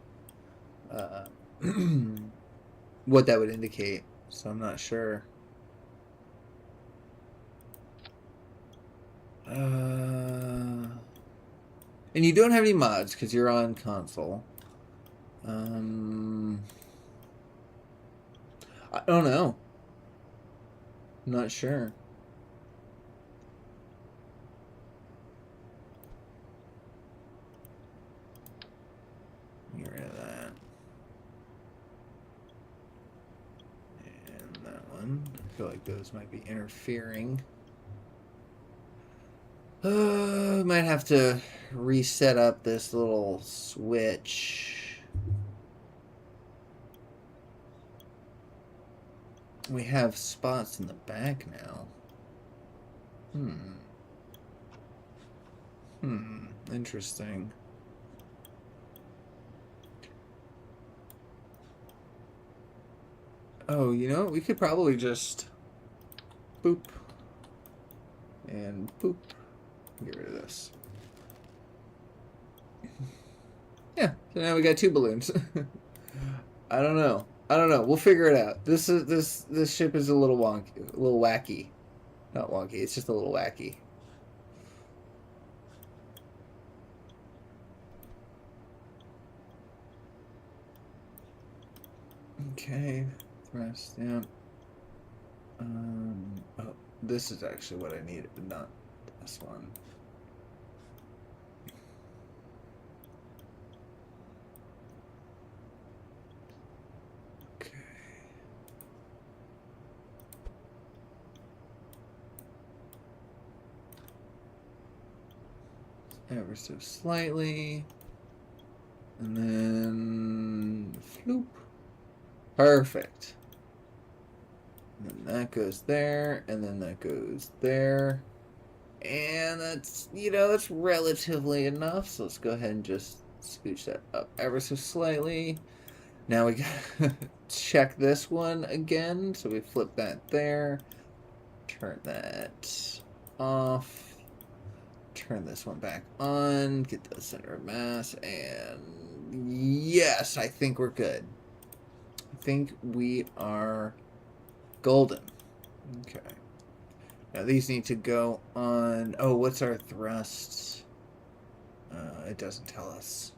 what that would indicate. So I'm not sure. And you don't have any mods because you're on console. I don't know. I'm not sure. Get rid of that. And that one. I feel like those might be interfering. Might have to reset up this little switch. We have spots in the back now. Interesting. Oh, you know, we could probably just boop and boop. Get rid of this. Yeah, so now we got 2 balloons. I don't know. We'll figure it out. This ship is a little wonky, a little wacky. Not wonky. It's just a little wacky. Okay, thrust. Yeah. Oh, this is actually what I needed, not this one. Okay. Ever so slightly. And then floop. Perfect. And then that goes there, and then that goes there. And that's, you know, that's relatively enough. So let's go ahead and just scooch that up ever so slightly. Now we gotta check this one again. So we flip that there. Turn that off. turn this one back on, get the center of mass, and yes, I think we're good. I think we are golden. Okay. Now these need to go on. Oh, what's our thrusts? It doesn't tell us.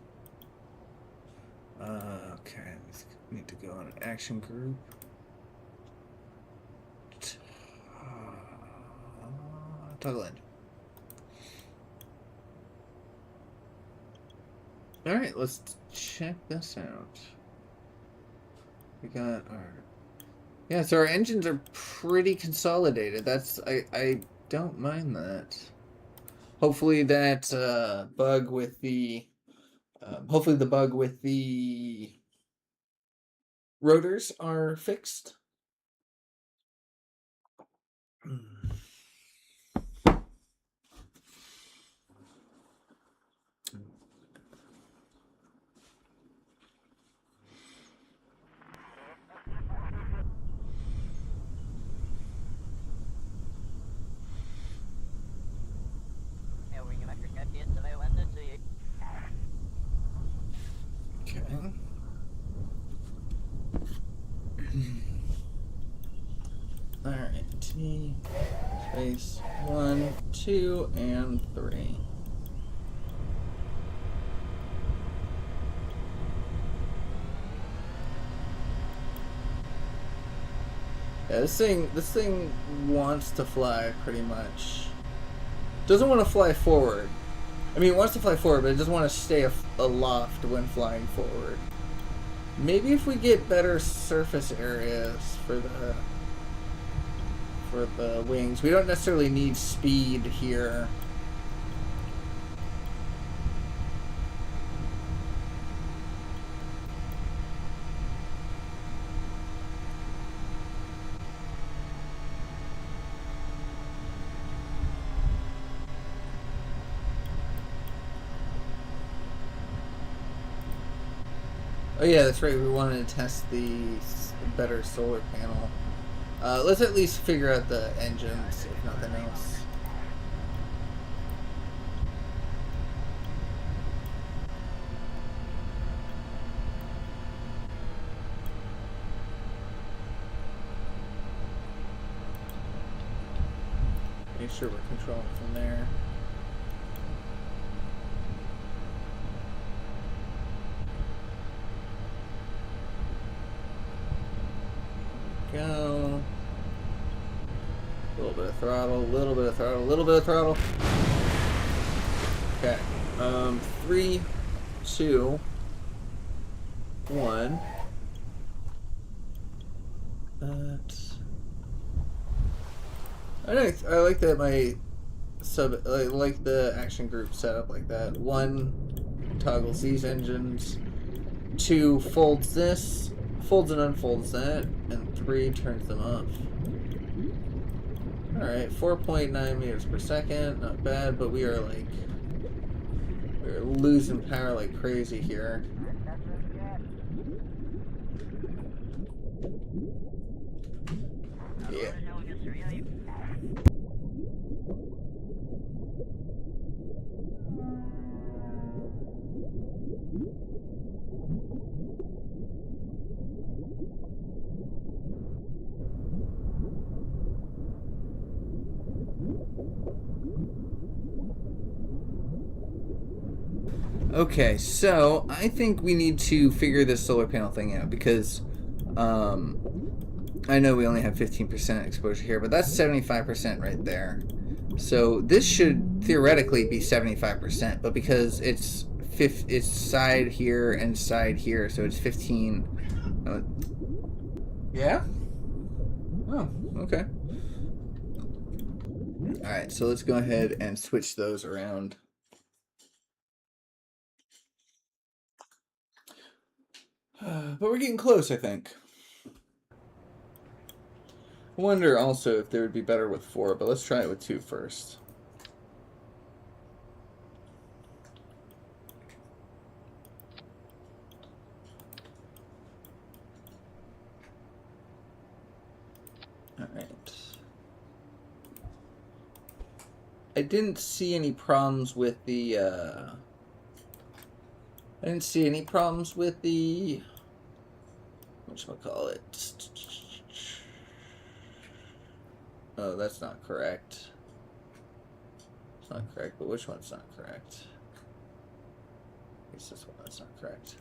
Okay, we need to go on an action group. Toggle engine. All right, let's check this out. We got our... Yeah, so our engines are pretty consolidated. I don't mind that. Hopefully that bug with the... hopefully the bug with the rotors are fixed. Okay. Alright, T, space 1, 2, and 3. Yeah, this thing wants to fly pretty much. Doesn't want to fly forward. I mean, it wants to fly forward, but it doesn't want to stay aloft when flying forward. Maybe if we get better surface areas for the wings. We don't necessarily need speed here. Oh yeah, that's right. We wanted to test the better solar panel. Let's at least figure out the engines, if nothing else. Make sure we're controlling from there. Go. A little bit of throttle, a little bit of throttle, a little bit of throttle. Okay. 3, 2, 1. I like that my I like the action group set up like that. 1 toggles these engines, 2 folds this, folds and unfolds that, and 3 turns them off. Alright, 4.9 meters per second, not bad, but we're losing power like crazy here. Yeah. Okay, so I think we need to figure this solar panel thing out because I know we only have 15% exposure here, but that's 75% right there. So this should theoretically be 75%, but because it's side here and side here, so it's 15. Yeah? Oh, okay. All right, so let's go ahead and switch those around. But we're getting close, I think. I wonder also if they would be better with 4, but let's try it with 2 first. Alright. I didn't see any problems with the, whatchamacallit? Oh, that's not correct. It's not correct, but which one's not correct? I guess this one that's not correct.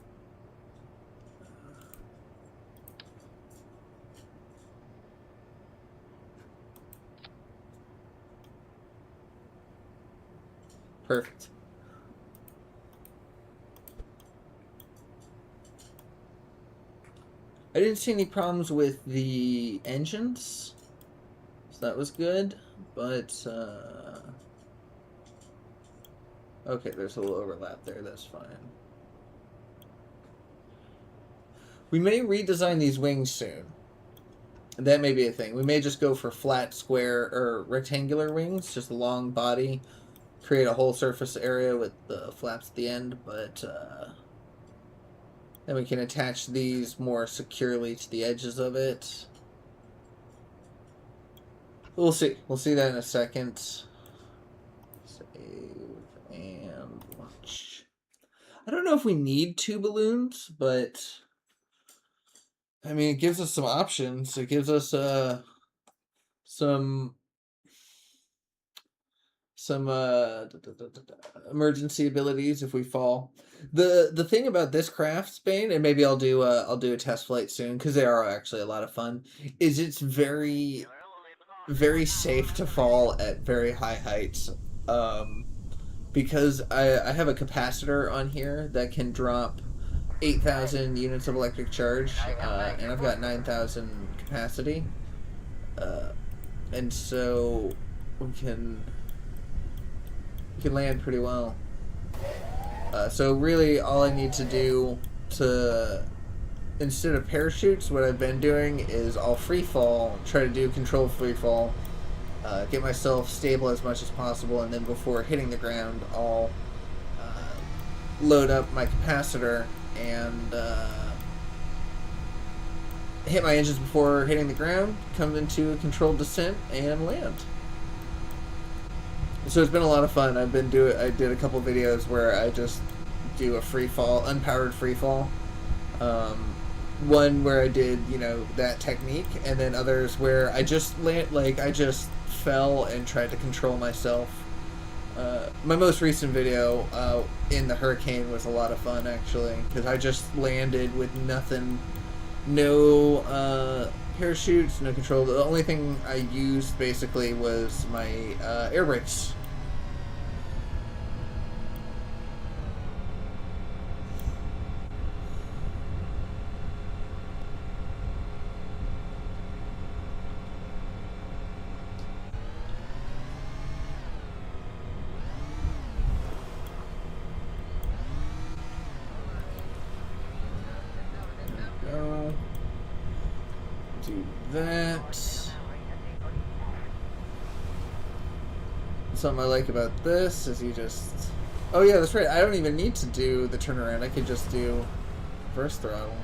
Perfect. I didn't see any problems with the engines, so that was good, but, okay, there's a little overlap there, that's fine. We may redesign these wings soon. That may be a thing. We may just go for flat, square, or rectangular wings, just a long body, create a whole surface area with the flaps at the end, but then we can attach these more securely to the edges of it. We'll see. We'll see that in a second. Save and watch. I don't know if we need 2 balloons, but I mean, it gives us some options. It gives us some emergency abilities if we fall. The thing about this craft, Spain, and maybe I'll do a test flight soon because they are actually a lot of fun, is it's very safe to fall at very high heights, because I have a capacitor on here that can drop 8,000 units of electric charge, and I've got 9,000 capacity, and so we can land pretty well. So really all I need to do to, instead of parachutes, what I've been doing is I'll free fall, try to do controlled free fall, get myself stable as much as possible, and then before hitting the ground I'll load up my capacitor and hit my engines before hitting the ground, come into a controlled descent, and land. So it's been a lot of fun. I did a couple videos where I just do a free fall, unpowered free fall. One where I did, that technique, and then others where I just I just fell and tried to control myself. My most recent video in the hurricane was a lot of fun, actually, because I just landed with nothing, no parachutes, no control. The only thing I used basically was my air brakes. Do that. Something I like about this is you just... Oh yeah, that's right. I don't even need to do the turnaround. I could just do first throttle.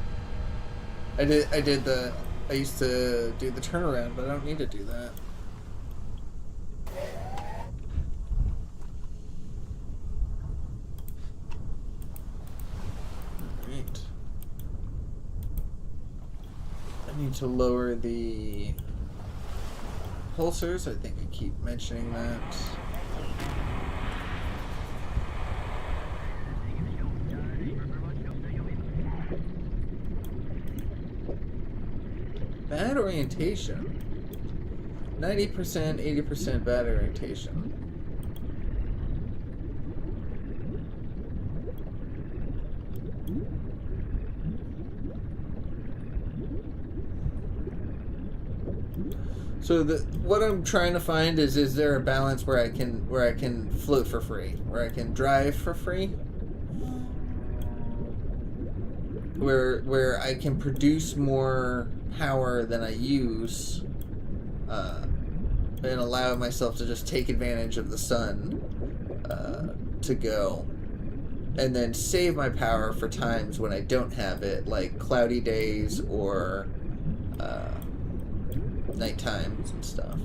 I used to do the turnaround, but I don't need to do that. Alright. I need to lower the pulsars. I think I keep mentioning that. Bad orientation. 90%, 80% bad orientation. So what I'm trying to find is there a balance where I can float for free, where I can drive for free, where I can produce more power than I use, and allow myself to just take advantage of the sun to go, and then save my power for times when I don't have it, like cloudy days or night times and stuff.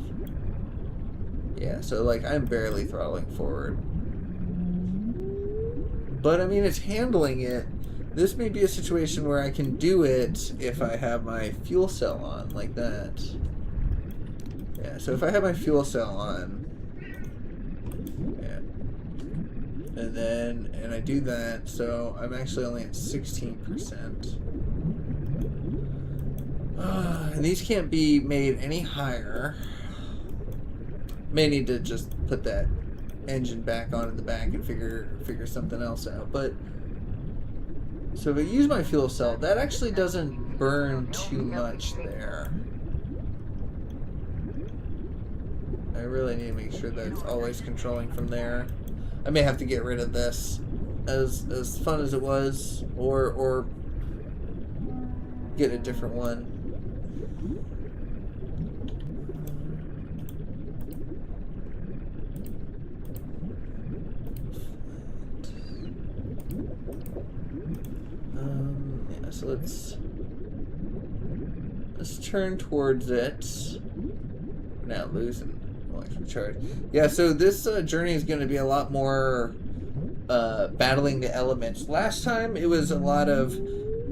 Yeah, so like I'm barely throttling forward. But I mean, it's handling it. This may be a situation where I can do it if I have my fuel cell on, like that. Yeah, so if I have my fuel cell on, yeah, and I do that, so I'm actually only at 16%. And these can't be made any higher. May need to just put that engine back on in the back and figure something else out. But so if I use my fuel cell, that actually doesn't burn too much there. I really need to make sure that it's always controlling from there. I may have to get rid of this, as fun as it was, or get a different one. Yeah, so let's turn towards it. Now losing electric charge. Yeah, so this journey is going to be a lot more battling the elements. Last time it was a lot of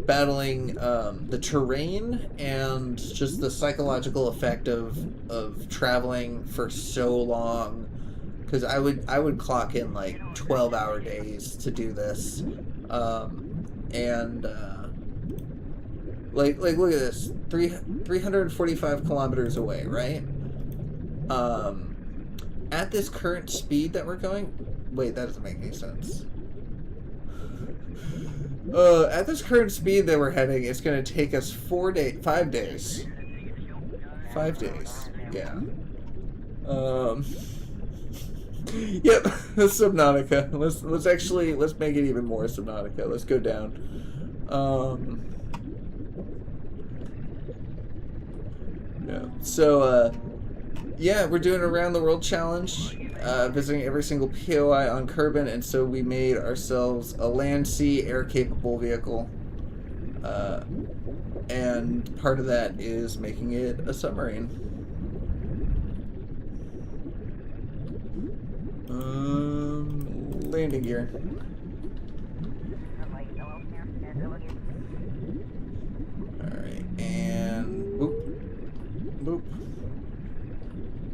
battling the terrain and just the psychological effect of traveling for so long. Because I would clock in like 12-hour days to do this, and like look at this, 345 kilometers away, right? At this current speed that we're going, wait, that doesn't make any sense. At this current speed that we're heading, it's going to take us 5 days. 5 days, yeah. Yep, Subnautica. Let's make it even more Subnautica. Let's go down. Yeah. So, yeah, we're doing a around the world challenge, visiting every single POI on Kerbin, and so we made ourselves a land, sea, air capable vehicle. And part of that is making it a submarine. Landing gear. Alright, and boop, boop.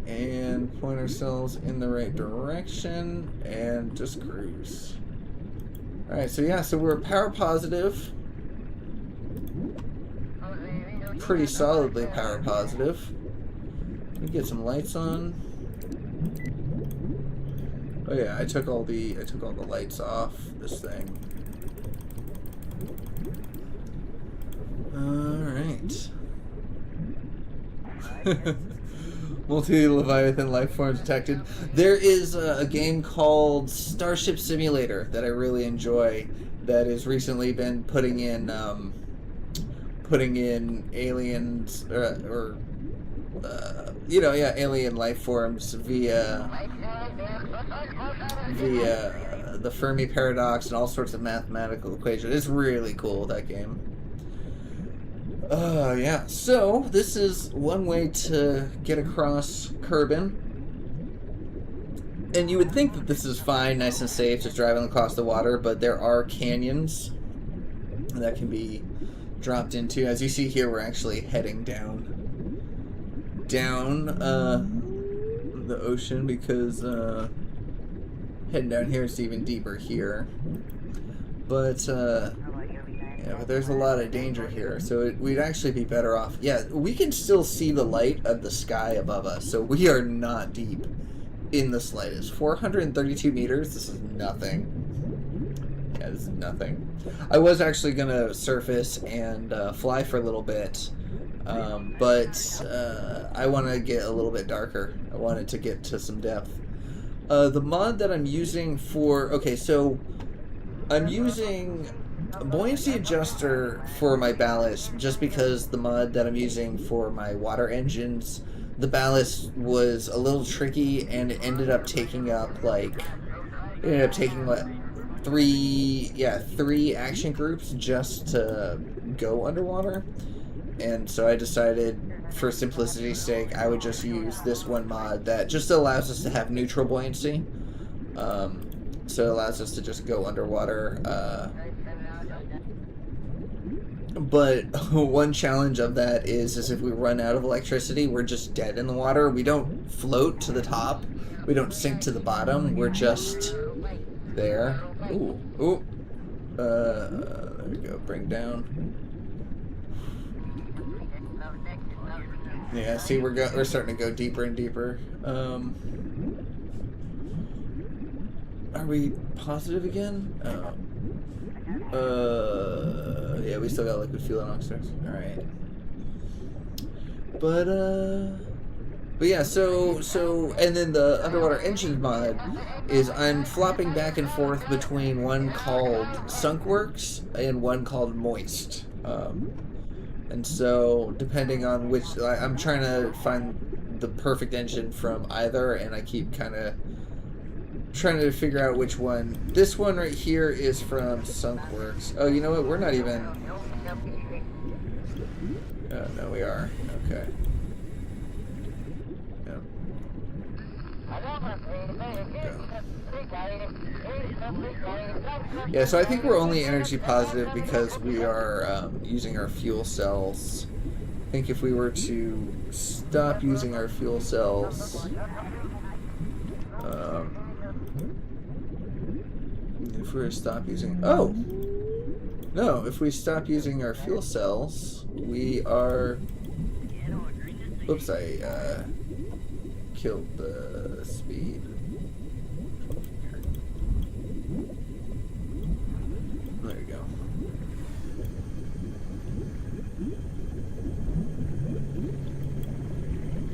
And point ourselves in the right direction and just cruise. Alright, so yeah, so we're power positive. Pretty solidly power positive. Let me get some lights on. Oh yeah, I took all the lights off this thing. Alright. Multi-Leviathan life forms detected. There is a game called Starship Simulator that I really enjoy that has recently been putting in aliens alien life forms via the Fermi paradox and all sorts of mathematical equations. It's really cool, that game. Yeah, so this is one way to get across Kerbin. And you would think that this is fine, nice and safe, just driving across the water, but there are canyons that can be dropped into. As you see here, we're actually heading down the ocean because heading down here is even deeper here. But yeah, but there's a lot of danger here, so we'd actually be better off. Yeah, we can still see the light of the sky above us, so we are not deep in the slightest. 432 meters, this is nothing. Yeah, this is nothing. I was actually gonna surface and fly for a little bit, but I want to get a little bit darker. I wanted to get to some depth. The mod that I'm using for... Okay, so I'm using a buoyancy adjuster for my ballast just because the mod that I'm using for my water engines, the ballast was a little tricky and it ended up taking up like... It ended up taking what? Three action groups just to go underwater. And so I decided for simplicity's sake, I would just use this one mod that just allows us to have neutral buoyancy. So it allows us to just go underwater. But one challenge of that is if we run out of electricity, we're just dead in the water. We don't float to the top. We don't sink to the bottom. We're just there. Ooh, ooh. There we go. Bring down. Yeah, see, we're starting to go deeper and deeper. Are we positive again? Yeah, we still got liquid fuel and oxidants. All right. But yeah, so and then the underwater engine mod is I'm flopping back and forth between one called Sunkworks and one called Moist. And so depending on which, I'm trying to find the perfect engine from either, and I keep kind of trying to figure out which one. This one right here is from Sunkworks. Oh, you know what? We're not even. Oh, no, we are. Okay. Yep. Yeah, so I think we're only energy positive because we are using our fuel cells. I think if we were to stop using our fuel cells, if we were to stop using, oh no, if we stop using our fuel cells, we are. Oops, I killed the speed. There you go.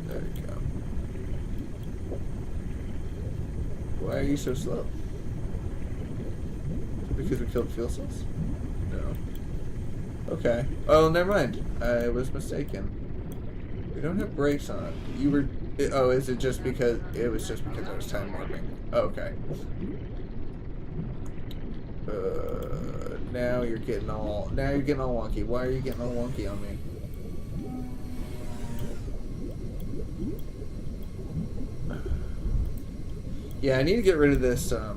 There you go. Why are you so slow? Because we killed fuel cells? No. Okay. Oh, never mind. I was mistaken. We don't have brakes on. You were. Oh, is it just because it was just because I was time warping? Oh, okay. Now you're getting all wonky. Why are you getting all wonky on me? Yeah, I need to get rid of this. I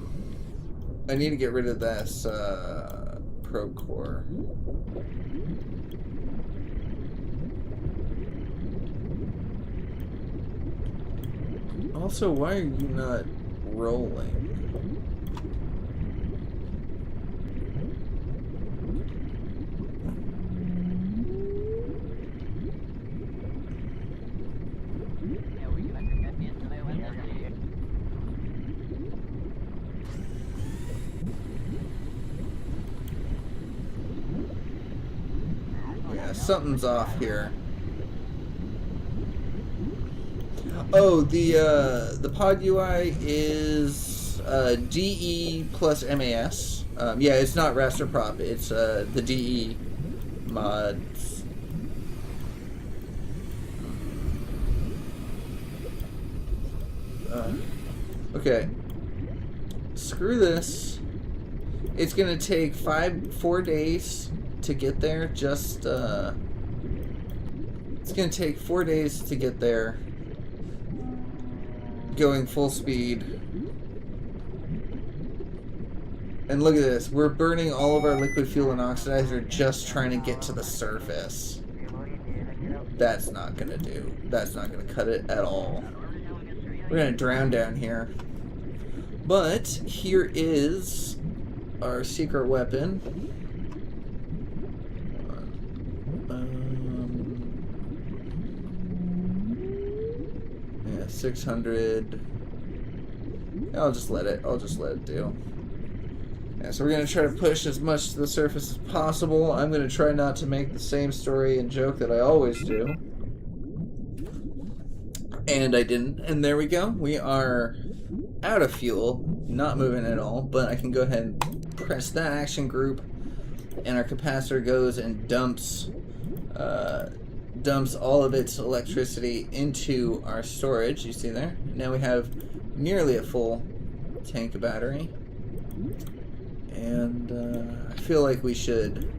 need to get rid of this probe core. Also, why are you not rolling? Yeah, something's off here. Oh, the pod UI is DE plus MAS. Yeah, it's not raster prop. It's the DE mods. Okay. Screw this. It's gonna take 4 days to get there. Just it's gonna take 4 days to get there. Going full speed. And look at this. We're burning all of our liquid fuel and oxidizer just trying to get to the surface. That's not gonna do. That's not gonna cut it at all. We're gonna drown down here. But here is our secret weapon. 600. I'll just let it do. Yeah, so we're gonna try to push as much to the surface as possible. I'm gonna try not to make the same story and joke that I always do. And I didn't. And there we go. We are out of fuel, not moving at all, but I can go ahead and press that action group, and our capacitor goes and dumps all of its electricity into our storage. You see there? Now we have nearly a full tank of battery. And I feel like we should...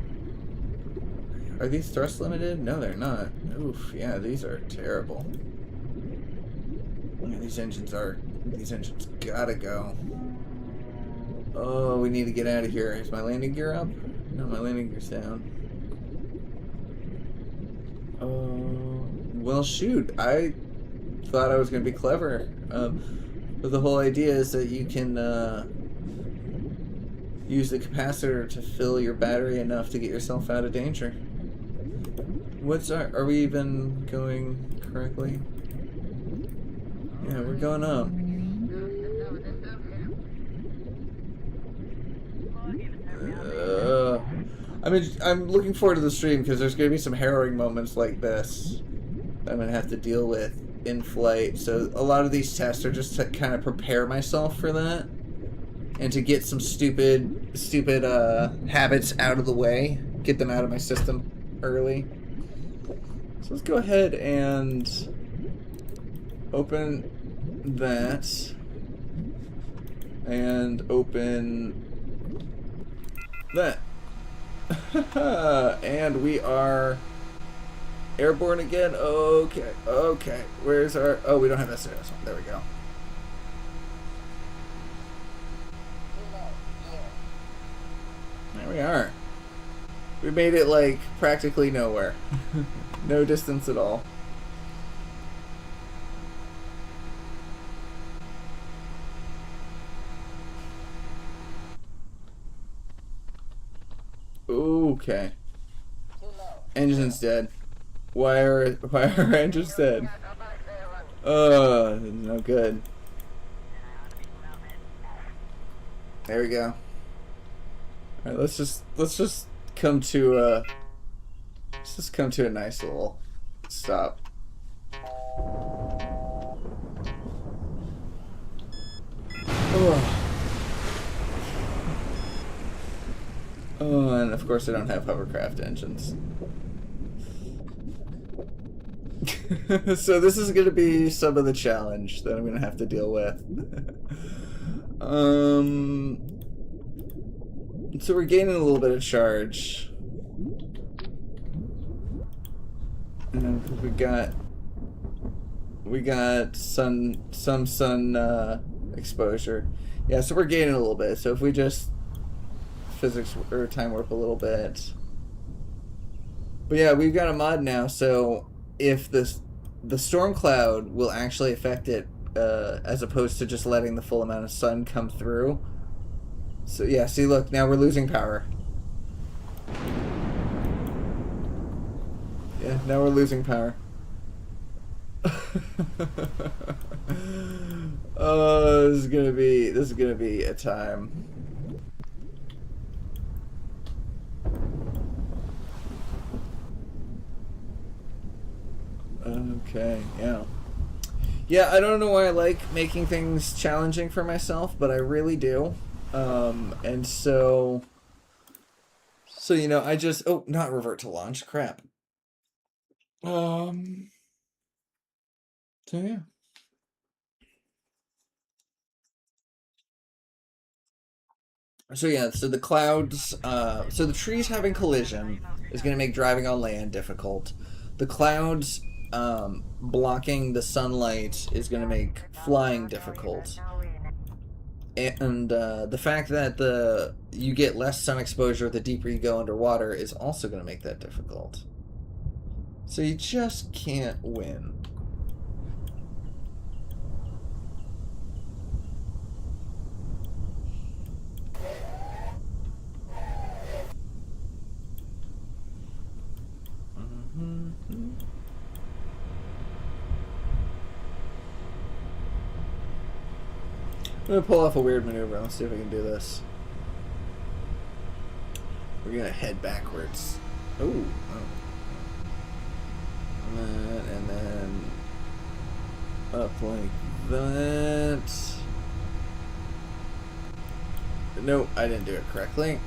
Are these thrust limited? No, they're not. Oof, yeah, these are terrible. Yeah, these engines gotta go. Oh, we need to get out of here. Is my landing gear up? No, my landing gear's down. Well, shoot. I thought I was going to be clever. But the whole idea is that you can use the capacitor to fill your battery enough to get yourself out of danger. What's are we even going correctly? Yeah, we're going up. I'm looking forward to the stream because there's going to be some harrowing moments like this I'm going to have to deal with in flight. So a lot of these tests are just to kind of prepare myself for that and to get some stupid habits out of the way, get them out of my system early. So let's go ahead and open that and open that. And we are airborne again. Okay. Where's our... Oh, we don't have SRS. There we go. There we are. We made it, like, practically nowhere. No distance at all. Okay. Engine's dead. Why are our engines dead? No good. There we go. Alright, let's just come to a nice little stop. Oh, and of course I don't have hovercraft engines. So this is going to be some of the challenge that I'm going to have to deal with. So we're gaining a little bit of charge. And we got some sun exposure. Yeah, so we're gaining a little bit. So if we just physics or time warp a little bit. But yeah, we've got a mod now, so if the storm cloud will actually affect it as opposed to just letting the full amount of sun come through. So yeah, see, look, now we're losing power. Yeah, now we're losing power. Oh, this is gonna be a time. Okay, yeah. Yeah, I don't know why I like making things challenging for myself, but I really do. And so you know, I just... Oh, not revert to launch. Crap. So, yeah. So, yeah, so the clouds... so the trees having collision is going to make driving on land difficult. The clouds... blocking the sunlight is going to make flying difficult. And the fact that you get less sun exposure the deeper you go underwater is also going to make that difficult. So you just can't win. I'm gonna pull off a weird maneuver. Let's see if I can do this. We're gonna head backwards. Ooh. And then up like that. Nope, I didn't do it correctly.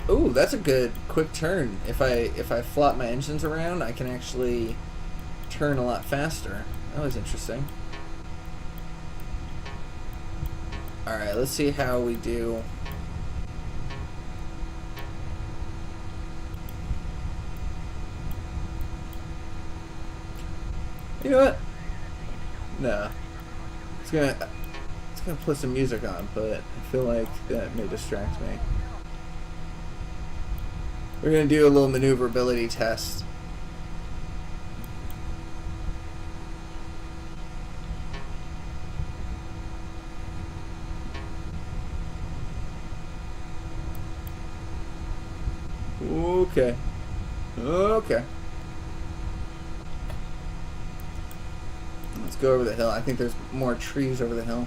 Ooh, that's a good quick turn. If I flop my engines around, I can actually turn a lot faster. That was interesting. Alright, let's see how we do. You know what? No. It's gonna put some music on, but I feel like that may distract me. We're gonna do a little maneuverability test. Okay. Okay. Let's go over the hill. I think there's more trees over the hill.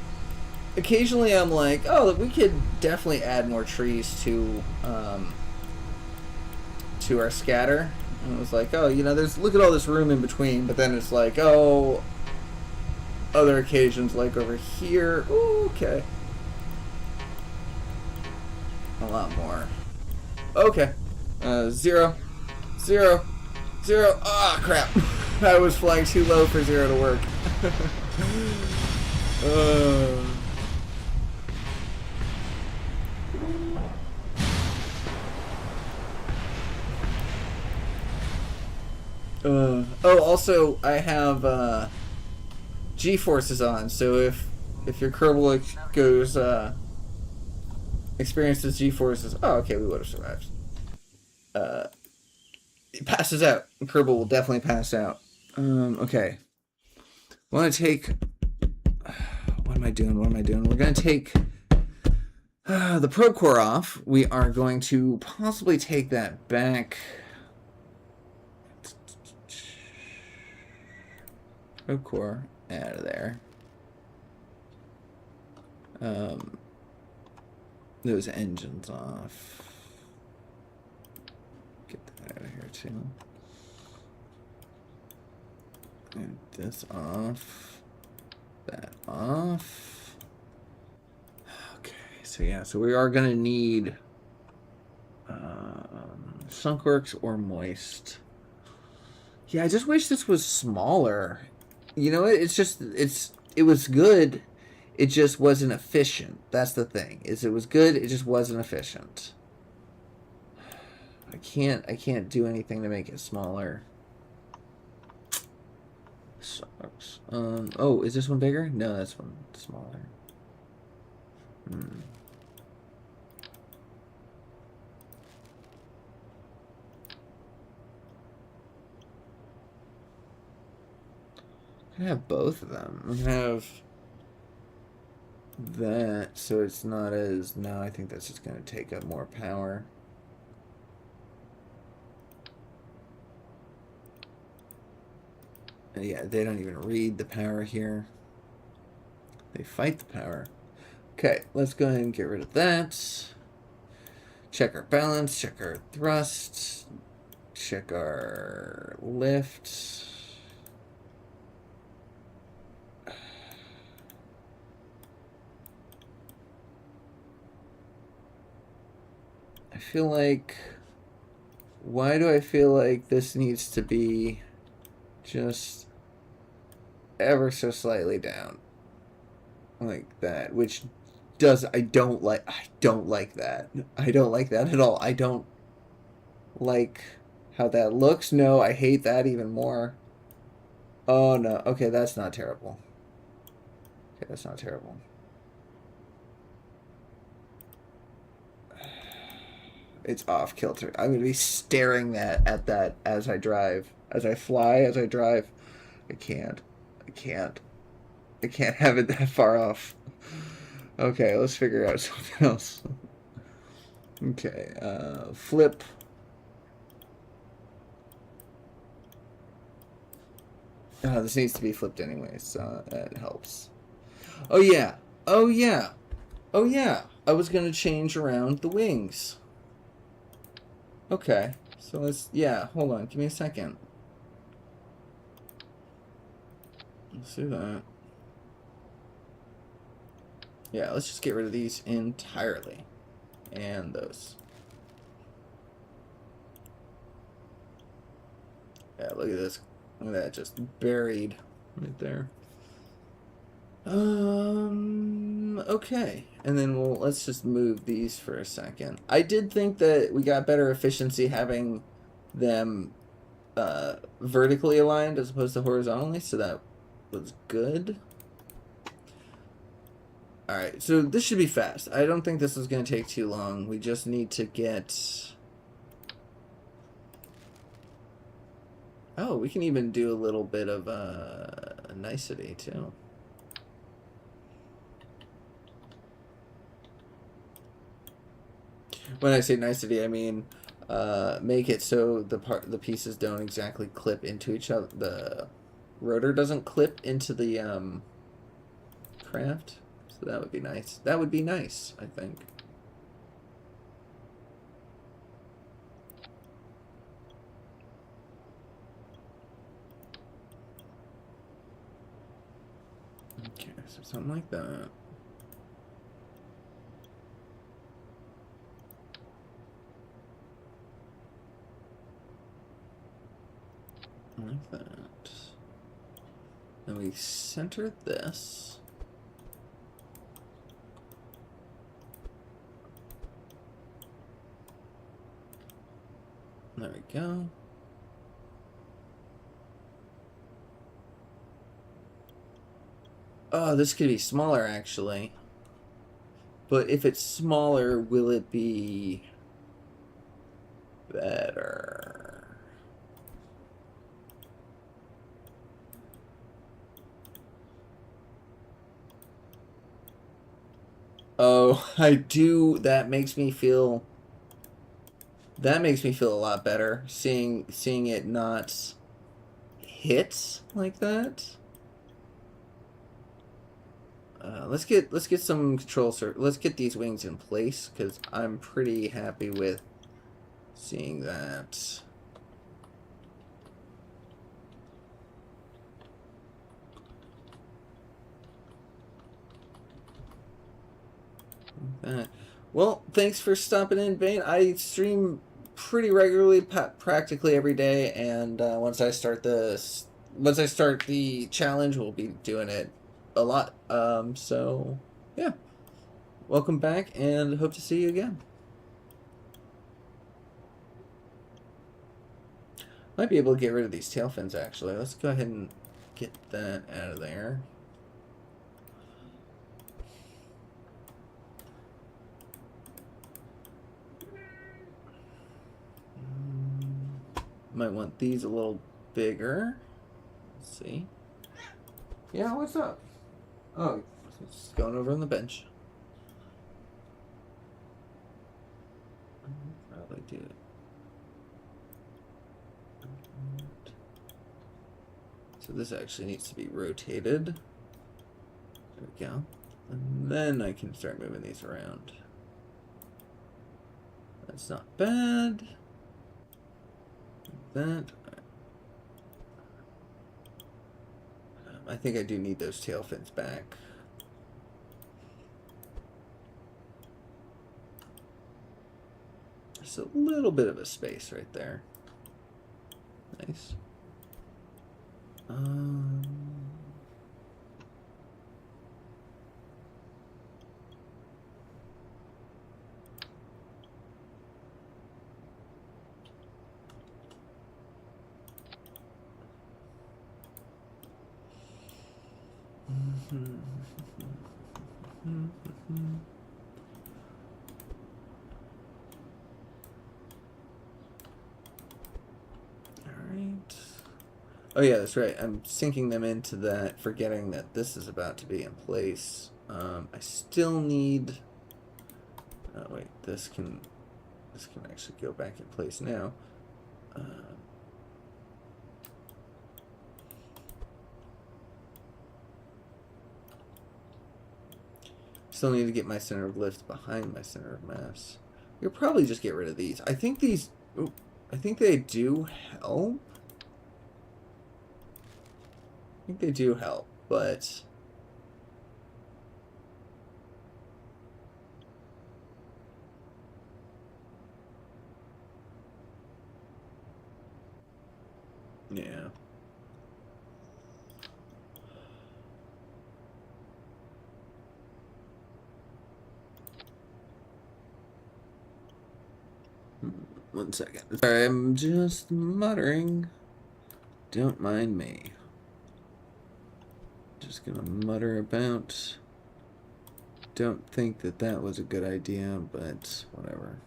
Occasionally I'm like, oh, we could definitely add more trees to our scatter. And it was like, oh, you know, look at all this room in between, but then it's like, oh, other occasions like over here. Ooh, okay. A lot more. Okay. 0, 0, 0. Ah, crap. I was flying too low for 0 to work. Oh, also, I have G-forces on, so if your Kerbal goes experiences G-forces, oh, okay, we would have survived. It passes out. Kerbal will definitely pass out. Okay. I want to take. What am I doing? What am I doing? We're going to take the probe core off. We are going to possibly take that back. Probe core out of there. Those engines off. Get that out of here too. And this off. That off. Okay, so yeah, so we are gonna need Sunkworks or Moist. Yeah, I just wish this was smaller. You know, it was good. It just wasn't efficient. That's the thing. It was good, it just wasn't efficient. I can't do anything to make it smaller. Sucks. Oh, is this one bigger? No, that's one smaller. I have both of them. We have that, so it's not as... No, I think that's just going to take up more power. Yeah, they don't even read the power here. They fight the power. Okay, let's go ahead and get rid of that. Check our balance, check our thrust, check our lift. I feel like... Why do I feel like this needs to be just ever so slightly down? Like that, which does... I don't like that. I don't like that at all. I don't like how that looks. No, I hate that even more. Oh, no. Okay, that's not terrible. Okay, that's not terrible. It's off kilter. I'm gonna be staring at that as I drive, as I fly, as I drive. I can't have it that far off. Okay, let's figure out something else. Okay, flip. This needs to be flipped anyway, so that helps. Oh yeah, oh yeah, oh yeah. I was gonna change around the wings. Okay, so let's, yeah, hold on, give me a second. Let's do that. Yeah, let's just get rid of these entirely. And those. Yeah, look at this. Look at that, just buried right there. Okay, and then let's just move these for a second. I did think that we got better efficiency having them vertically aligned as opposed to horizontally, so that was good. Alright, so this should be fast. I don't think this is going to take too long. We just need to get... Oh, we can even do a little bit of nicety, too. When I say nicety, I mean make it so the pieces don't exactly clip into each other. The rotor doesn't clip into the craft. So that would be nice. That would be nice, I think. Okay, so something like that. Like that. Then we center this. There we go. Oh, this could be smaller, actually. But if it's smaller, will it be better? Oh, I do. That makes me feel a lot better seeing it not hit like that. Let's get some control, sir. Let's get these wings in place because I'm pretty happy with seeing that. Well, thanks for stopping in, Bane. I stream pretty regularly, practically every day, and once I start the challenge, we'll be doing it a lot. So yeah, welcome back, and hope to see you again. Might be able to get rid of these tail fins, actually. Let's go ahead and get that out of there. Might want these a little bigger. Let's see. Yeah, what's up? Oh, it's going over on the bench. I'll probably do it. So this actually needs to be rotated. There we go. And then I can start moving these around. That's not bad. That. I think I do need those tail fins back. Just a little bit of a space right there. Nice. Alright. Oh yeah, that's right. I'm sinking them into that, forgetting that this is about to be in place. I still need... Oh wait, this can actually go back in place now. Still need to get my center of lift behind my center of mass. You'll probably just get rid of these. I think these... Ooh, I think they do help. I think they do help, but... Yeah. 1 second. Sorry, I'm just muttering. Don't mind me. Just gonna mutter about. Don't think that that was a good idea, but whatever.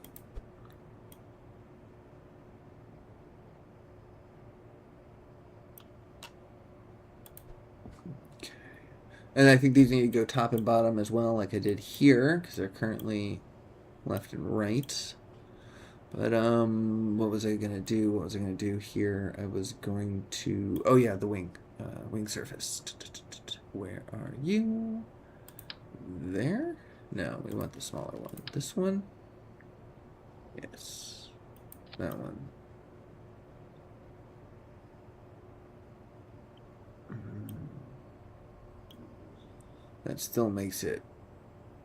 Okay. And I think these need to go top and bottom as well, like I did here, because they're currently left and right. But what was I gonna do? What was I gonna do here? I was going to. Oh yeah, the wing surface. Where are you? There? No, we want the smaller one. This one? Yes. That one. That still makes it.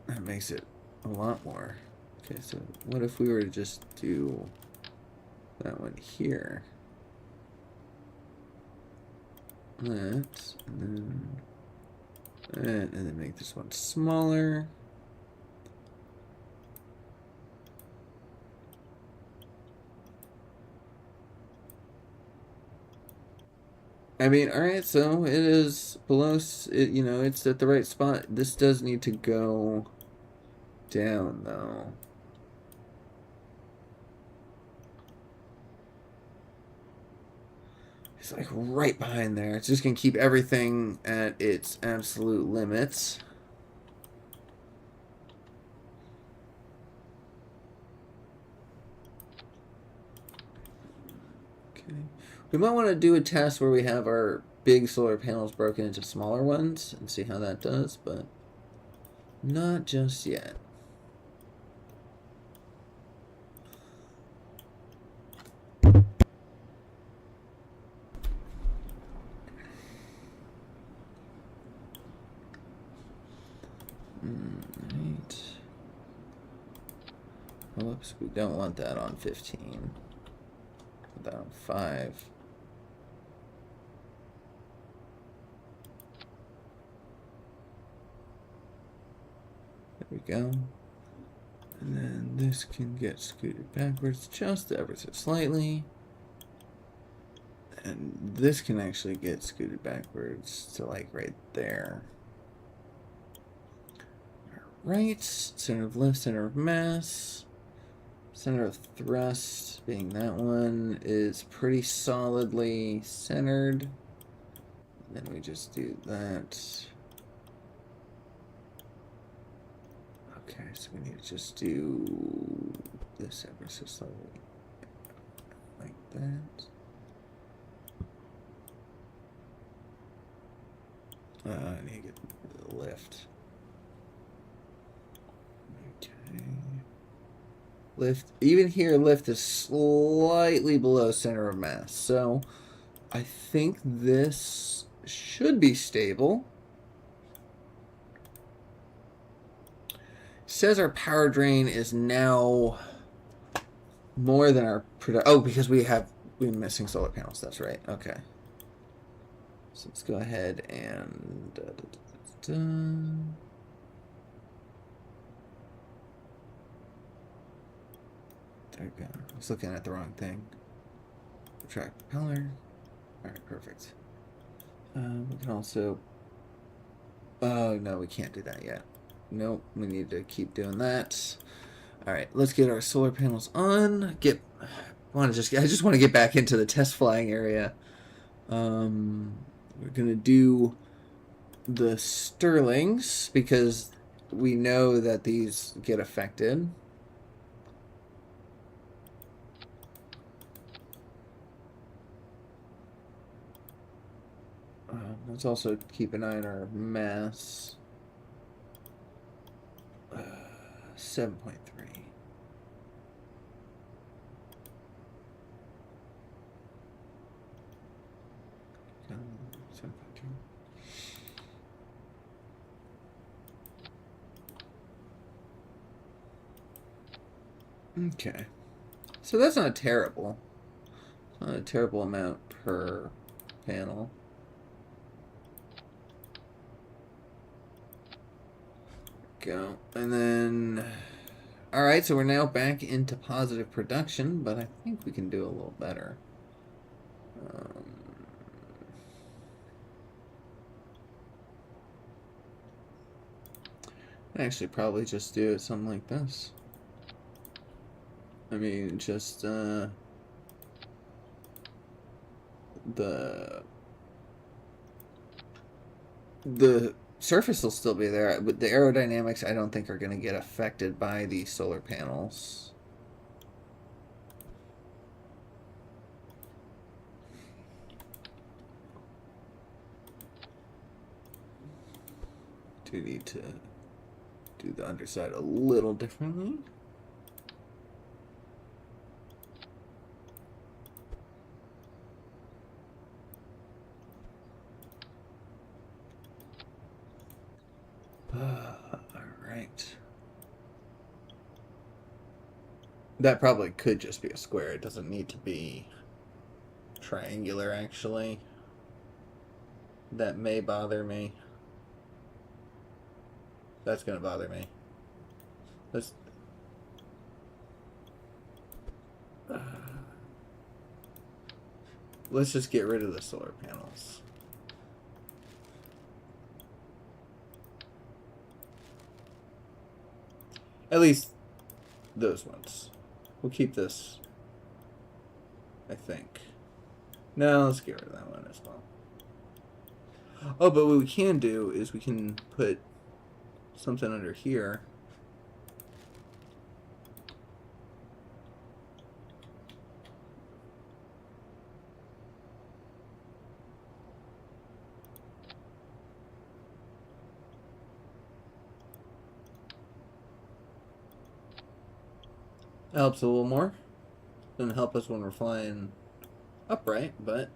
That makes it a lot more. Okay, so what if we were to just do that one here? That, and then make this one smaller. I mean, all right, so it is below, you know, it's at the right spot. This does need to go down, though. It's like right behind there. It's just going to keep everything at its absolute limits. Okay. We might want to do a test where we have our big solar panels broken into smaller ones and see how that does, but not just yet. Right. Whoops, we don't want that on 15. Put that on 5. There we go. And then this can get scooted backwards just ever so slightly. And this can actually get scooted backwards to like right there. Right, center of lift, center of mass, center of thrust being that one is pretty solidly centered. Then we just do that. Okay, so we need to just do this ever so slightly like that. I need to get the lift. Okay. Lift, even here, lift is slightly below center of mass. So I think this should be stable. It says our power drain is now more than our oh, because we're missing solar panels. That's right. Okay. So let's go ahead and there we go. I was looking at the wrong thing. Retract propeller. Alright, perfect. We can also... Oh, no, we can't do that yet. Nope, we need to keep doing that. Alright, let's get our solar panels on. I just want to get back into the test flying area. We're going to do the Sterlings because we know that these get affected. Let's also keep an eye on our mass. 7.3. Okay. So that's not terrible. Not a terrible amount per panel. Go. And then Alright, so we're now back into positive production, but I think we can do a little better. Actually, probably just do it something like this. I mean, just, the surface will still be there, but the aerodynamics I don't think are going to get affected by the solar panels. Do need to do the underside a little differently. Alright. That probably could just be a square. It doesn't need to be triangular, actually. That may bother me. That's gonna bother me. Let's just get rid of the solar panels. At least those ones. We'll keep this, I think. No, let's get rid of that one as well. Oh, but what we can do is we can put something under here. That helps a little more. Doesn't help us when we're flying upright, but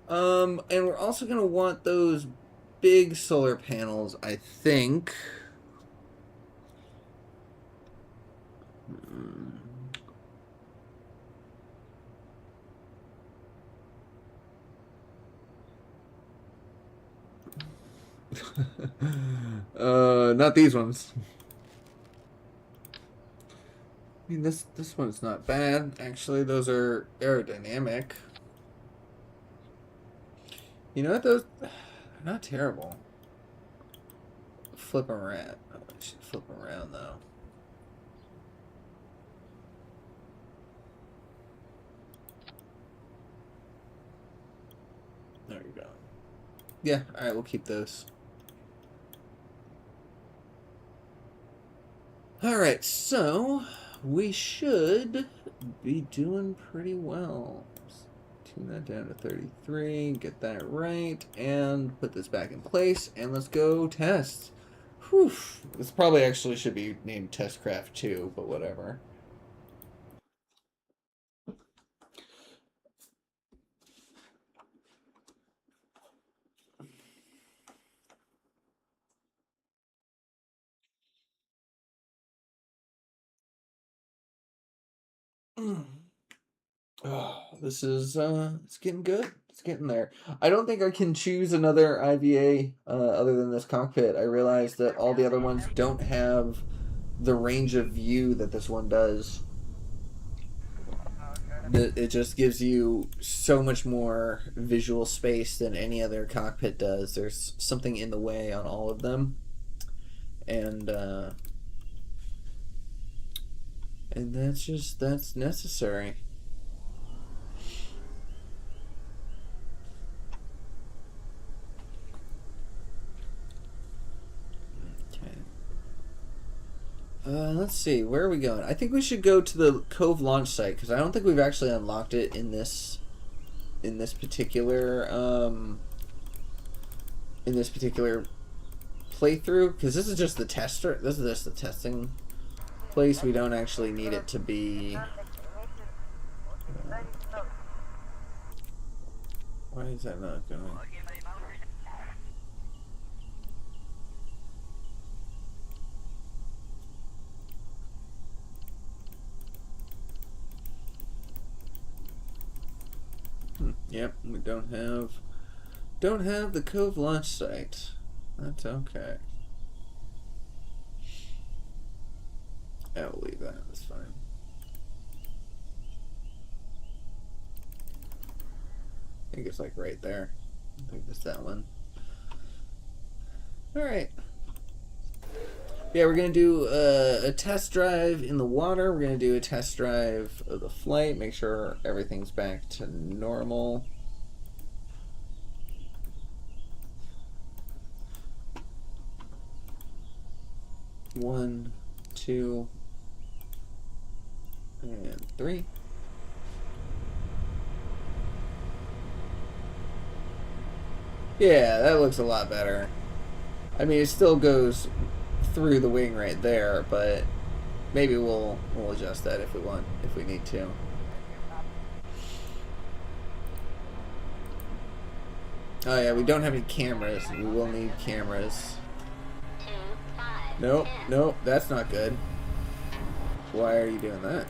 and we're also gonna want those big solar panels, I think. Not these ones. I mean, this one's not bad. Actually, those are aerodynamic. You know what? Those are not terrible. Flip them around. Oh, I should flip them around, though. There you go. Yeah, alright, we'll keep those. Alright, so we should be doing pretty well. Let's tune that down to 33, get that right, and put this back in place, and let's go test. Whew. This probably actually should be named Testcraft 2, but whatever. Oh, this is it's getting good. It's getting there. I don't think I can choose another IVA other than this cockpit. I realized that all the other ones don't have the range of view that this one does. It just gives you so much more visual space than any other cockpit does. There's something in the way on all of them, and that's necessary. Let's see, where are we going? I think we should go to the Cove launch site because I don't think we've actually unlocked it in this particular playthrough, because this is just the tester. This is just the testing place. We don't actually need it to be. Why is that not going? Yep, we don't have the Cove launch site. That's okay. Yeah, we'll leave that. That's fine. I think it's like right there. I think it's that one. All right. Yeah, we're gonna do a test drive in the water. We're gonna do a test drive of the flight. Make sure everything's back to normal. One, two, and three. Yeah, that looks a lot better. I mean, it still goes through the wing right there, but maybe we'll adjust that if we need to. Oh yeah, we don't have any cameras. We will need cameras. 2, 5, Nope, 10. nope, that's not good. Why are you doing that?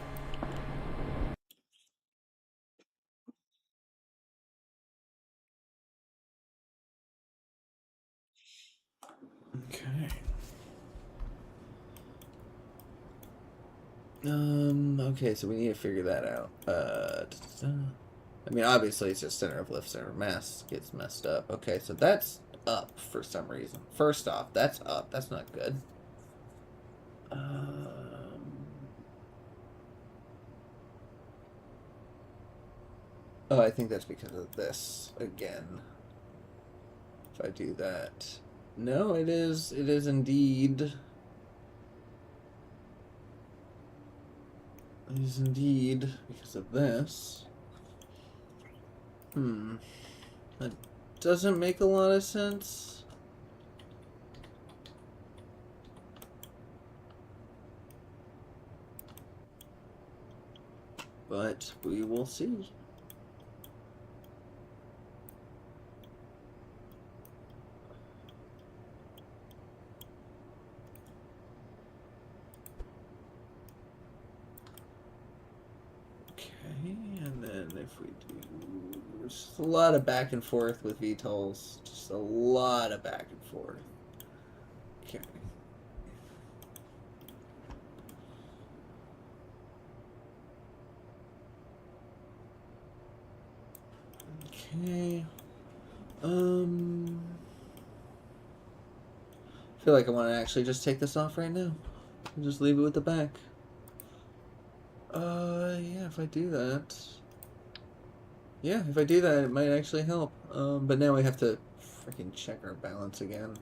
Okay. Okay, so we need to figure that out. I mean, obviously it's just center of lift, center of mass gets messed up. Okay, so that's up for some reason. First off, that's up. That's not good. Oh, I think that's because of this again. If I do that. No, it is indeed. It is indeed because of this. That doesn't make a lot of sense. But we will see. Okay, and then if we do, there's just a lot of back and forth with VTOLs. Just a lot of back and forth. Okay. Okay. I feel like I want to actually just take this off right now. And just leave it with the back. Yeah, if I do that. Yeah, if I do that, it might actually help. But now we have to freaking check our balance again.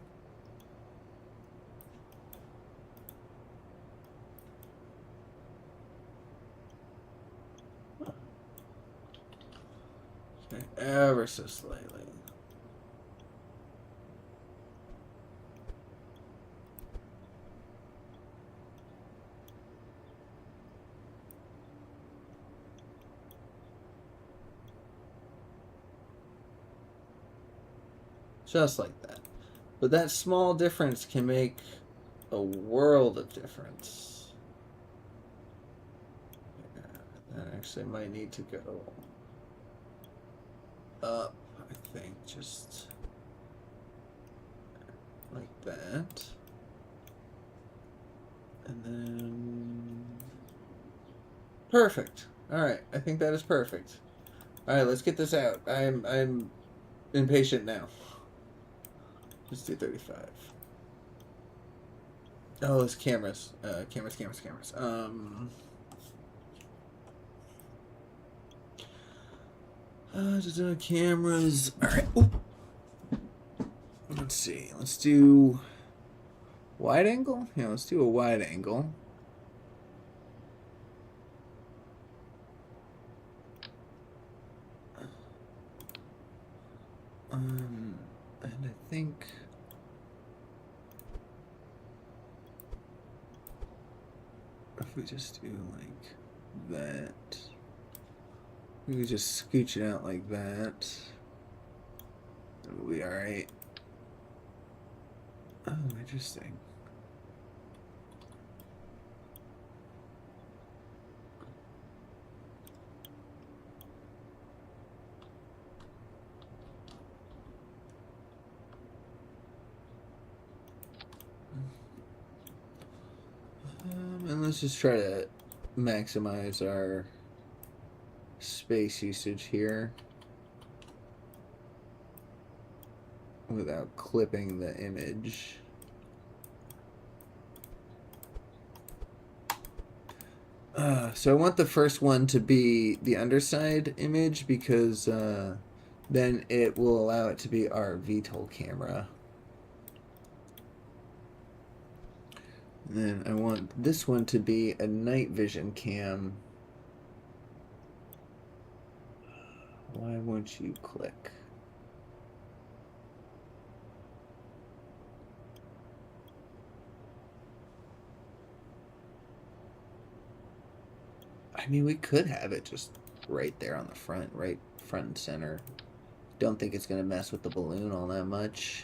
Okay, ever so slightly. Just like that. But that small difference can make a world of difference. Yeah, that actually might need to go up, I think, just like that. And then perfect. Alright, I think that is perfect. Alright, let's get this out. I'm impatient now. Let's do 35. Oh, it's cameras. Cameras. Just cameras. Alright. Let's see. Let's do wide angle? Yeah, let's do a wide angle. And I think if we just do like that, we could just scooch it out like that. It'll be alright. Oh, interesting. And let's just try to maximize our space usage here without clipping the image. So I want the first one to be the underside image because then it will allow it to be our VTOL camera. And then I want this one to be a night vision cam. Why won't you click? I mean, we could have it just right there on the front, right front and center. Don't think it's going to mess with the balloon all that much.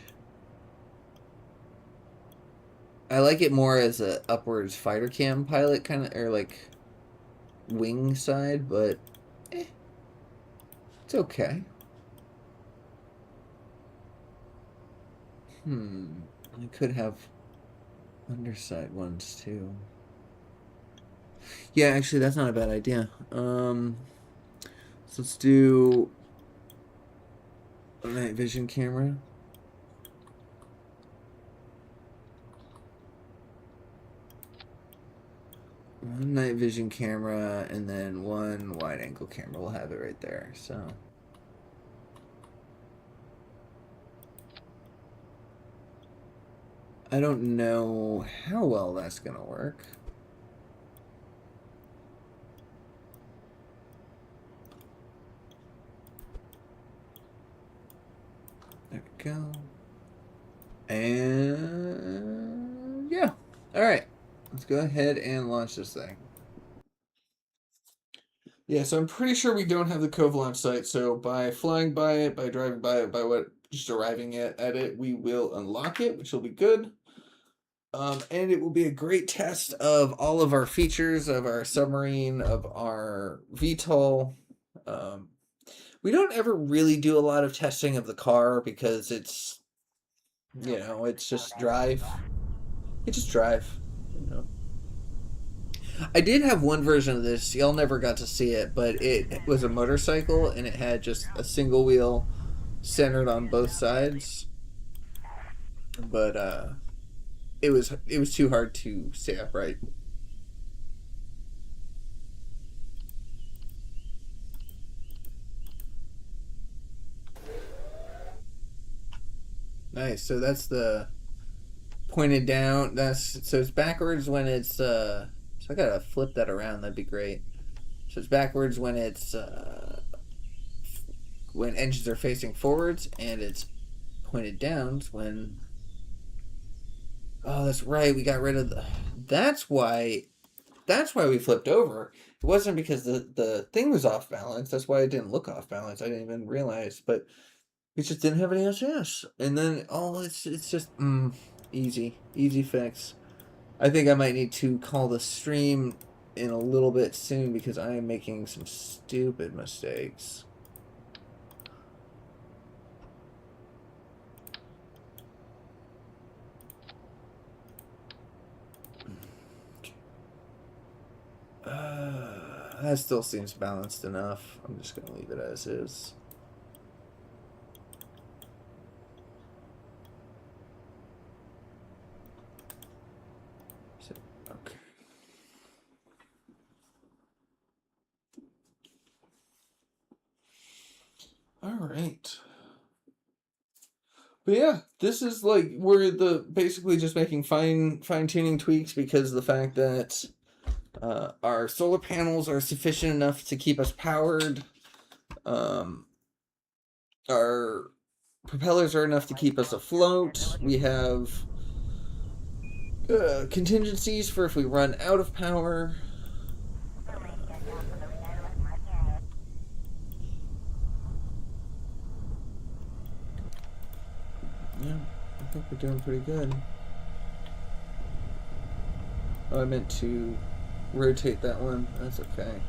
I like it more as a upwards fighter cam pilot kind of, or like wing side, but it's okay. I could have underside ones too. Yeah, actually, that's not a bad idea. So let's do a night vision camera. One night vision camera and then one wide angle camera. We'll have it right there. So I don't know how well that's gonna work. There we go. And yeah. All right. Let's go ahead and launch this thing. Yeah, so I'm pretty sure we don't have the Cove launch site. So by flying by it, by driving by it, just arriving at it, we will unlock it, which will be good. And it will be a great test of all of our features of our submarine, of our VTOL. We don't ever really do a lot of testing of the car because it's, you know, it's just drive. It's just drive, you know. I did have one version of this. Y'all never got to see it, but it was a motorcycle and it had just a single wheel centered on both sides. But it was too hard to stay upright. Nice. So that's the pointed down. So it's backwards when it's so I gotta flip that around. That'd be great. So it's backwards when it's when engines are facing forwards, and it's pointed down when. Oh, that's right. We got rid of the. That's why we flipped over. It wasn't because the thing was off balance. That's why it didn't look off balance. I didn't even realize, but we just didn't have any LCS. And then it's just easy fix. I think I might need to call the stream in a little bit soon because I am making some stupid mistakes. That still seems balanced enough. I'm just gonna leave it as is. Okay. All right. But yeah, this is like we're basically just making fine tuning tweaks because of the fact that our solar panels are sufficient enough to keep us powered. Our propellers are enough to keep us afloat. We have contingencies for if we run out of power. Yeah, I think we're doing pretty good. Oh, I meant to rotate that one. That's okay.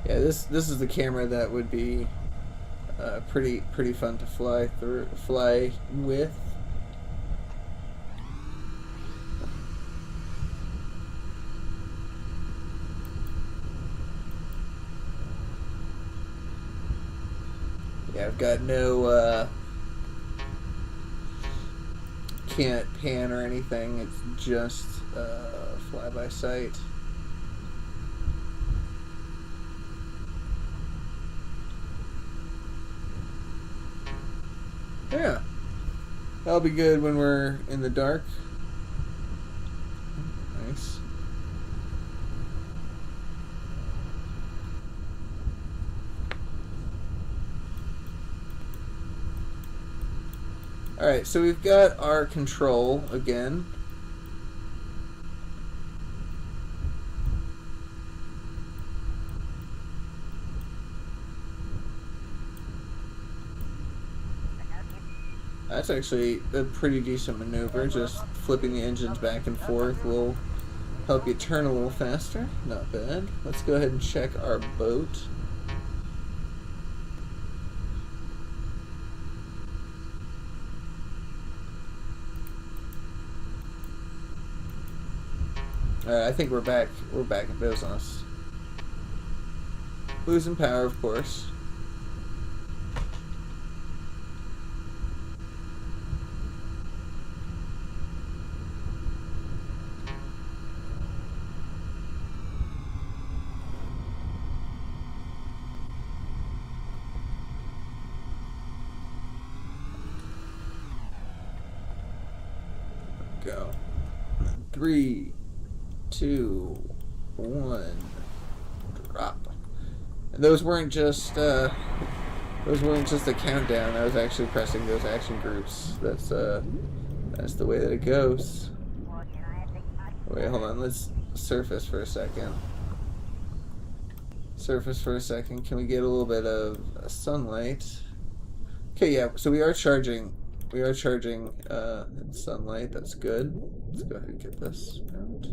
Yeah, this is the camera that would be pretty fun to fly with. I've got no, can't pan or anything. It's just fly by sight. Yeah. That'll be good when we're in the dark. Nice. Alright, so we've got our control again. That's actually a pretty decent maneuver. Just flipping the engines back and forth will help you turn a little faster. Not bad. Let's go ahead and check our boat. Alright, I think we're back. We're back in business. Losing power, of course. Go. 3, 2, 1, drop. And those weren't just a countdown. I was actually pressing those action groups. That's the way that it goes. Wait, hold on. Let's surface for a second. Surface for a second. Can we get a little bit of sunlight? Okay, yeah. So we are charging. We are charging in sunlight. That's good. Let's go ahead and get this out.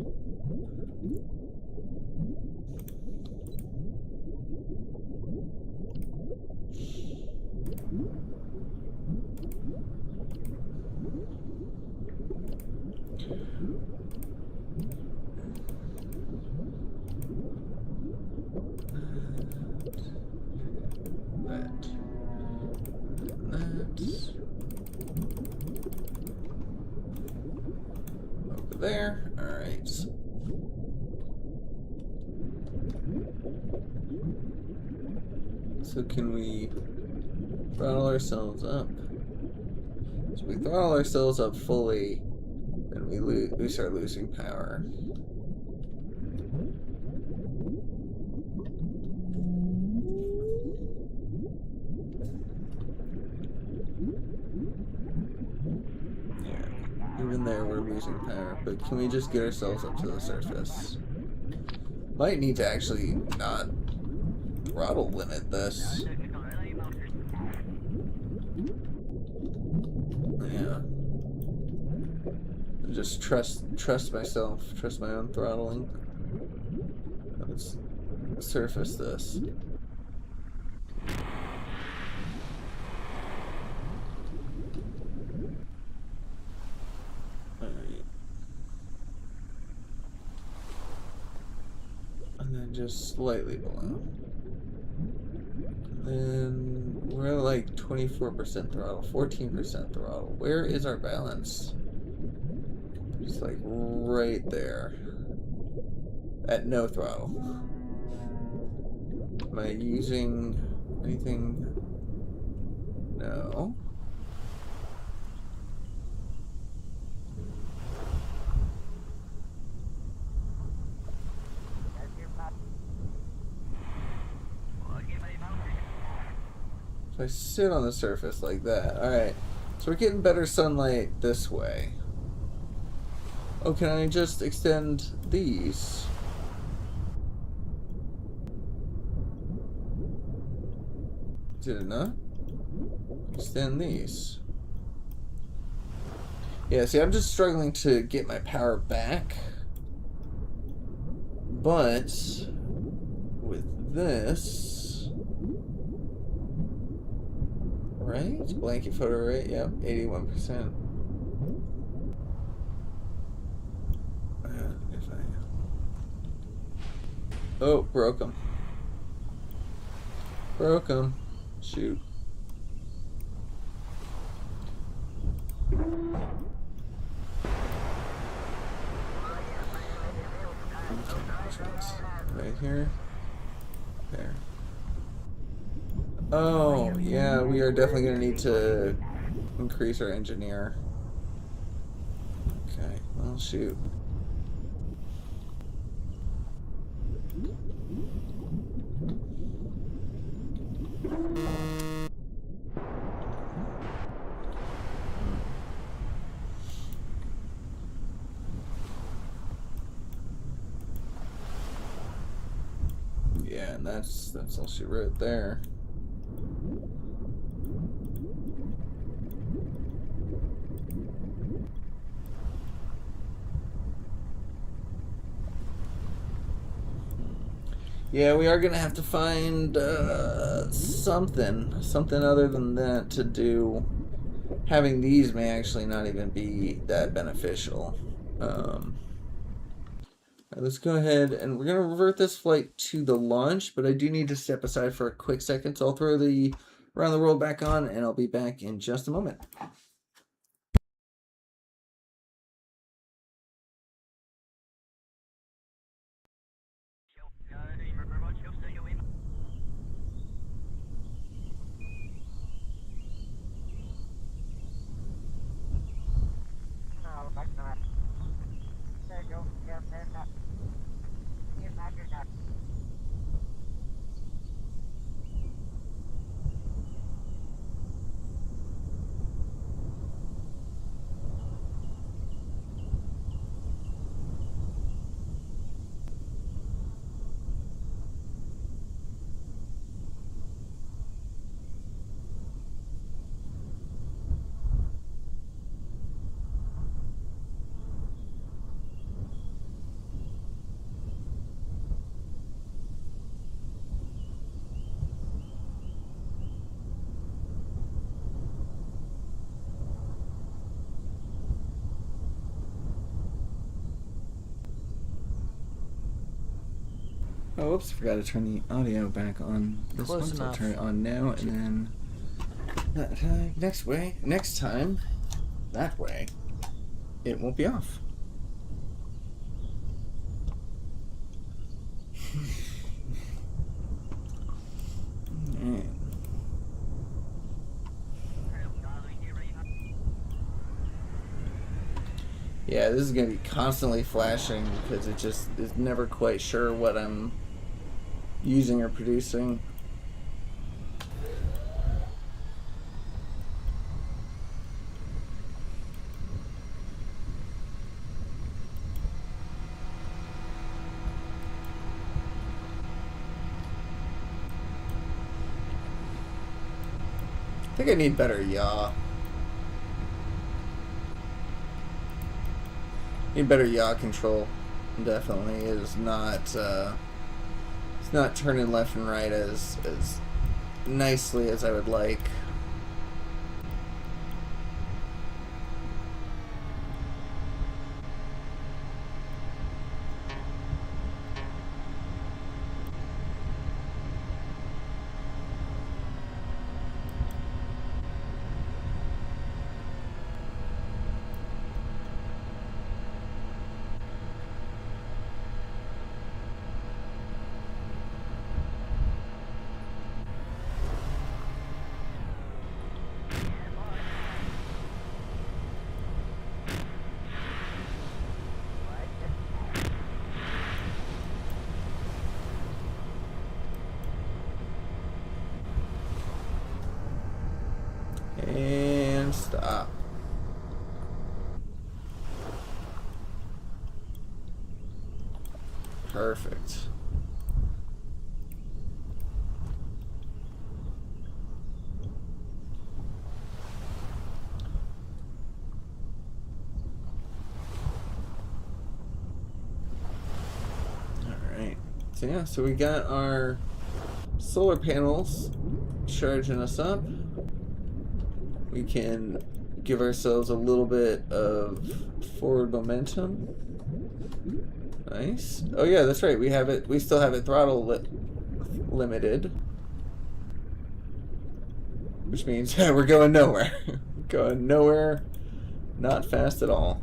There. All right. So can we throttle ourselves up? So we throttle ourselves up fully, then we start losing power. Even there, we're losing power, but can we just get ourselves up to the surface? Might need to actually not throttle limit this. Yeah. Just trust myself, trust my own throttling. Let's surface this. Just slightly below. And then we're at like 24% throttle, 14% throttle. Where is our balance? Just like right there. At no throttle. Am I using anything? No. So I sit on the surface like that. Alright. So we're getting better sunlight this way. Oh, can I just extend these? Did it not? Extend these. Yeah, see, I'm just struggling to get my power back. But with this... Right? Blanket photo rate, yep, 81%. Oh, broke them. Broke them. Shoot. Right here. There. Oh, yeah, we are definitely going to need to increase our engineer. Okay, well, shoot. Yeah, and that's all she wrote there. Yeah, we are gonna have to find something other than that to do. Having these may actually not even be that beneficial. Let's go ahead and we're gonna revert this flight to the launch, but I do need to step aside for a quick second, so I'll throw the around the world back on, and I'll be back in just a moment. Oh, whoops, forgot to turn the audio back on this Close one, so I'll enough. turn it on now, and then next time, that way, it won't be off. Alright. Yeah, this is going to be constantly flashing because it just is never quite sure what I'm using or producing. I think I need better yaw. Need better yaw control. Definitely is not. It's not turning left and right as nicely as I would like. And stop. Perfect. Alright. So yeah, so we got our solar panels charging us up. We can give ourselves a little bit of forward momentum. Nice. Oh yeah, that's right. We have it. We still have it throttle limited, which means we're going nowhere. Going nowhere Not fast at all.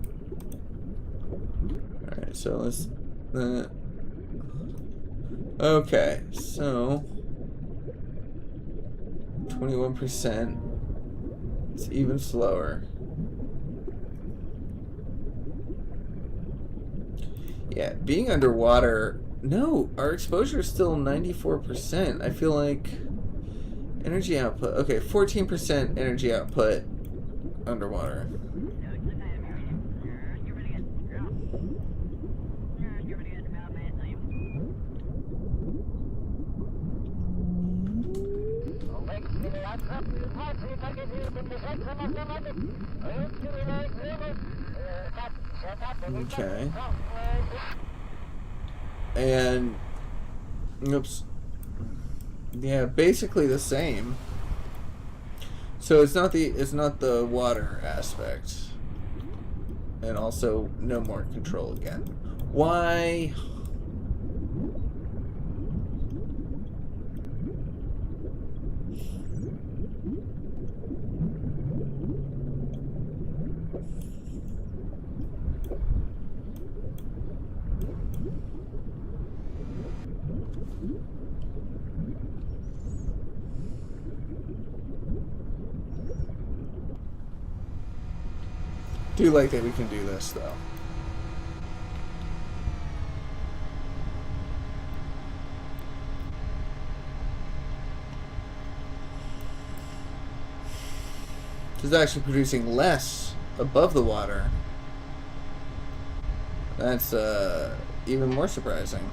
Alright, so let's... okay, so... 21%. It's even slower. Yeah, being underwater... No, our exposure is still 94%. I feel like... Energy output. Okay, 14% energy output underwater. Okay. And oops. Yeah, basically the same. So it's not the water aspect. And also no more control again. Why? Do like that we can do this though. It's actually producing less above the water. That's even more surprising.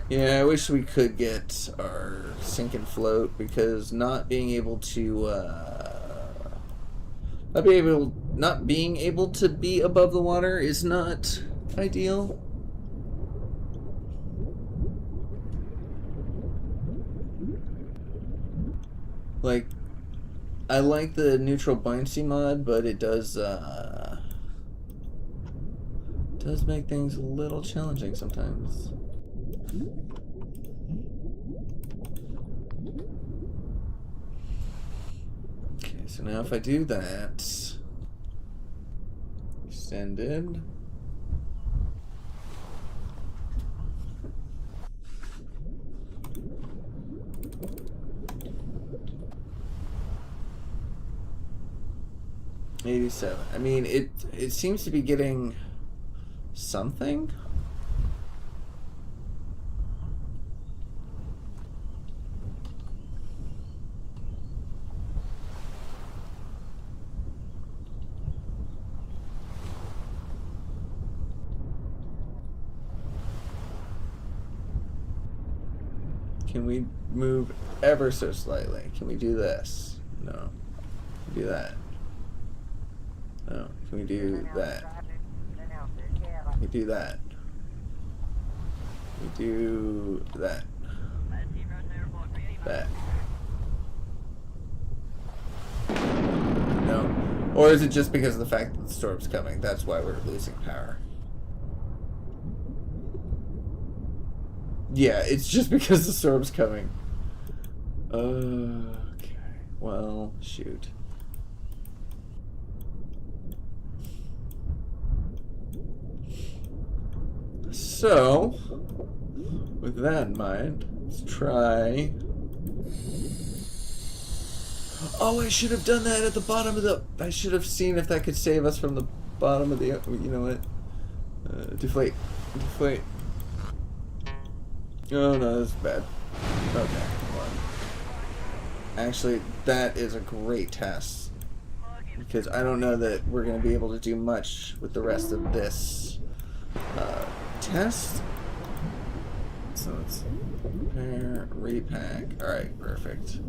Yeah, I wish we could get our sink and float, because not being able to be above the water is not ideal. Like, I like the neutral buoyancy mod, but it does make things a little challenging sometimes. Okay, so now if I do that, extended. $87. I mean, it seems to be getting something. Can we move ever so slightly? Can we do this? No. Can we do that? No. Can we do that? Can we do that? Can we do that? That. No. Or is it just because of the fact that the storm's coming? That's why we're losing power. Yeah, it's just because the storm's coming. Okay. Well, shoot. So, with that in mind, let's try... Oh, I should have done that at the bottom of the... I should have seen if that could save us from the bottom of the... You know what? Deflate. Deflate. Oh no, that's bad. Okay, come on. Actually, that is a great test. Because I don't know that we're going to be able to do much with the rest of this test. So let's repair, repack. Alright, perfect.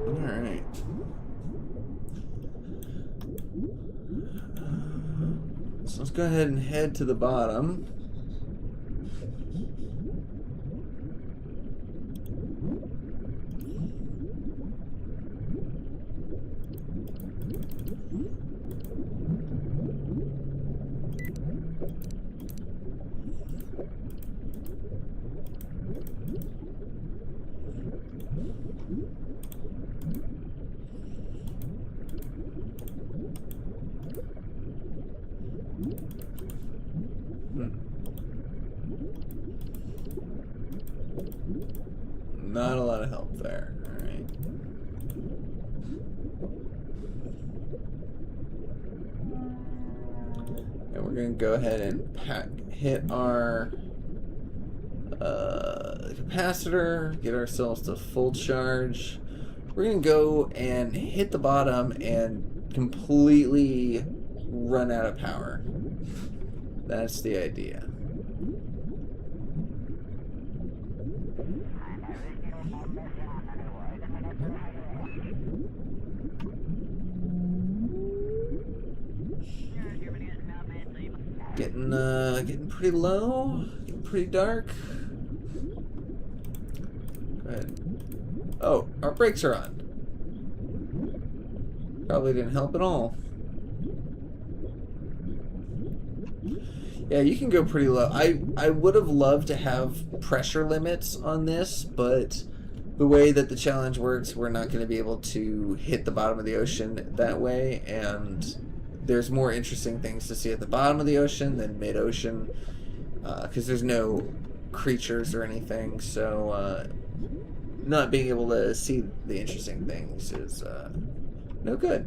Alright. So let's go ahead and head to the bottom. Not a lot of help there. All right. And we're going to go ahead and hit our capacitor, get ourselves to full charge. We're going to go and hit the bottom and completely run out of power. That's the idea. Getting pretty low, getting pretty dark. Go ahead. Oh, our brakes are on. Probably didn't help at all. Yeah, you can go pretty low. I would have loved to have pressure limits on this, but the way that the challenge works, we're not going to be able to hit the bottom of the ocean that way, and there's more interesting things to see at the bottom of the ocean than mid-ocean, because there's no creatures or anything, so not being able to see the interesting things is no good.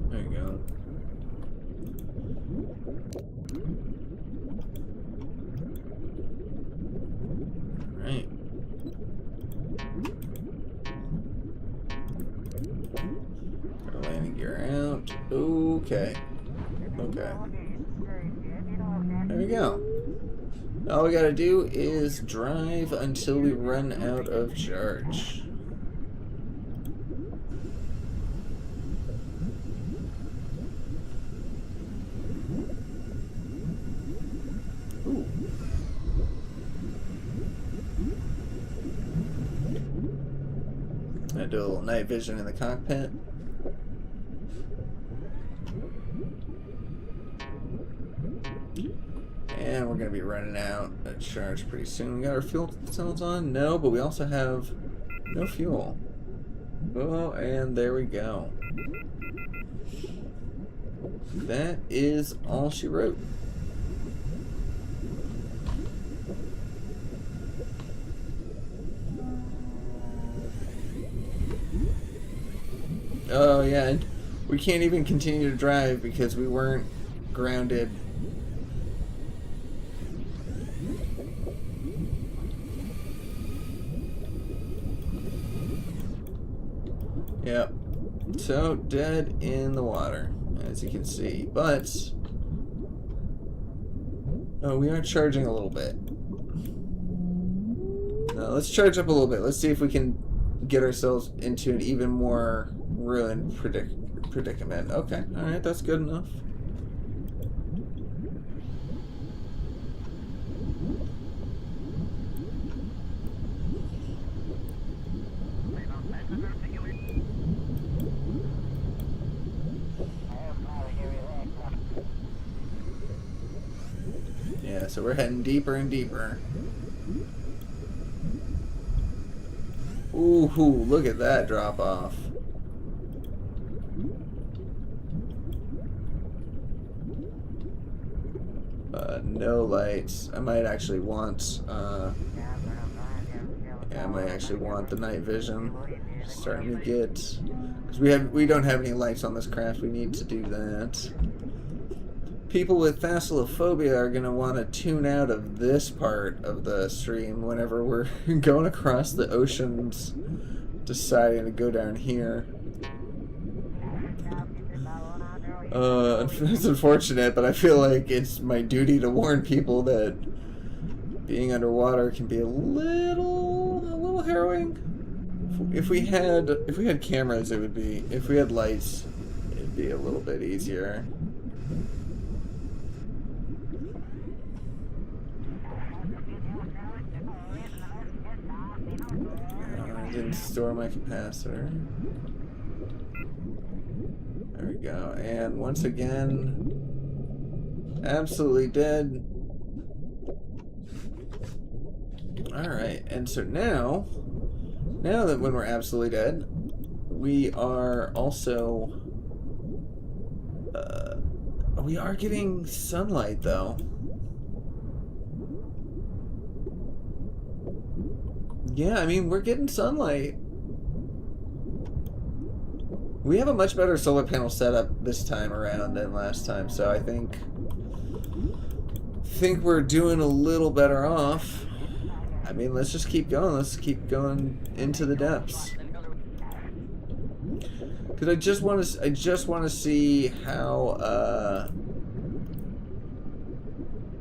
There you go. Right. Got a landing gear out. Okay. Okay. There we go. All we gotta do is drive until we run out of charge. Ooh. Gonna do a little night vision in the cockpit. And we're going to be running out of charge pretty soon. We got our fuel cells on? No, but we also have no fuel. Oh, and there we go. That is all she wrote. Oh, yeah, and we can't even continue to drive because we weren't grounded. Yep. So dead in the water, as you can see. But oh, we are charging a little bit. Now, let's charge up a little bit. Let's see if we can get ourselves into an even more ruined predicament. Okay, all right, that's good enough. Yeah, so we're heading deeper and deeper. Ooh, look at that drop off. No lights. I might actually want yeah, I might actually want the night vision. Starting to get, because we don't have any lights on this craft. We need to do that. People with thalassophobia are going to want to tune out of this part of the stream whenever we're going across the oceans, deciding to go down here. It's unfortunate, but I feel like it's my duty to warn people that being underwater can be a little harrowing. If we had cameras, it would be. If we had lights, it'd be a little bit easier. I didn't store my capacitor. There we go. And once again, absolutely dead. Alright, and so now that when we're absolutely dead, we are also, we are getting sunlight though. Yeah, I mean, we're getting sunlight. We have a much better solar panel setup this time around than last time, so I think we're doing a little better off. I mean, let's just keep going. Let's keep going into the depths. Because I just want to see how.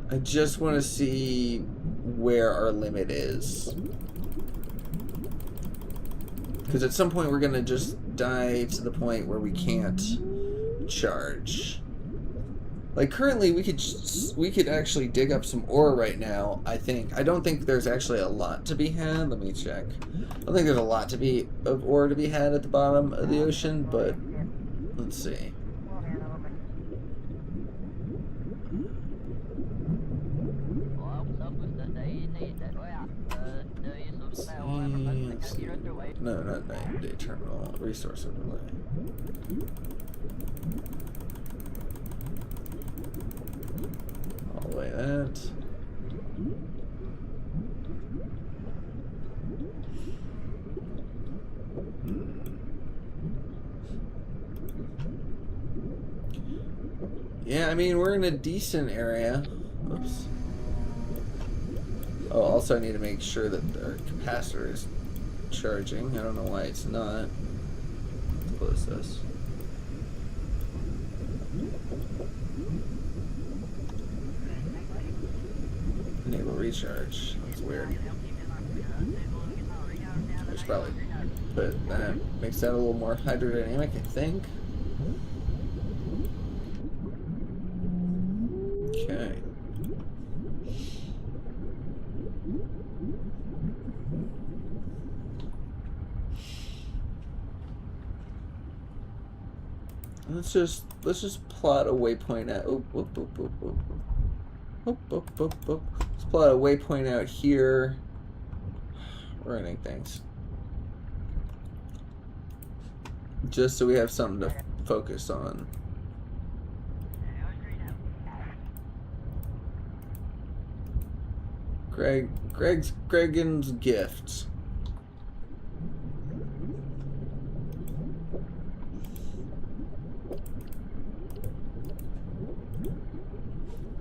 I just want to see where our limit is. Because at some point we're gonna just die to the point where we can't charge. Like currently, we could actually dig up some ore right now. I don't think there's actually a lot to be had. Let me check. I don't think there's a lot of ore to be had at the bottom of the ocean, but let's see. Let's see. No, not 9-day terminal. Resource overlay. All the way that. Yeah, I mean, we're in a decent area. Oops. Oh, also I need to make sure that our capacitor is charging. I don't know why it's not. Let's close this. Enable recharge. That's weird. I should probably put that. Makes that a little more hydrodynamic, I think. Okay. Let's just plot a waypoint out. Let's plot a waypoint out here. Running things. Just so we have something to focus on. Gregan's gifts.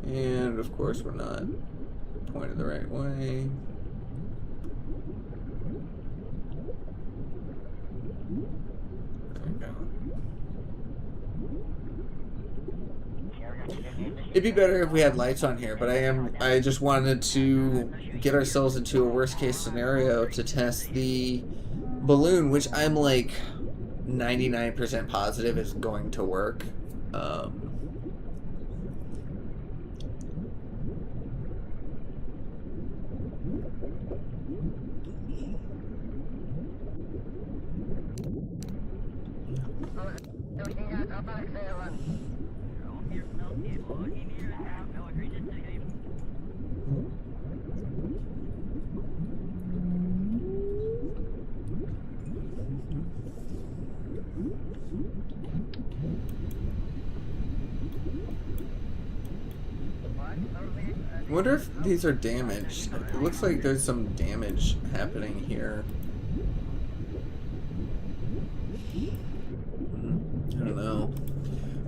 And of course we're not pointed the right way. There we go. It'd be better if we had lights on here, but I just wanted to get ourselves into a worst case scenario to test the balloon, which I'm like 99% positive is going to work. I wonder if these are damaged. It looks like there's some damage happening here. I don't know.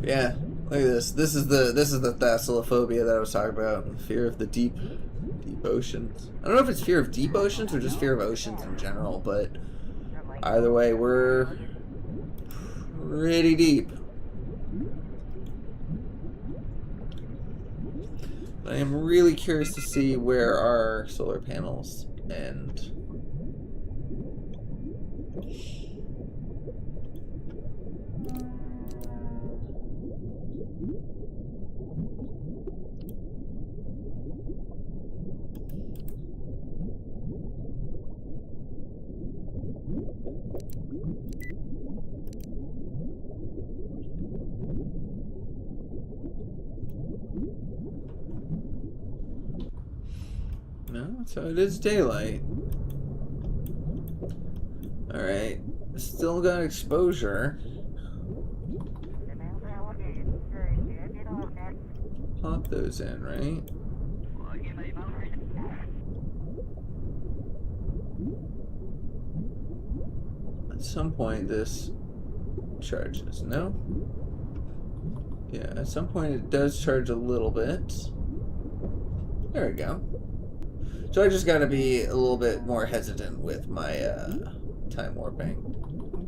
Yeah, look at this. This is the thalassophobia that I was talking about. Fear of the deep oceans. I don't know if it's fear of deep oceans or just fear of oceans in general, but either way, we're pretty deep. But I am really curious to see where our solar panels end. No, so it is daylight. Alright. Still got exposure. Pop those in, right? At some point this charges, no? Yeah, at some point it does charge a little bit. There we go. So I just gotta be a little bit more hesitant with my time warping.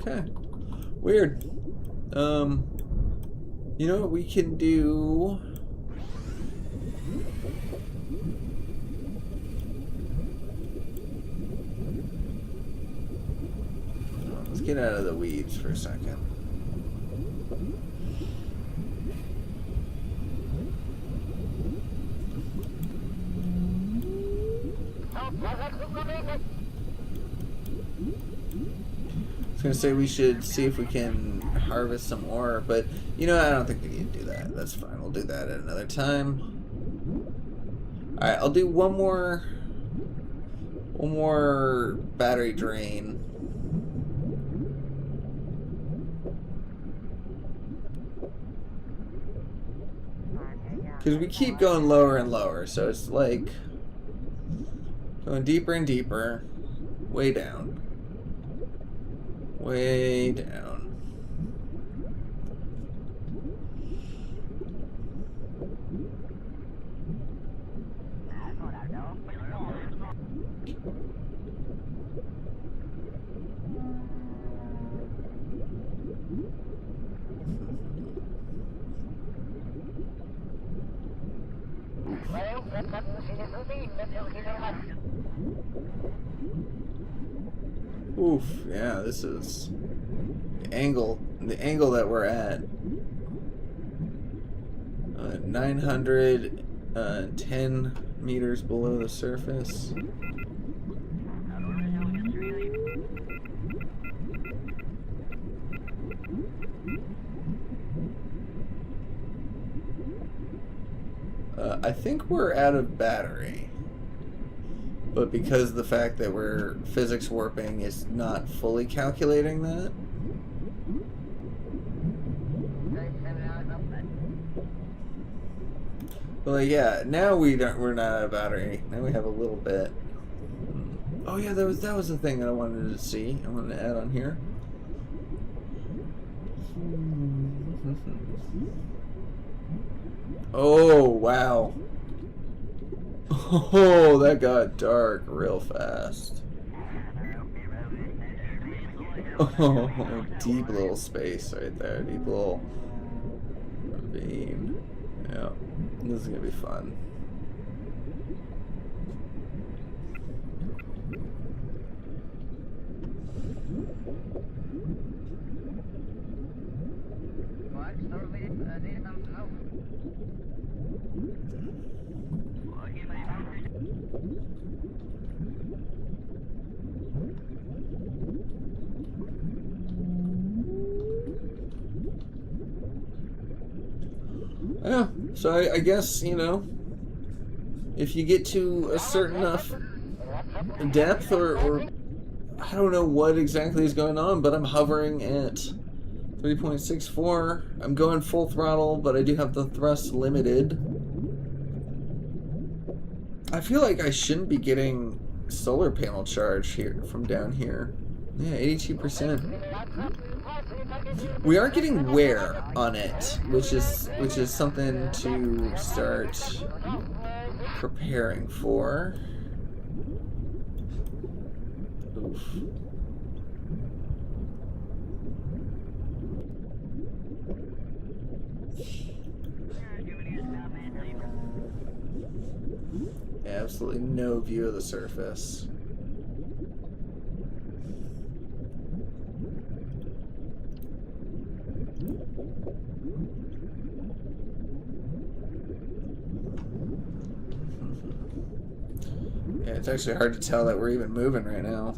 Okay. Weird. You know what we can do? Let's get out of the weeds for a second. I was gonna say we should see if we can harvest some ore, but you know, I don't think we need to do that. That's fine. We'll do that at another time. All right, I'll do one more battery drain. Because we keep going lower and lower, so it's like going deeper and deeper, way down. Way down. Oof, yeah, this is the angle that we're at. 910 meters below the surface. I think we're out of battery. But because of the fact that we're physics warping is not fully calculating that. But like, yeah, now we're not out of battery. Now we have a little bit. Oh yeah, that was the thing that I wanted to see. I wanted to add on here. Oh wow. Oh, that got dark real fast. Oh, deep little space right there. Deep little ravine. Yeah, this is gonna be fun. Yeah, so I guess, you know, if you get to a certain enough depth or I don't know what exactly is going on, but I'm hovering at 3.64. I'm going full throttle, but I do have the thrust limited. I feel like I shouldn't be getting solar panel charge here from down here. Yeah, 82%. We are getting wear on it, which is something to start preparing for. Oof. Absolutely no view of the surface. Yeah, it's actually hard to tell that we're even moving right now.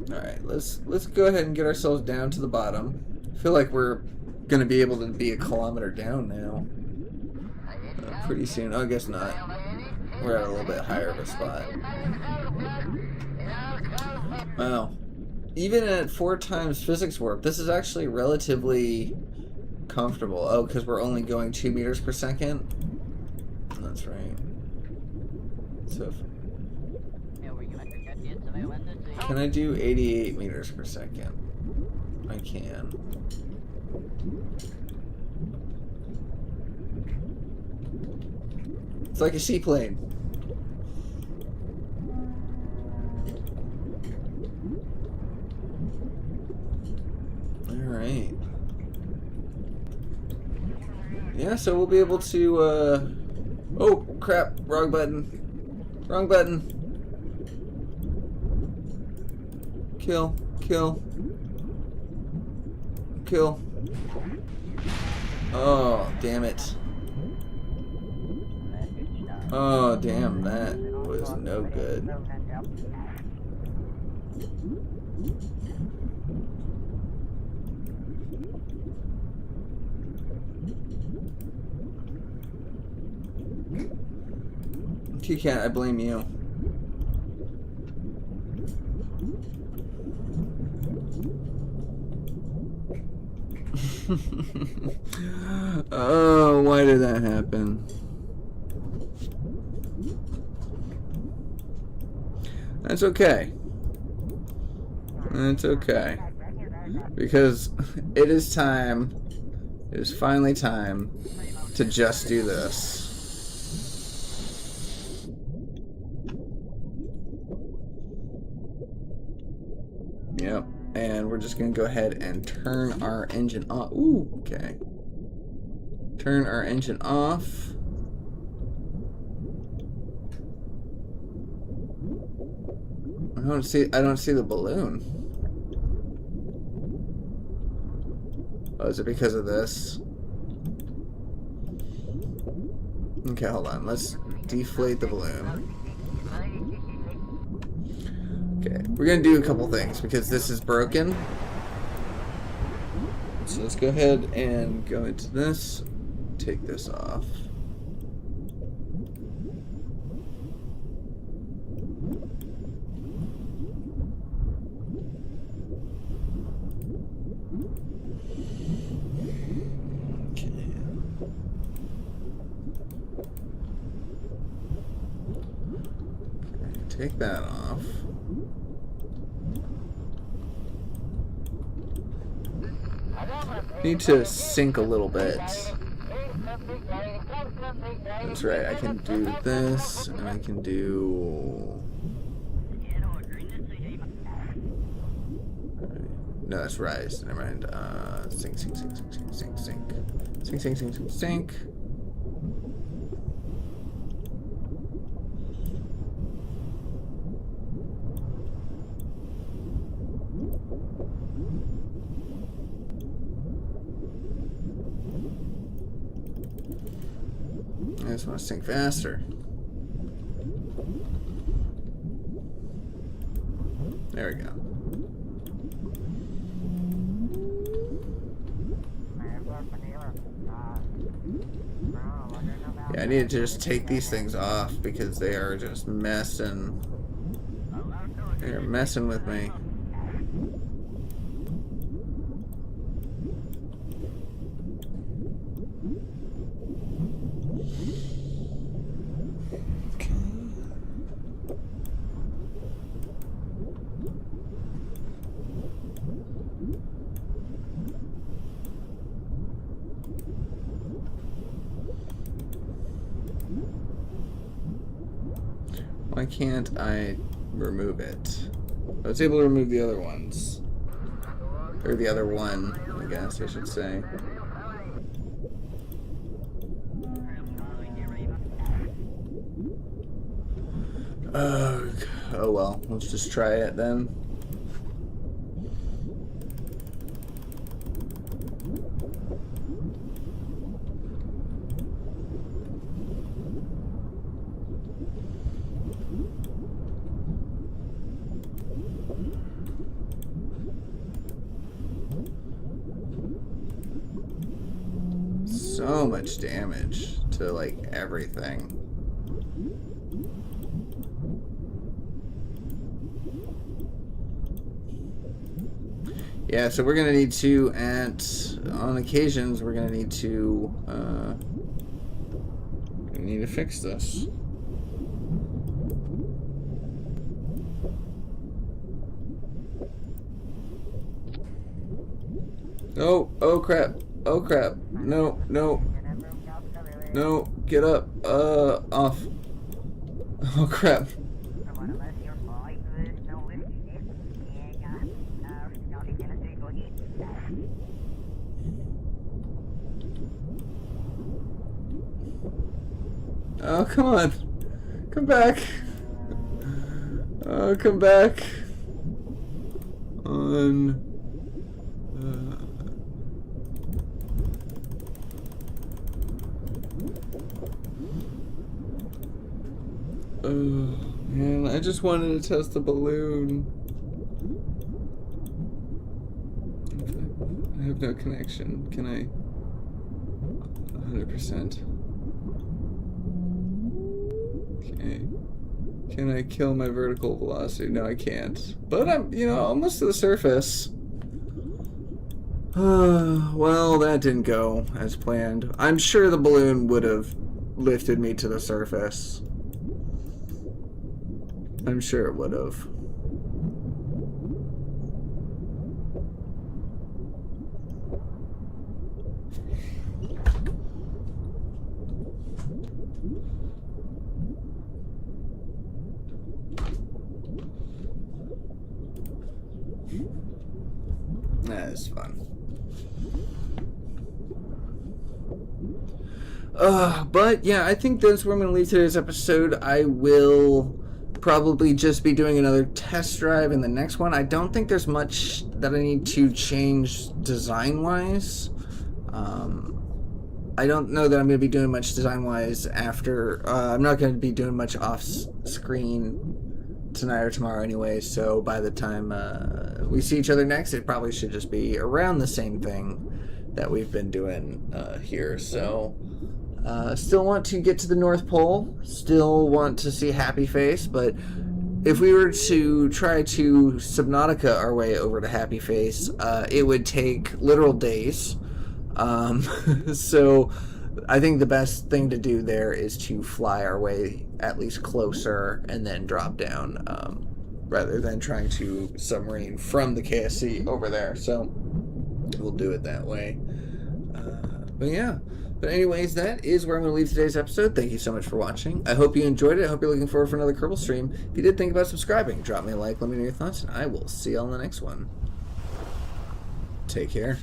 Alright, let's go ahead and get ourselves down to the bottom. I feel like we're gonna be able to be a kilometer down now. Pretty soon. Oh, I guess not. We're at a little bit higher of a spot. Wow. Even at 4 times physics warp, this is actually relatively comfortable. Oh, because we're only going 2 meters per second? That's right. So, can I do 88 meters per second? I can. It's like a seaplane. Alright. Yeah, so we'll be able to, oh, crap. Wrong button. Wrong button. Kill. Kill. Kill. Oh, damn it. Oh, damn, that was no good. Q-Cat, I blame you. Oh, why did that happen? That's okay. That's okay. Because it is time. It is finally time to just do this. Yep. And we're just going to go ahead and turn our engine off. Ooh, okay. Turn our engine off. I don't see the balloon. Oh, is it because of this? Okay, hold on. Let's deflate the balloon. Okay, we're gonna do a couple things because this is broken. So let's go ahead and go into this. Take this off. Take that off. Need to sync a little bit. That's right, I can do this, and I can do... No, that's rise. Never mind. Sync, sync, sync, sync, sync, sync, sync. Sync, sync, sync, sync, sync. I just want to sync faster. There we go. Yeah, I need to just take these things off because they are just messing. They're messing with me. Why can't I remove it? I was able to remove the other ones. Or the other one, I guess I should say. Oh well, let's just try it then. So much damage to like everything. Yeah, so we're gonna need to, on occasions, we're gonna need to fix this. Oh, oh crap. Oh crap. No, no. No, get up. Off. Oh crap. Oh, come on. Come back. Oh, come back. On. Oh, man, I just wanted to test the balloon. I have no connection. Can I? 100%. Okay. Can I kill my vertical velocity? No, I can't. But I'm, almost to the surface. Well, that didn't go as planned. I'm sure the balloon would have lifted me to the surface. I'm sure it would have. That is fun. But yeah, I think that's where I'm going to leave today's episode. I will probably just be doing another test drive in the next one. I don't think there's much that I need to change design-wise. I don't know that I'm going to be doing much design-wise after... I'm not going to be doing much off-screen tonight or tomorrow anyway, so by the time we see each other next, it probably should just be around the same thing that we've been doing here. So still want to get to the North Pole, still want to see Happy Face, but if we were to try to Subnautica our way over to Happy Face, it would take literal days. So I think the best thing to do there is to fly our way at least closer and then drop down, rather than trying to submarine from the KSC over there. So we'll do it that way. But yeah. But anyways, that is where I'm going to leave today's episode. Thank you so much for watching. I hope you enjoyed it. I hope you're looking forward for another Kerbal stream. If you did, think about subscribing. Drop me a like, let me know your thoughts, and I will see you on the next one. Take care.